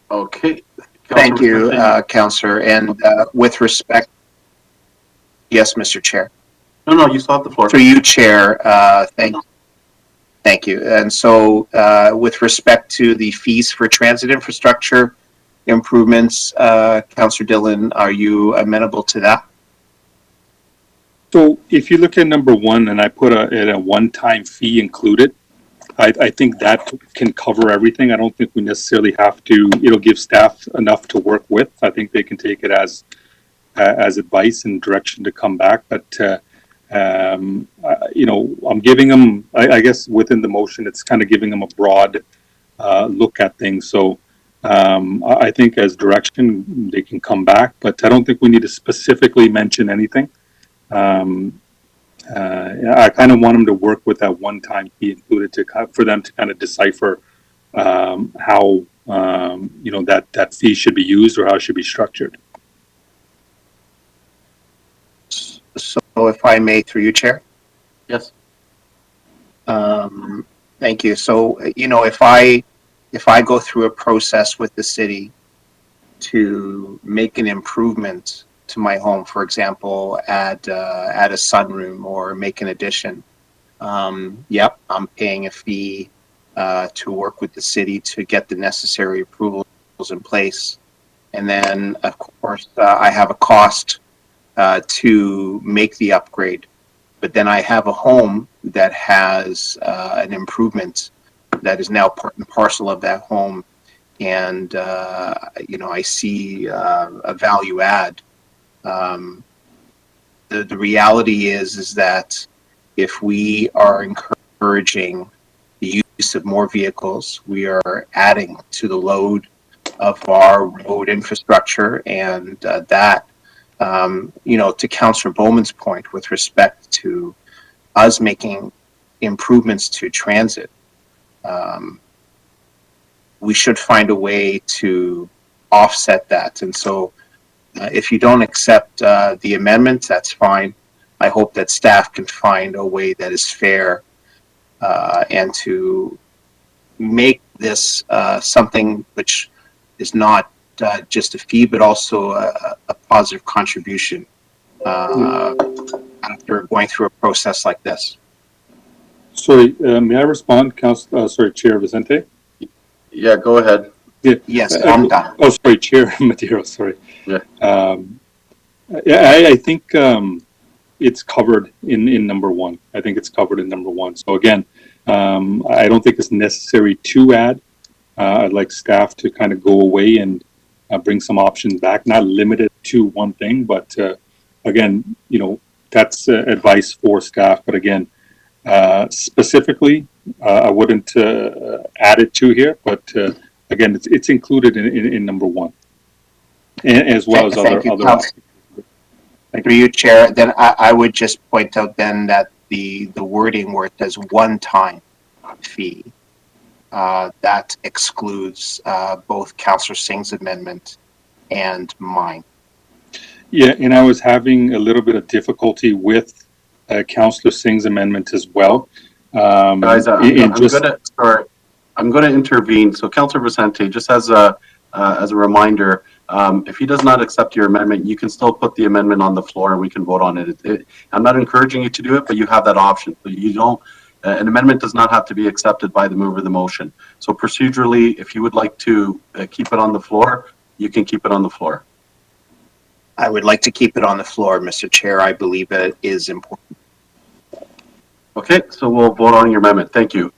Speaker 2: Okay.
Speaker 12: Thank you, Councillor. And with respect, yes, Mr. Chair.
Speaker 2: No, you still have the floor.
Speaker 12: Through you, Chair. Thank you. And so, with respect to the fees for transit infrastructure improvements, Councillor Dillon, are you amenable to that?
Speaker 11: So, if you look at number one, and I put a one-time fee included, I think that can cover everything. I don't think we necessarily have to. It'll give staff enough to work with. I think they can take it as advice and direction to come back, but. I'm giving them, I guess within the motion, it's kind of giving them a broad look at things. So I think as direction, they can come back, but I don't think we need to specifically mention anything. I kind of want them to work with that one-time fee included for them to kind of decipher how, that fee should be used or how it should be structured.
Speaker 12: So if I may, through you, Chair.
Speaker 2: Yes.
Speaker 12: Thank you. So, if I go through a process with the city to make an improvement to my home, for example, add a sunroom or make an addition, yep, I'm paying a fee to work with the city to get the necessary approvals in place. And then, of course, I have a cost to make the upgrade, but then I have a home that has an improvement that is now part and parcel of that home and I see a value add. The reality is that if we are encouraging the use of more vehicles, we are adding to the load of our road infrastructure, and to Councillor Bowman's point with respect to us making improvements to transit, we should find a way to offset that. And so if you don't accept the amendment, that's fine. I hope that staff can find a way that is fair and to make this something which is not just a fee, but also a positive contribution after going through a process like this.
Speaker 11: Sorry, may I respond, Chair Vicente?
Speaker 2: Yeah, go ahead.
Speaker 11: Yeah.
Speaker 12: Yes, I'm done.
Speaker 11: Oh, sorry, Chair Madero, sorry.
Speaker 2: Yeah.
Speaker 11: I think it's covered in number one. I think it's covered in number one. So again, I don't think it's necessary to add. I'd like staff to kind of go away and bring some options back, not limited to one thing, but again, that's advice for staff. But again, specifically, I wouldn't add it to here, but again, it's included in number one, and as well as other.
Speaker 12: Through you, Chair. Then I would just point out then that the wording where it says one-time fee, that excludes both Councillor Singh's amendment and mine.
Speaker 11: Yeah, and I was having a little bit of difficulty with Councillor Singh's amendment as well.
Speaker 2: Guys, I'm going to intervene. So, Councillor Vicente, just as a reminder, if he does not accept your amendment, you can still put the amendment on the floor and we can vote on it. I'm not encouraging you to do it, but you have that option. So you don't. An amendment does not have to be accepted by the mover of the motion. So procedurally, if you would like to keep it on the floor, you can keep it on the floor.
Speaker 12: I would like to keep it on the floor, Mr. Chair. I believe that it is important.
Speaker 2: Okay, so we'll vote on your amendment. Thank you.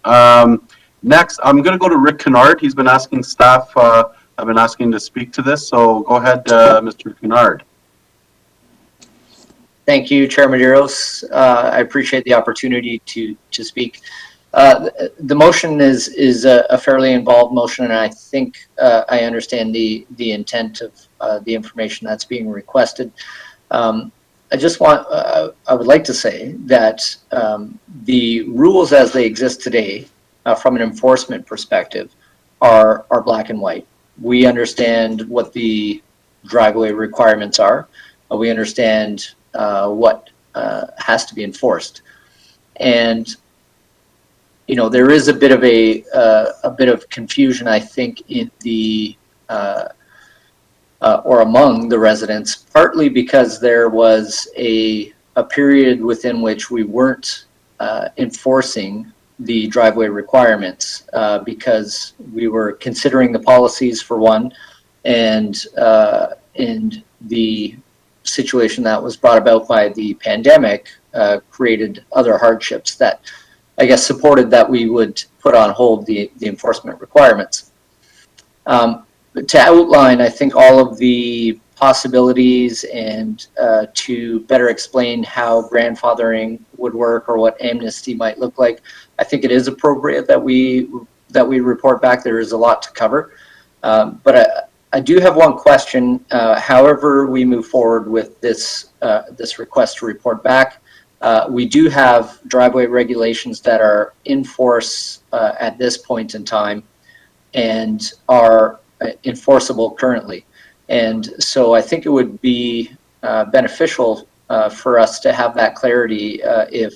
Speaker 2: Next, I'm going to go to Rick Kennard. He's been asking staff, I've been asking to speak to this. So go ahead, Mr. Kennard.
Speaker 18: Thank you, Chair Medeiros. I appreciate the opportunity to speak. The motion is a fairly involved motion, and I think I understand the intent of the information that's being requested. I would like to say that the rules as they exist today, from an enforcement perspective, are black and white. We understand what the driveway requirements are. We understand what has to be enforced, and there is a bit of confusion, I think, in the or among the residents, partly because there was a period within which we weren't enforcing the driveway requirements because we were considering the policies for one, and the situation that was brought about by the pandemic created other hardships that I guess supported that we would put on hold the enforcement requirements. To outline, I think, all of the possibilities and to better explain how grandfathering would work or what amnesty might look like, I think it is appropriate that we report back. There is a lot to cover, but I do have one question. However we move forward with this request to report back, we do have driveway regulations that are in force at this point in time and are enforceable currently. And so I think it would be beneficial for us to have that clarity if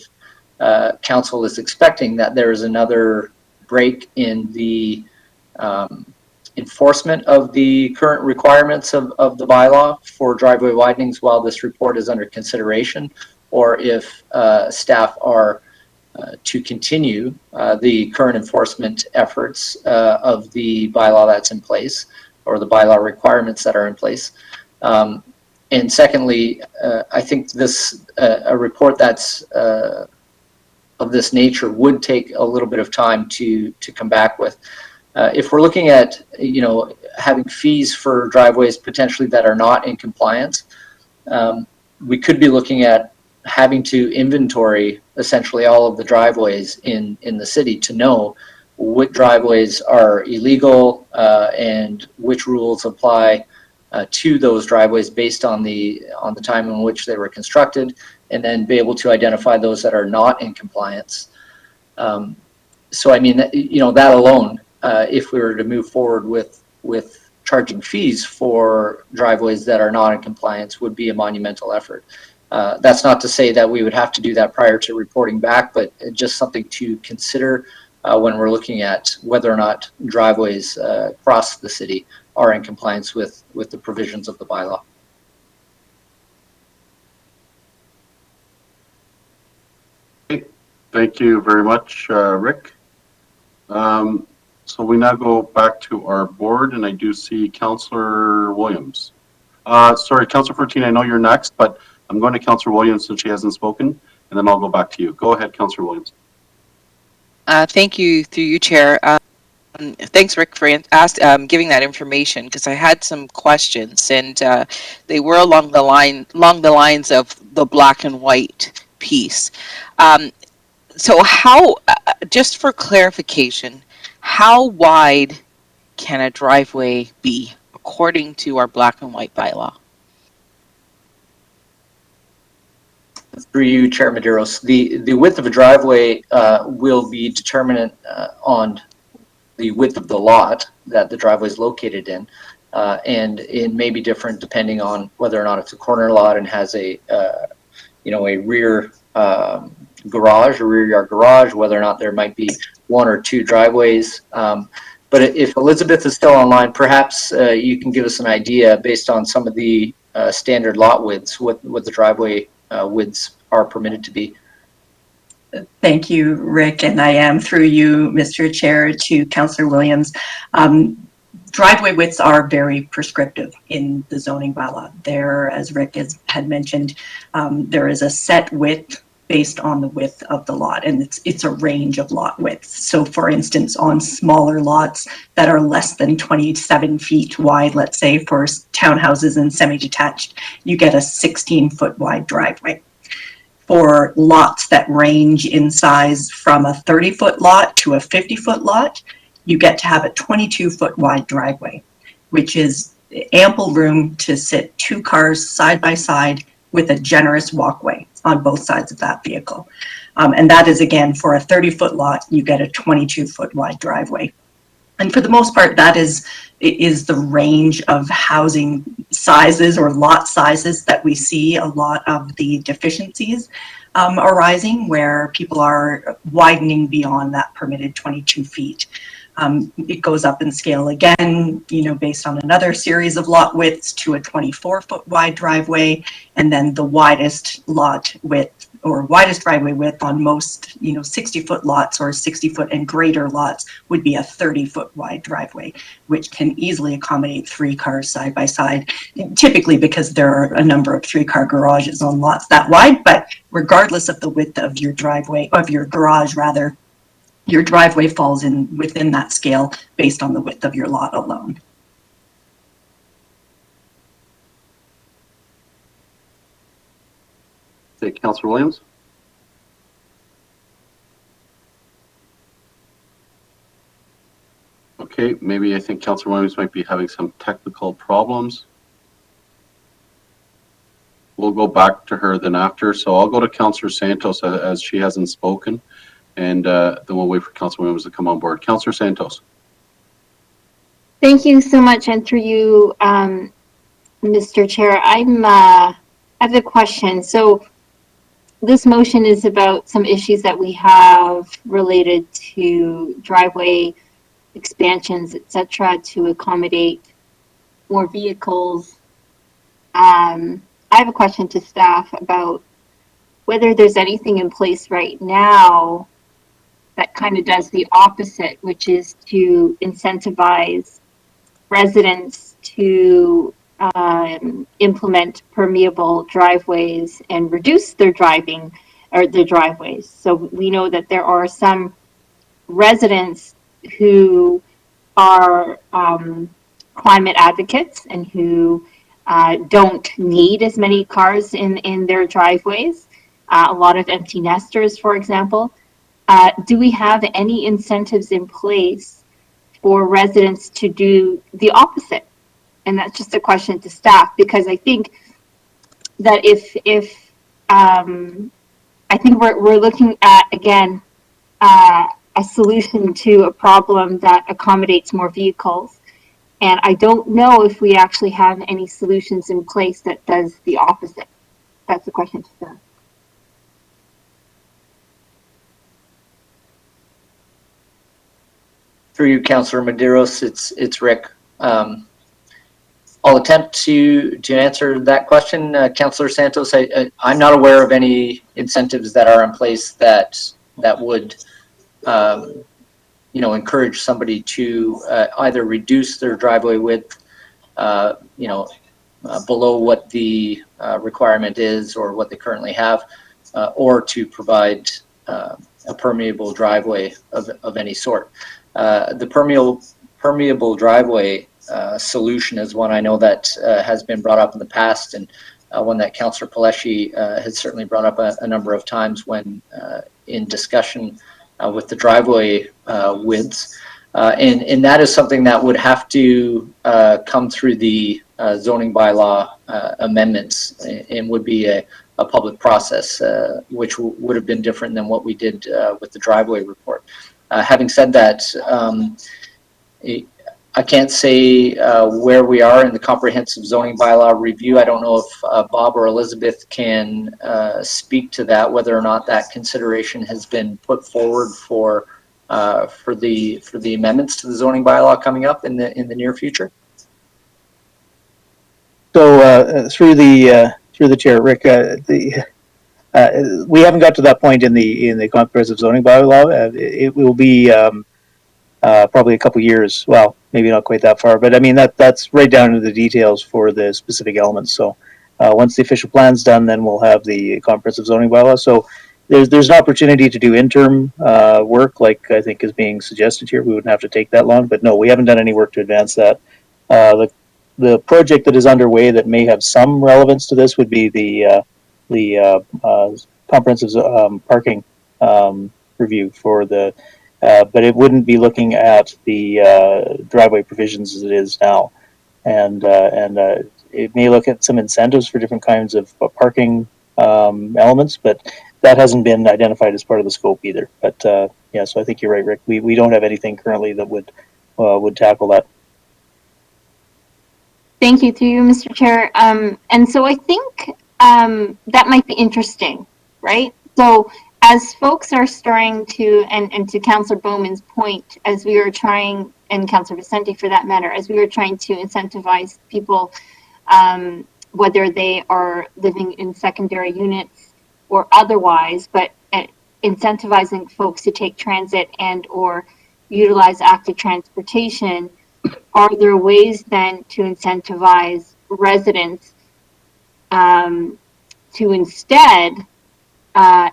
Speaker 18: council is expecting that there is another break in the enforcement of the current requirements of the bylaw for driveway widenings while this report is under consideration, or if staff are to continue the current enforcement efforts of the bylaw that's in place, or the bylaw requirements that are in place. And secondly, I think a report that's of this nature would take a little bit of time to come back with. If we're looking at, having fees for driveways potentially that are not in compliance, we could be looking at having to inventory essentially all of the driveways in the city to know what driveways are illegal and which rules apply to those driveways based on the time in which they were constructed, and then be able to identify those that are not in compliance. So I mean, that alone, if we were to move forward with charging fees for driveways that are not in compliance, would be a monumental effort. That's not to say that we would have to do that prior to reporting back, but just something to consider when we're looking at whether or not driveways across the city are in compliance with the provisions of the bylaw.
Speaker 2: Thank you very much, Rick. So we now go back to our board, and I do see Councillor Williams. Sorry, Councillor Fortin, I know you're next, but I'm going to Councillor Williams since she hasn't spoken, and then I'll go back to you. Go ahead, Councillor Williams.
Speaker 10: Thank you, through you, Chair. Thanks, Rick, for giving that information, because I had some questions, and they were along the lines of the black and white piece. So how, just for clarification, how wide can a driveway be according to our black and white bylaw?
Speaker 18: Through you, Chair Medeiros, the width of a driveway will be determinant on the width of the lot that the driveway is located in, and it may be different depending on whether or not it's a corner lot and has a rear garage or rear yard garage, whether or not there might be one or two driveways. But if Elizabeth is still online, perhaps you can give us an idea based on some of the standard lot widths, what the driveway widths are permitted to be.
Speaker 19: Thank you, Rick, and I am, through you, Mr. Chair, to Councillor Williams. Driveway widths are very prescriptive in the zoning bylaw. There, as Rick had mentioned, there is a set width based on the width of the lot, and it's a range of lot widths. So for instance, on smaller lots that are less than 27 feet wide, let's say for townhouses and semi-detached, you get a 16-foot wide driveway. For lots that range in size from a 30-foot lot to a 50-foot lot, you get to have a 22-foot wide driveway, which is ample room to sit two cars side by side with a generous walkway on both sides of that vehicle. And that is, again, for a 30-foot lot, you get a 22-foot wide driveway. And for the most part, that is the range of housing sizes or lot sizes that we see a lot of the deficiencies arising, where people are widening beyond that permitted 22 feet. It goes up in scale again, based on another series of lot widths to a 24-foot wide driveway, and then the widest lot width or widest driveway width on most, 60-foot lots or 60-foot and greater lots would be a 30-foot wide driveway, which can easily accommodate 3 cars side by side, typically because there are a number of 3-car garages on lots that wide. But regardless of the width of your driveway, of your garage rather, your driveway falls within that scale based on the width of your lot alone.
Speaker 2: Okay, Councillor Williams. Okay, maybe I think Councillor Williams might be having some technical problems. We'll go back to her then after. So I'll go to Councillor Santos as she hasn't spoken, and then we'll wait for Councillor Williams to come on board. Councillor Santos.
Speaker 20: Thank you so much, and through you, Mr. Chair, I have a question. So this motion is about some issues that we have related to driveway expansions, etc., to accommodate more vehicles. I have a question to staff about whether there's anything in place right now that kind of does the opposite, which is to incentivize residents to implement permeable driveways and reduce their driving or their driveways. So we know that there are some residents who are climate advocates and who don't need as many cars in their driveways. A lot of empty nesters, for example. Do we have any incentives in place for residents to do the opposite? And that's just a question to staff, because I think that I think we're looking at, again, a solution to a problem that accommodates more vehicles. And I don't know if we actually have any solutions in place that does the opposite. That's the question to staff.
Speaker 18: Through you, Councillor Medeiros, it's Rick. I'll attempt to answer that question, Councillor Santos. I'm not aware of any incentives that are in place that would, encourage somebody to either reduce their driveway width, below what the requirement is or what they currently have, or to provide a permeable driveway of any sort. The permeable driveway solution is one I know that has been brought up in the past, and one that Councillor Paleshi has certainly brought up a number of times when in discussion with the driveway widths. And that is something that would have to come through the zoning bylaw amendments and would be a public process, which would have been different than what we did with the driveway report. Having said that, I can't say where we are in the comprehensive zoning bylaw review. I don't know if Bob or Elizabeth can speak to that, whether or not that consideration has been put forward for the amendments to the zoning bylaw coming up in the near future.
Speaker 6: So through the chair, Rick, we haven't got to that point in the comprehensive zoning bylaw. It will be probably a couple years. Well, maybe not quite that far, but I mean that's right down to the details for the specific elements. So once the official plan's done, then we'll have the comprehensive zoning bylaw. So there's an opportunity to do interim work, like I think is being suggested here. We wouldn't have to take that long, but no, we haven't done any work to advance that. The project that is underway that may have some relevance to this would be the comprehensive parking review for the, but it wouldn't be looking at the driveway provisions as it is now, and it may look at some incentives for different kinds of parking elements, but that hasn't been identified as part of the scope either. But yeah, so I think you're right, Rick. We don't have anything currently that would tackle that.
Speaker 20: Thank you, through you, Mr. Chair. And so I think that might be interesting, right? So as folks are starting to, and to Councillor Bowman's point, as we were trying, and Councillor Vicente for that matter, as we were trying to incentivize people, whether they are living in secondary units or otherwise, but incentivizing folks to take transit and or utilize active transportation, are there ways then to incentivize residents to instead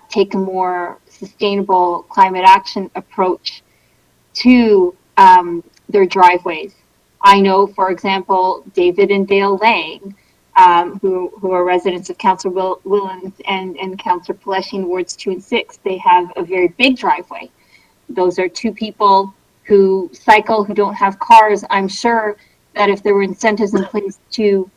Speaker 20: take a more sustainable climate action approach to their driveways? I know, for example, David and Dale Lang, who are residents of Councillor Willans and Councillor Paleshi in Wards 2 and 6, they have a very big driveway. Those are two people who cycle, who don't have cars. I'm sure that if there were incentives in place to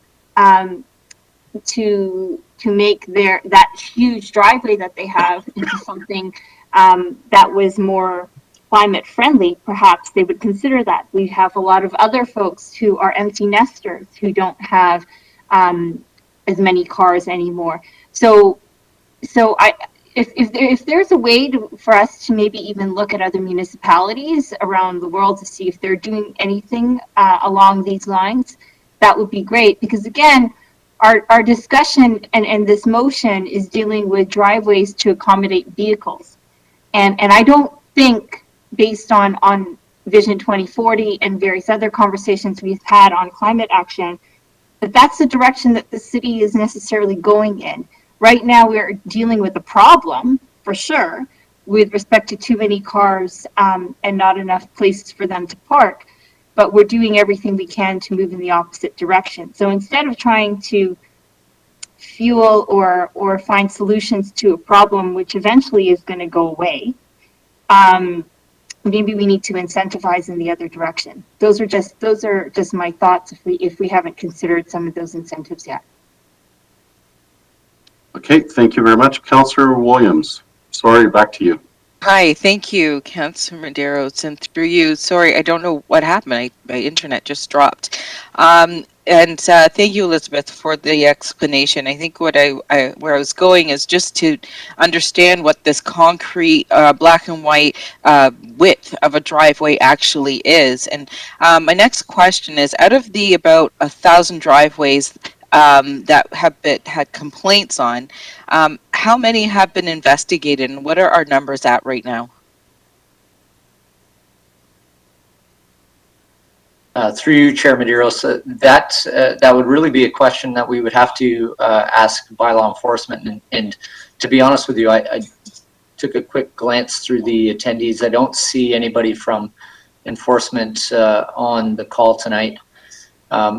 Speaker 20: make that huge driveway that they have into something that was more climate friendly, perhaps they would consider that. We have a lot of other folks who are empty nesters who don't have as many cars anymore. So if there's a way for us to maybe even look at other municipalities around the world to see if they're doing anything along these lines, that would be great. Because again, our discussion and this motion is dealing with driveways to accommodate vehicles. And I don't think, based on Vision 2040 and various other conversations we've had on climate action, that that's the direction that the city is necessarily going in. Right now, we're dealing with a problem, for sure, with respect to too many cars and not enough places for them to park. but we're doing everything we can to move in the opposite direction. So instead of trying to fuel or find solutions to a problem which eventually is going to go away, maybe we need to incentivize in the other direction. Those are just my thoughts if we haven't considered some of those incentives yet.
Speaker 2: Okay, thank you very much. Councillor Williams. Sorry, back to you.
Speaker 10: Hi, thank you, Councillor Medeiros, and through you. Sorry, I don't know what happened. My internet just dropped. And thank you, Elizabeth, for the explanation. I think what where I was going is just to understand what this concrete, black and white width of a driveway actually is. And my next question is: out of the about 1,000 driveways that have had complaints on, how many have been investigated, and what are our numbers at right now?
Speaker 18: Through you, Chair Medeiros, that would really be a question that we would have to ask bylaw enforcement. And to be honest with you, I took a quick glance through the attendees. I don't see anybody from enforcement on the call tonight.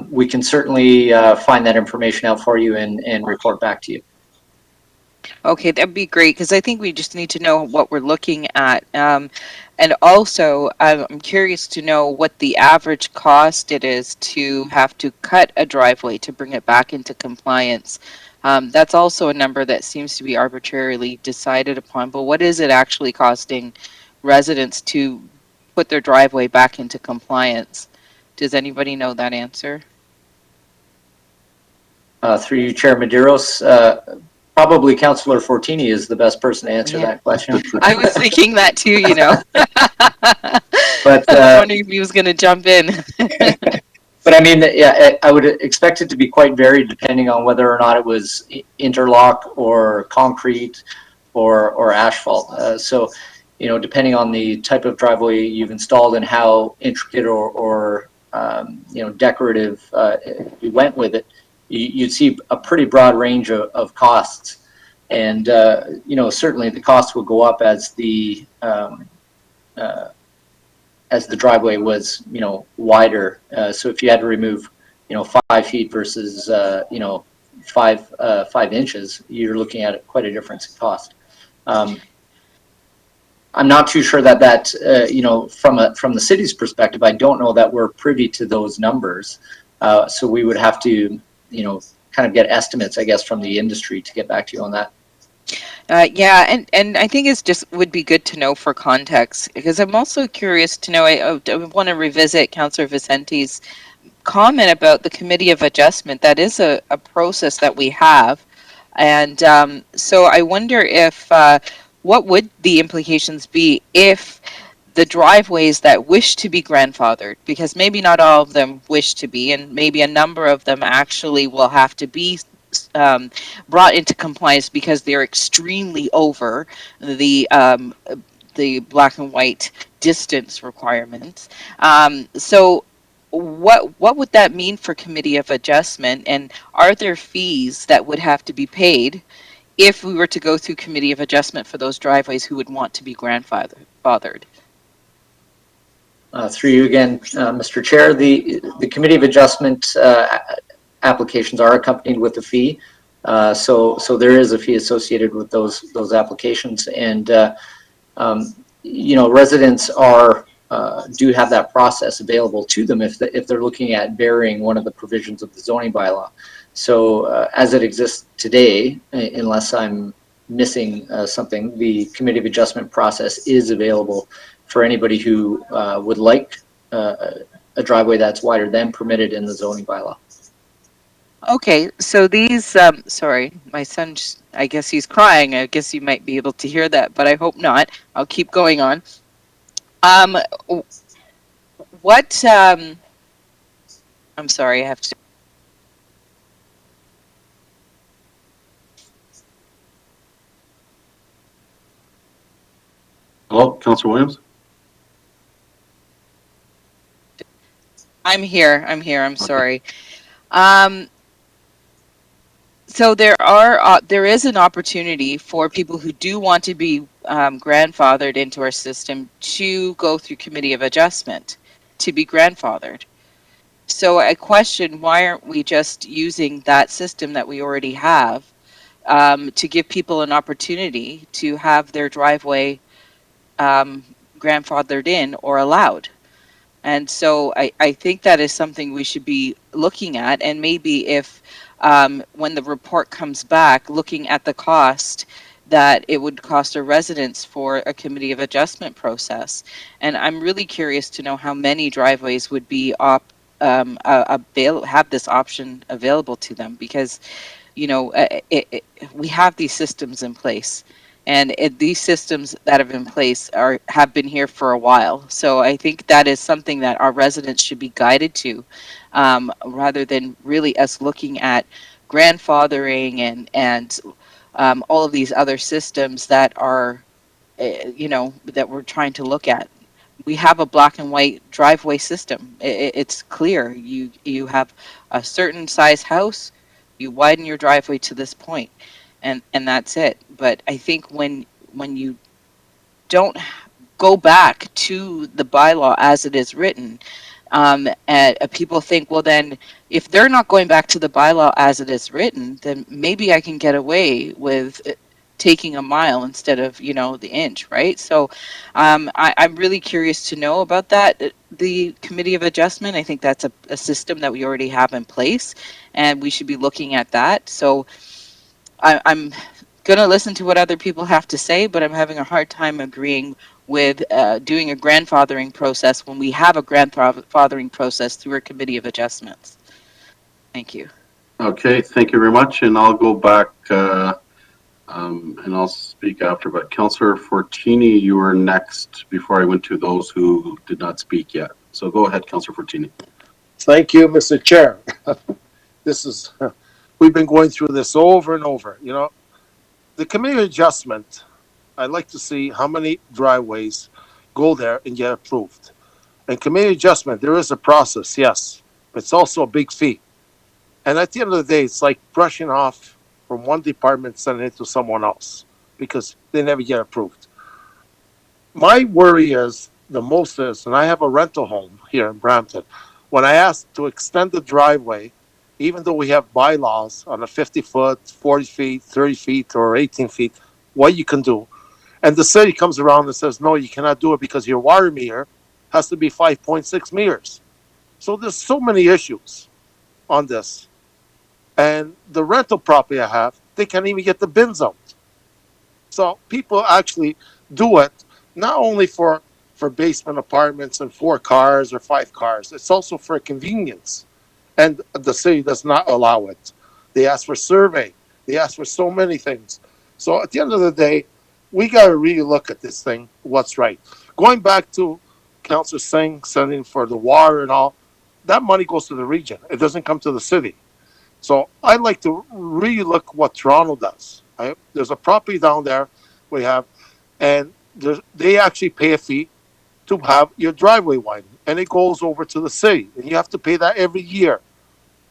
Speaker 18: We can certainly find that information out for you and report back to you.
Speaker 10: Okay, that'd be great, because I think we just need to know what we're looking at. And also, I'm curious to know what the average cost it is to have to cut a driveway to bring it back into compliance. That's also a number that seems to be arbitrarily decided upon, but what is it actually costing residents to put their driveway back into compliance? Does anybody know that answer?
Speaker 18: Through you, Chair Medeiros, probably Councillor Fortini is the best person to answer that question.
Speaker 10: I was thinking that too, you know.
Speaker 18: But
Speaker 10: I was wondering if he was going to jump in.
Speaker 18: But I mean, yeah, I would expect it to be quite varied depending on whether or not it was interlock or concrete or asphalt. So, you know, depending on the type of driveway you've installed and how intricate or you know, decorative you went with it, you'd see a pretty broad range of costs. And, you know, certainly the cost will go up as the driveway was, you know, wider. So if you had to remove, you know, 5 feet versus, you know, 5 inches, you're looking at quite a difference in cost. I'm not too sure that you know, from the city's perspective, I don't know that we're privy to those numbers. So we would have to, you know, kind of get estimates, I guess, from the industry to get back to you on that.
Speaker 10: Yeah, and I think it's just would be good to know for context, because I'm also curious to know, I want to revisit Councillor Vicente's comment about the Committee of Adjustment. That is a process that we have. And so I wonder if, what would the implications be if the driveways that wish to be grandfathered, because maybe not all of them wish to be, and maybe a number of them actually will have to be brought into compliance because they're extremely over the black and white distance requirements. So what would that mean for Committee of Adjustment, and are there fees that would have to be paid if we were to go through Committee of Adjustment for those driveways who would want to be grandfathered?
Speaker 18: Through you again, Mr. Chair, the Committee of Adjustment applications are accompanied with a fee. So there is a fee associated with those applications. And, you know, residents do have that process available to them if they're looking at varying one of the provisions of the zoning bylaw. So as it exists today, unless I'm missing something, the Committee of Adjustment process is available for anybody who would like a driveway that's wider than permitted in the zoning bylaw.
Speaker 10: Okay, so these, sorry, my son, I guess he's crying. I guess you might be able to hear that, but I hope not. I'll keep going on. What, I'm sorry, I have to.
Speaker 2: Hello, Councillor Williams?
Speaker 10: I'm here, I'm sorry. So there is an opportunity for people who do want to be grandfathered into our system to go through Committee of Adjustment. to be grandfathered. So I question, why aren't we just using that system that we already have to give people an opportunity to have their driveway um, grandfathered in or allowed? And so I think that is something we should be looking at. And maybe if, when the report comes back, looking at the cost that it would cost our residents for a committee of adjustment process. And I'm really curious to know how many driveways would be have this option available to them, because we have these systems in place, and these systems that have in place have been here for a while. So I think that is something that our residents should be guided to, rather than really us looking at grandfathering and all of these other systems that are that we're trying to look at. We have a black and white driveway system. It's clear. You have a certain size house, you widen your driveway to this point, and that's it. But I think when you don't go back to the bylaw as it is written, and people think, well, then if they're not going back to the bylaw as it is written, then maybe I can get away with taking a mile instead of the inch, right? So I'm really curious to know about that. The committee of adjustment, I think that's a system that we already have in place, and we should be looking at that. So I'm going to listen to what other people have to say, but I'm having a hard time agreeing with doing a grandfathering process when we have a grandfathering process through a committee of adjustments. Thank you.
Speaker 2: Okay, thank you very much. And I'll go back and I'll speak after. But Councillor Fortini, you were next before I went to those who did not speak yet. So go ahead, Councillor Fortini.
Speaker 17: Thank you, Mr. Chair. We've been going through this over and over. The committee adjustment, I'd like to see how many driveways go there and get approved. And committee adjustment, there is a process, yes, but it's also a big fee. And at the end of the day, it's like brushing off from one department, sending it to someone else, because they never get approved. My worry is, the most is, and I have a rental home here in Brampton, when I asked to extend the driveway, even though we have bylaws on a 50 foot, 40 feet, 30 feet, or 18 feet, what you can do. And the city comes around and says, no, you cannot do it because your water meter has to be 5.6 meters. So there's so many issues on this. And the rental property I have, they can't even get the bins out. So people actually do it, not only for basement apartments and 4 cars or 5 cars, it's also for convenience. And the city does not allow it. They ask for survey. They ask for so many things. So at the end of the day, we got to really look at this thing, what's right. Going back to Councillor Singh sending for the water and all, that money goes to the region. It doesn't come to the city. So I'd like to really look what Toronto does. There's a property down there we have, and they actually pay a fee to have your driveway widened, and it goes over to the city, and you have to pay that every year.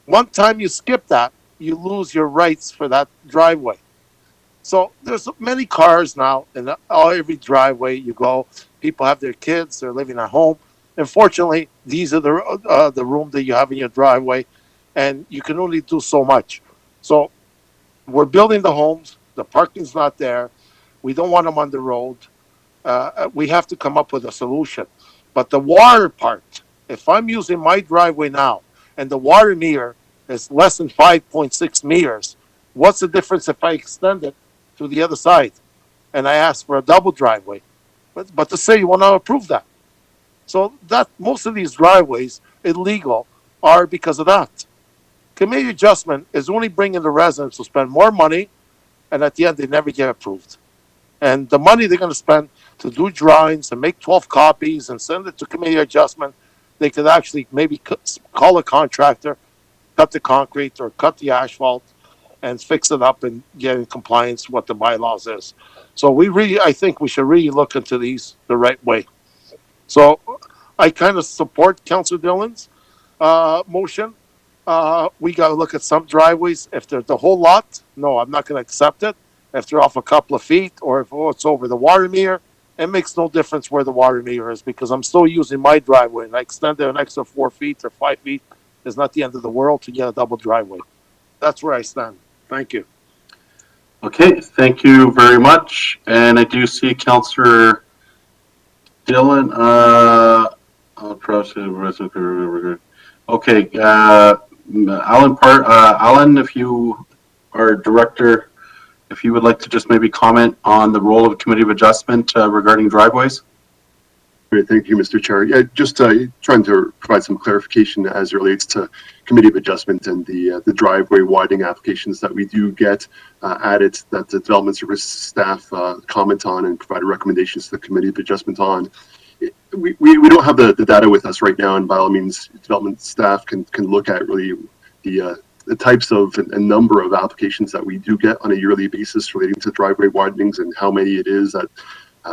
Speaker 17: One time you skip that, you lose your rights for that driveway. So there's many cars now, and every driveway you go, people have their kids, they're living at home. Unfortunately, these are the room that you have in your driveway, and you can only do so much. So we're building the homes, the parking's not there, we don't want them on the road. We have to come up with a solution. But the water part, if I'm using my driveway now, and the water meter is less than 5.6 meters, what's the difference if I extend it to the other side and I ask for a double driveway? But the city will not approve that. So that most of these driveways illegal are because of that. Committee adjustment is only bringing the residents to spend more money, and at the end they never get approved. And the money they're going to spend to do drawings and make 12 copies and send it to committee adjustment, they could actually maybe call a contractor, cut the concrete or cut the asphalt and fix it up and get in compliance with what the bylaws is. So I think we should really look into these the right way. So I kind of support Councillor Dillon's motion. We got to look at some driveways. If they're the whole lot, no, I'm not going to accept it. If they're off a couple of feet or if it's over the water meter, it makes no difference where the water meter is because I'm still using my driveway and I extend it an extra 4 feet or 5 feet. It's not the end of the world to get a double driveway. That's where I stand. Thank you.
Speaker 2: Okay, thank you very much. And I do see Councillor Dillon. I'll trust the okay, Alan, if you are director, if you would like to just maybe comment on the role of Committee of Adjustment regarding driveways.
Speaker 21: Great, thank you, Mr. Chair. Yeah, just trying to provide some clarification as it relates to Committee of Adjustment and the driveway widening applications that we do get added that the Development Service staff comment on and provide recommendations to the Committee of Adjustment on. We don't have the data with us right now, and by all means, development staff can look at really the types of and number of applications that we do get on a yearly basis relating to driveway widenings and how many it is that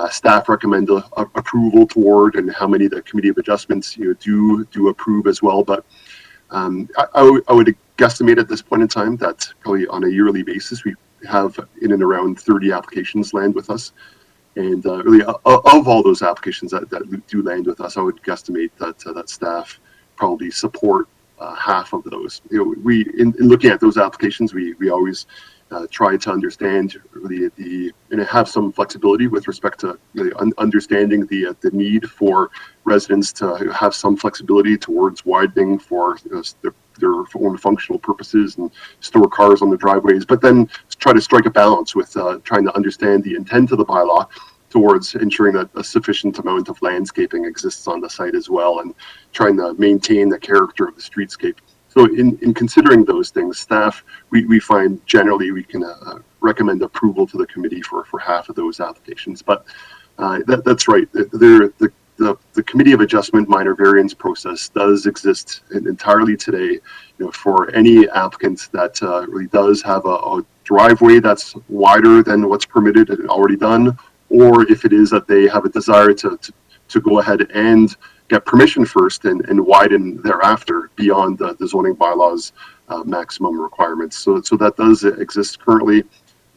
Speaker 21: staff recommend approval toward and how many the Committee of Adjustments do approve as well. But I would guesstimate at this point in time that probably on a yearly basis we have in and around 30 applications land with us. And really, of all those applications that do land with us, I would guesstimate that staff probably support half of those. In looking at those applications, we always try to understand really and have some flexibility with respect to really understanding the need for residents to have some flexibility towards widening for their own functional purposes and store cars on the driveways, but then try to strike a balance with trying to understand the intent of the bylaw towards ensuring that a sufficient amount of landscaping exists on the site as well and trying to maintain the character of the streetscape. So in considering those things, staff, we find generally we can recommend approval to the committee for half of those applications. But that's right. The Committee of Adjustment minor variance process does exist entirely today, for any applicant that really does have a driveway that's wider than what's permitted and already done, or if it is that they have a desire to go ahead and get permission first and widen thereafter beyond the zoning bylaws maximum requirements. So that does exist currently.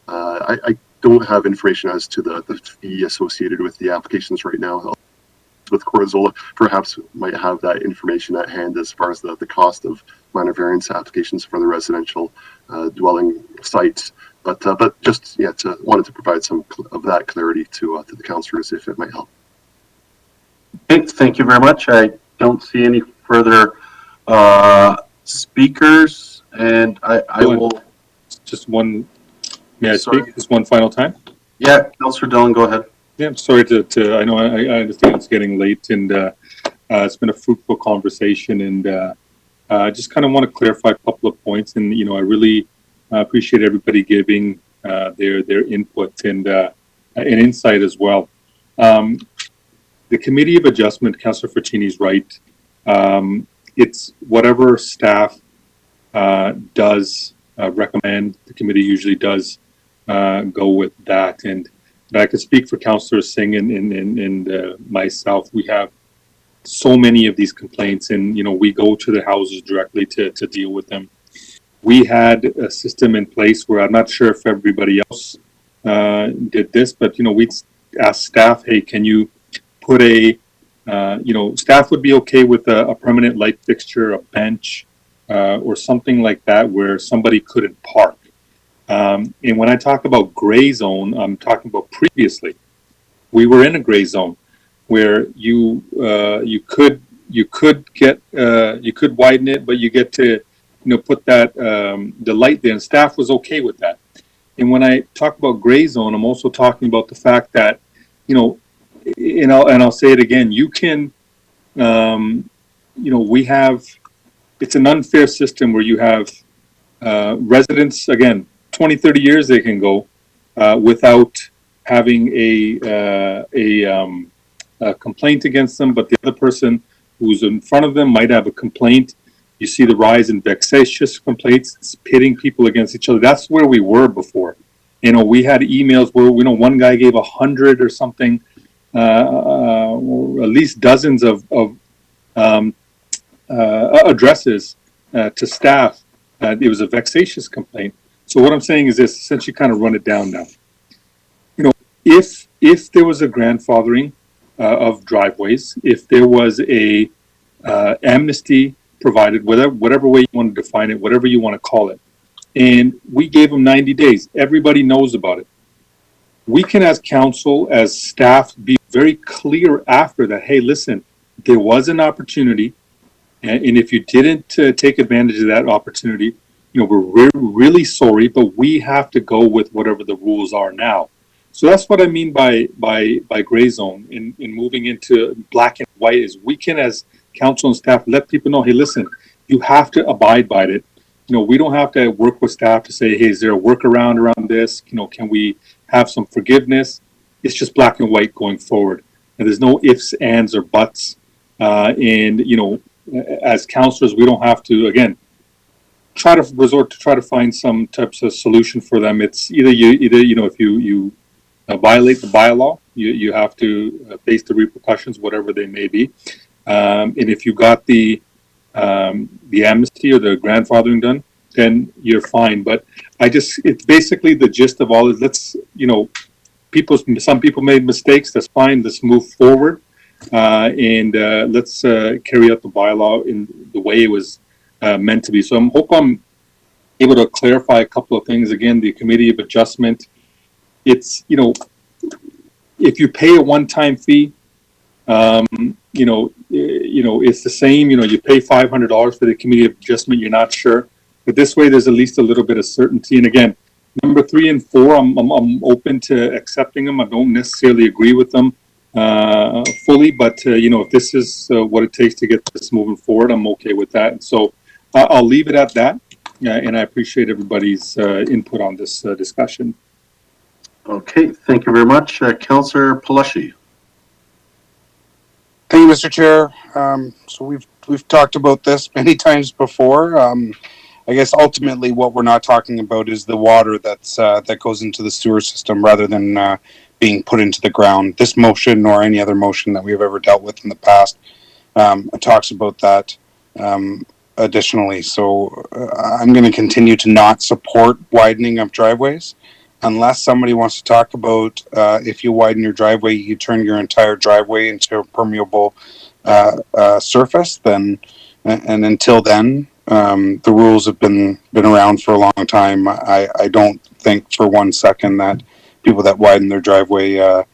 Speaker 21: I don't have information as to the fee associated with the applications right now. With Corizola, perhaps might have that information at hand as far as the cost of minor variance applications for the residential dwelling sites. But just wanted to provide some of that clarity to the councillors if it might help.
Speaker 2: Okay, thank you very much. I don't see any further speakers, and I will.
Speaker 11: Just one. May I speak? Just one final time.
Speaker 2: Yeah, Councillor Dillon, go ahead.
Speaker 11: Yeah, I'm sorry to I know I understand it's getting late, and it's been a fruitful conversation, and I just kind of want to clarify a couple of points, and I really appreciate everybody giving their input and insight as well. The Committee of Adjustment, Councillor Frattini's right. It's whatever staff does recommend. The committee usually does go with that, and I could speak for Councillor Singh and myself. We have so many of these complaints, and we go to the houses directly to deal with them. We had a system in place where I'm not sure if everybody else did this, but we'd ask staff, hey, can you put staff would be okay with a permanent light fixture, a bench, or something like that where somebody couldn't park. And when I talk about gray zone, I'm talking about previously. We were in a gray zone where you could widen it, but you get to put that the light there, and staff was okay with that. And when I talk about gray zone, I'm also talking about the fact that and I'll say it again. You can we have. It's an unfair system where you have residents, again, 20, 30 years they can go without having a complaint against them, but the other person who's in front of them might have a complaint. You see the rise in vexatious complaints. It's pitting people against each other. That's where we were before. We had emails where one guy gave 100 or something, or at least dozens of addresses to staff. It was a vexatious complaint. So what I'm saying is this: essentially, kind of run it down now. If if there was a grandfathering of driveways, if there was a amnesty provided, whatever way you want to define it, whatever you want to call it, and we gave them 90 days, everybody knows about it. We can, as council, as staff, be very clear after that. Hey, listen, there was an opportunity, and if you didn't take advantage of that opportunity, we're really sorry, but we have to go with whatever the rules are now. So that's what I mean by gray zone in moving into black and white. Is we can, as council and staff, let people know, hey, listen, you have to abide by it. We don't have to work with staff to say, hey, is there a workaround around this? Can we have some forgiveness? It's just black and white going forward, and there's no ifs, ands, or buts. And as counselors, we don't have to again try to find some types of solution for them. It's either if you violate the bylaw, you have to face the repercussions, whatever they may be. And if you got the amnesty or the grandfathering done, then you're fine. But it's basically the gist of all is some people made mistakes. That's fine. Let's move forward. And let's carry out the bylaw in the way it was meant to be. So I hope I'm able to clarify a couple of things. Again, the committee of adjustment, it's, if you pay a one-time fee, it's the same, you pay $500 for the committee of adjustment, you're not sure. But this way, there's at least a little bit of certainty. And again, number 3 and 4, I'm open to accepting them. I don't necessarily agree with them fully, but if this is what it takes to get this moving forward, I'm okay with that. So I'll leave it at that, and I appreciate everybody's input on this discussion.
Speaker 2: Okay, thank you very much. Councillor Palucci.
Speaker 13: Thank you, Mr. Chair. So we've talked about this many times before. I guess ultimately what we're not talking about is the water that goes into the sewer system rather than being put into the ground. This motion or any other motion that we've ever dealt with in the past talks about that additionally. So I'm going to continue to not support widening of driveways unless somebody wants to talk about if you widen your driveway, you turn your entire driveway into a permeable surface. Then, and until then, the rules have been around for a long time. I don't think for one second that people that widen their driveway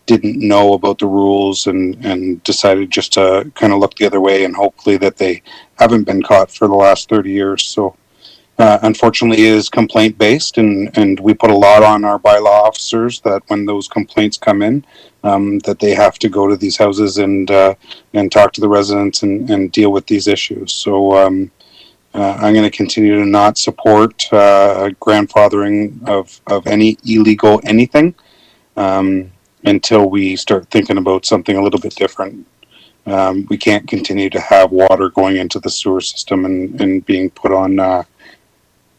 Speaker 13: didn't know about the rules and decided just to kind of look the other way, and hopefully that they haven't been caught for the last 30 years. So unfortunately, it is complaint based, and we put a lot on our bylaw officers that when those complaints come in, that they have to go to these houses and talk to the residents and deal with these issues. So I'm going to continue to not support grandfathering of any illegal anything until we start thinking about something a little bit different. We can't continue to have water going into the sewer system and being put on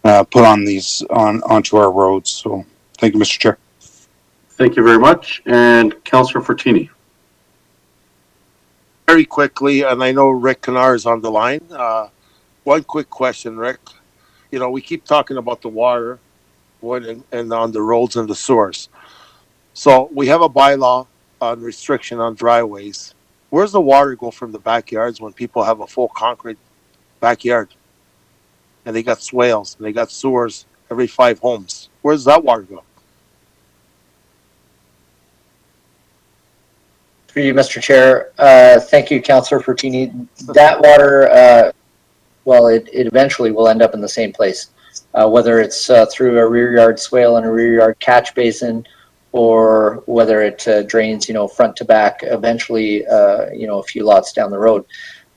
Speaker 13: onto our roads. So thank you, Mr. Chair.
Speaker 2: Thank you very much. And Councillor Fortini.
Speaker 17: Very quickly, and I know Rick Kennar is on the line. One quick question, Rick. We keep talking about the water and on the roads and the sewers. So we have a bylaw on restriction on driveways. Where's the water go from the backyards when people have a full concrete backyard? And they got swales and they got sewers every 5 homes. Where does that water go?
Speaker 18: Through you, Mr. Chair. Thank you, Councillor Fortini. That water, it eventually will end up in the same place, whether it's through a rear yard swale and a rear yard catch basin, or whether it drains, front to back, eventually, a few lots down the road.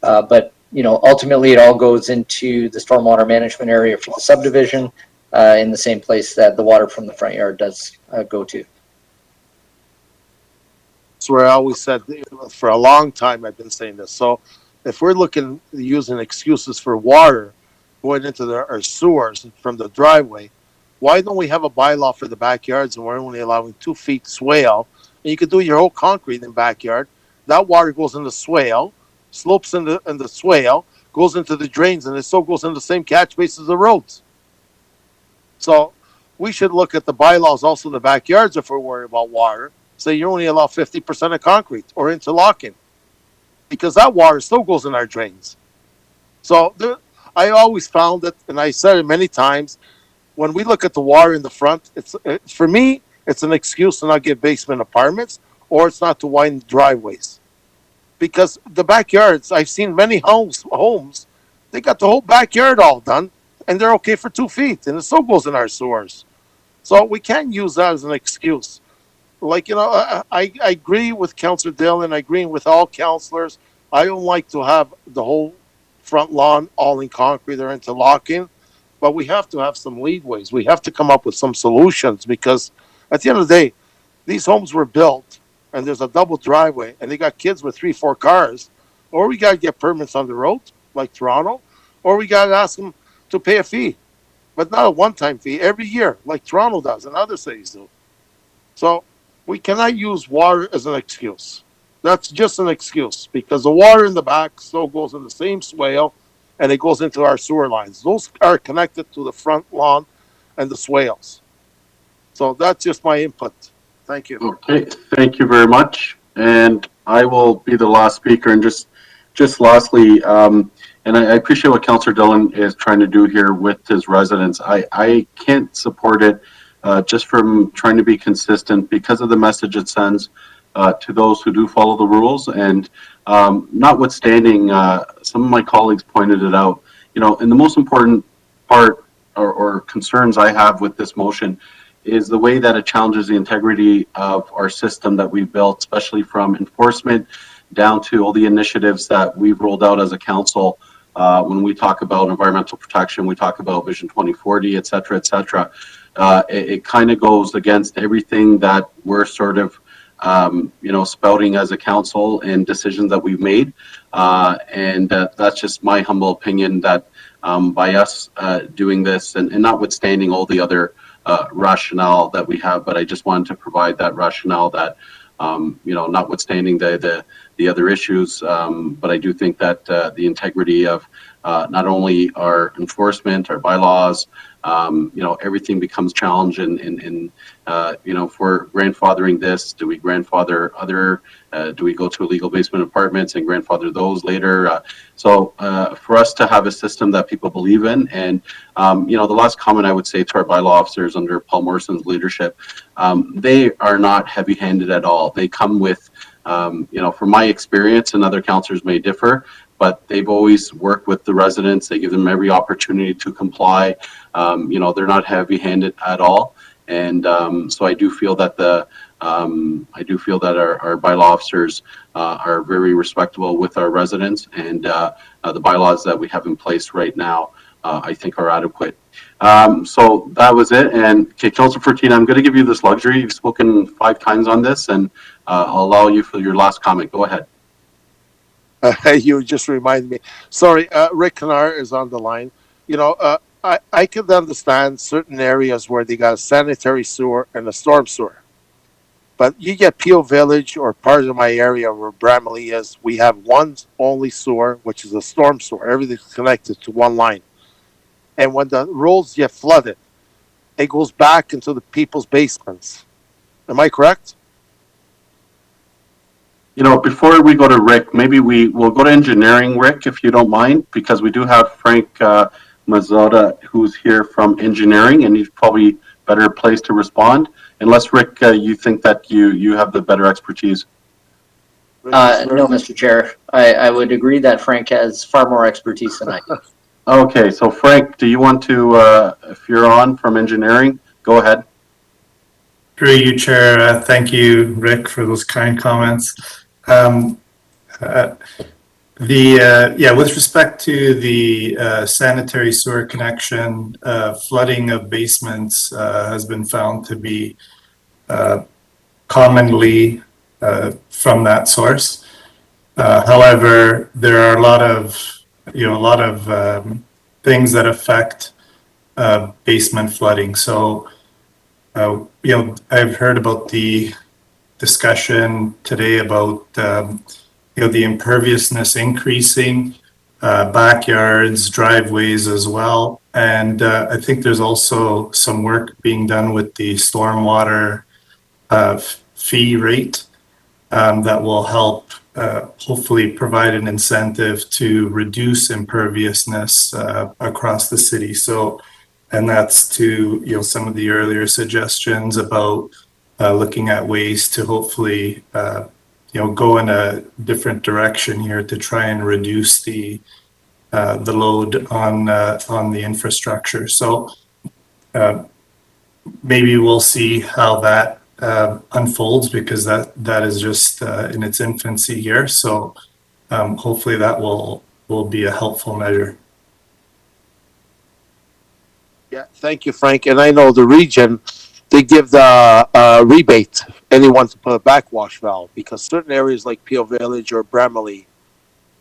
Speaker 18: But ultimately it all goes into the stormwater management area for the subdivision in the same place that the water from the front yard does go to.
Speaker 17: That's where I always said, for a long time I've been saying this. So if we're using excuses for water going into our sewers from the driveway, why don't we have a bylaw for the backyards and we're only allowing 2 feet swale? And you could do your whole concrete in the backyard. That water goes in the swale, slopes in the swale, goes into the drains, and it so goes in the same catch basin as the roads. So we should look at the bylaws, also the backyards, if we're worried about water, say you only allow 50% of concrete or interlocking, because that water still goes in our drains. So I always found that, and I said it many times, when we look at the water in the front, for me, it's an excuse to not get basement apartments, or it's not to widen driveways. Because the backyards, I've seen many homes, they got the whole backyard all done, and they're okay for 2 feet, and it still goes in our sewers. So we can't use that as an excuse. Like, I agree with Councillor Dillon, I agree with all councillors. I don't like to have the whole front lawn all in concrete or interlocking, but we have to have some leadways. We have to come up with some solutions, because at the end of the day, these homes were built and there's a double driveway and they got kids with 3-4 cars, or we got to get permits on the road like Toronto, or we got to ask them to pay a fee, but not a one-time fee, every year like Toronto does and other cities do. So we cannot use water as an excuse. That's just an excuse, because the water in the back still goes in the same swale and it goes into our sewer lines. Those are connected to the front lawn and the swales. So that's just my input. Thank you.
Speaker 2: Okay, thank you very much. And I will be the last speaker. And just lastly, and I appreciate what Councillor Dillon is trying to do here with his residents. I can't support it just from trying to be consistent, because of the message it sends to those who do follow the rules. And notwithstanding, some of my colleagues pointed it out, and the most important part or concerns I have with this motion is the way that it challenges the integrity of our system that we've built, especially from enforcement down to all the initiatives that we've rolled out as a council. When we talk about environmental protection, we talk about Vision 2040, et cetera, et cetera. It kind of goes against everything that we're sort of spouting as a council and decisions that we've made. And that's just my humble opinion, that by us doing this, and notwithstanding all the other rationale that we have, but I just wanted to provide that rationale that, notwithstanding the other issues, but I do think that the integrity of not only our enforcement, our bylaws, everything becomes challenged in if we're grandfathering this, do we grandfather other, do we go to illegal basement apartments and grandfather those later? So for us to have a system that people believe in, and the last comment I would say to our bylaw officers under Paul Morrison's leadership, they are not heavy-handed at all. They come with, from my experience, and other councillors may differ, but they've always worked with the residents. They give them every opportunity to comply. They're not heavy-handed at all. And so I do feel that our bylaw officers are very respectable with our residents, and the bylaws that we have in place right now, I think, are adequate. So that was it. And okay, Councillor Fertina, I'm going to give you this luxury. You've spoken 5 times on this, and I'll allow you for your last comment. Go ahead.
Speaker 17: You just reminded me. Sorry, Rick Knar is on the line. I could understand certain areas where they got a sanitary sewer and a storm sewer. But you get Peel Village or part of my area where Bramalea is, we have one only sewer, which is a storm sewer. Everything's connected to one line. And when the roads get flooded, it goes back into the people's basements. Am I correct?
Speaker 2: Before we go to Rick, maybe we'll go to engineering, Rick, if you don't mind, because we do have Frank Mazzotta, who's here from engineering, and he's probably better placed to respond. Unless, Rick, you think that you have the better expertise.
Speaker 18: No, Mr. Chair. I would agree that Frank has far more expertise than I do.
Speaker 2: Okay, so Frank, do you want to, if you're on from engineering, go ahead.
Speaker 9: Through you, Chair. Thank you, Rick, for those kind comments. With respect to the sanitary sewer connection, flooding of basements has been found to be commonly from that source. However, there are a lot of things that affect basement flooding. So, I've heard about the discussion today about the imperviousness increasing, backyards, driveways as well. And I think there's also some work being done with the stormwater fee rate that will help hopefully provide an incentive to reduce imperviousness across the city. So, and that's to, you know, some of the earlier suggestions about looking at ways to hopefully, you know, go in a different direction here to try and reduce the load on the infrastructure. So maybe we'll see how that unfolds, because that is just in its infancy here. So hopefully that will be a helpful measure.
Speaker 17: Yeah, thank you, Frank. And I know the region, they give the rebate anyone to put a backwash valve, because certain areas like Peel Village or Bramalea,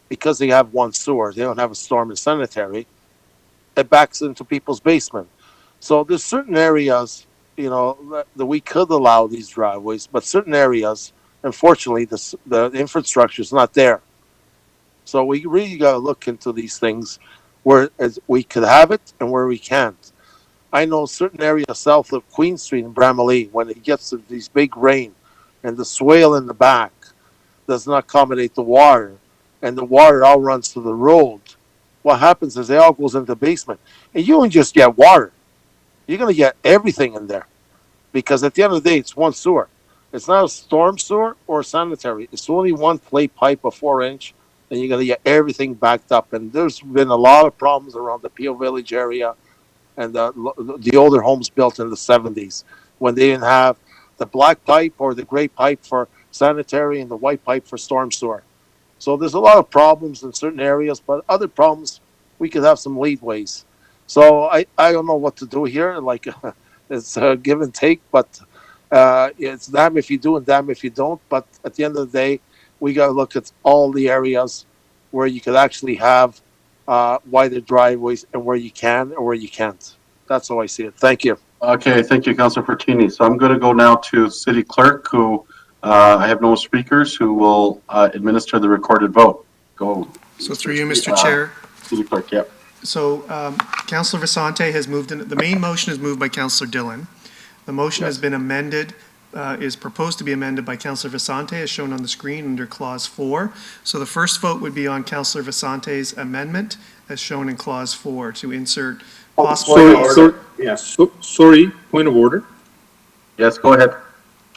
Speaker 17: because they have one sewer, they don't have a storm and sanitary, it backs into people's basement. So there's certain areas, you know, that we could allow these driveways, but certain areas, unfortunately, the infrastructure is not there. So we really got to look into these things where we could have it and where we can't. I know certain areas south of Queen Street in Bramalea, when it gets to these big rain and the swale in the back does not accommodate the water, and the water all runs to the road, what happens is it all goes into the basement. And you don't just get water. You're going to get everything in there, because at the end of the day, it's one sewer. It's not a storm sewer or sanitary. It's only one plate pipe of 4-inch, and you're going to get everything backed up. And there's been a lot of problems around the Peel Village area and the older homes built in the 70s, when they didn't have the black pipe or the gray pipe for sanitary and the white pipe for storm sewer. So there's a lot of problems in certain areas, but other problems, we could have some leadways. So I don't know what to do here. Like, it's a give and take, but it's damn if you do and damn if you don't. But at the end of the day, we got to look at all the areas where you could actually have wider driveways, and where you can or where you can't. That's how I see it. Thank you.
Speaker 2: Okay, thank you, Councilor Fortini. So I'm going to go now to City Clerk, who I have no speakers, who will administer the recorded vote. Go.
Speaker 1: So through you, Mr. Chair.
Speaker 2: City Clerk, yep.
Speaker 1: So Councilor Vicente has moved in. The main motion is moved by Councilor Dillon. The motion has been amended, is proposed to be amended by Councilor Vicente, as shown on the screen under Clause 4. So the first vote would be on Councilor Vicente's amendment, as shown in Clause 4, to insert possible...
Speaker 11: Sorry, point of order.
Speaker 2: Yes, go ahead.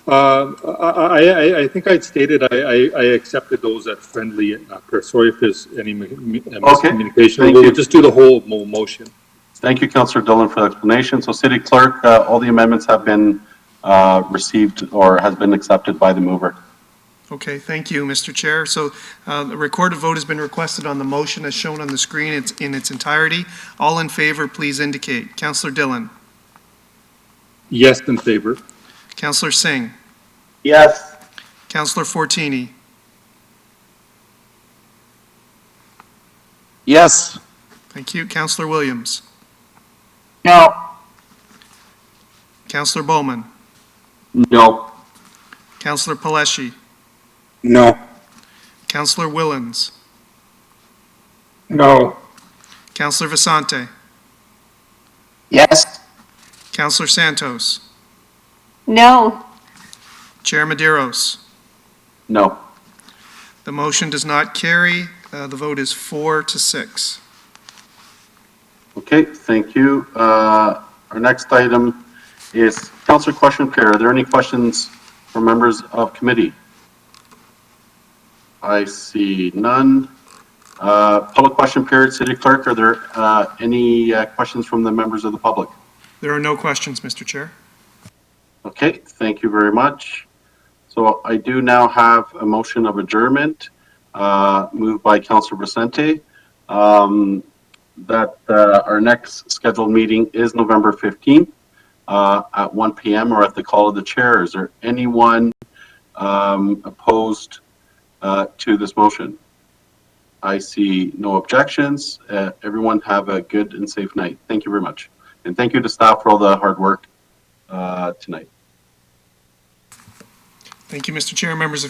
Speaker 11: I think I'd stated I accepted those at friendly and not per. Sorry if there's any miscommunication. We'll just do the whole motion.
Speaker 2: Thank you, Councilor Dillon, for the explanation. So City Clerk, all the amendments have been received or has been accepted by the mover.
Speaker 1: Okay, thank you, Mr. Chair. So the recorded vote has been requested on the motion as shown on the screen. It's in its entirety. All in favor, please indicate. Councilor Dillon.
Speaker 11: Yes, in favor.
Speaker 1: Councilor Singh.
Speaker 12: Yes.
Speaker 1: Councilor Fortini.
Speaker 17: Yes.
Speaker 1: Thank you. Councilor Williams.
Speaker 5: No.
Speaker 1: Councilor Bowman.
Speaker 4: No.
Speaker 1: Councilor Paleshi.
Speaker 13: No.
Speaker 1: Councilor Willens.
Speaker 15: No.
Speaker 1: Councilor Vicente.
Speaker 12: Yes.
Speaker 1: Councilor Santos.
Speaker 20: No.
Speaker 1: Chair Medeiros.
Speaker 2: No.
Speaker 1: The motion does not carry. The vote is 4-6.
Speaker 2: Okay, thank you. Our next item is Councilor question period. Are there any questions from members of committee? I see none. Public question period, City Clerk, are there any questions from the members of the public?
Speaker 1: There are no questions, Mr. Chair.
Speaker 2: Okay, thank you very much. So I do now have a motion of adjournment moved by Councilor Vicente. That our next scheduled meeting is November 15th at 1 p.m. or at the call of the chair. Is there anyone opposed to this motion? I see no objections. Everyone have a good and safe night. Thank you very much. And thank you to staff for all the hard work tonight.
Speaker 1: Thank you, Mr. Chair, members of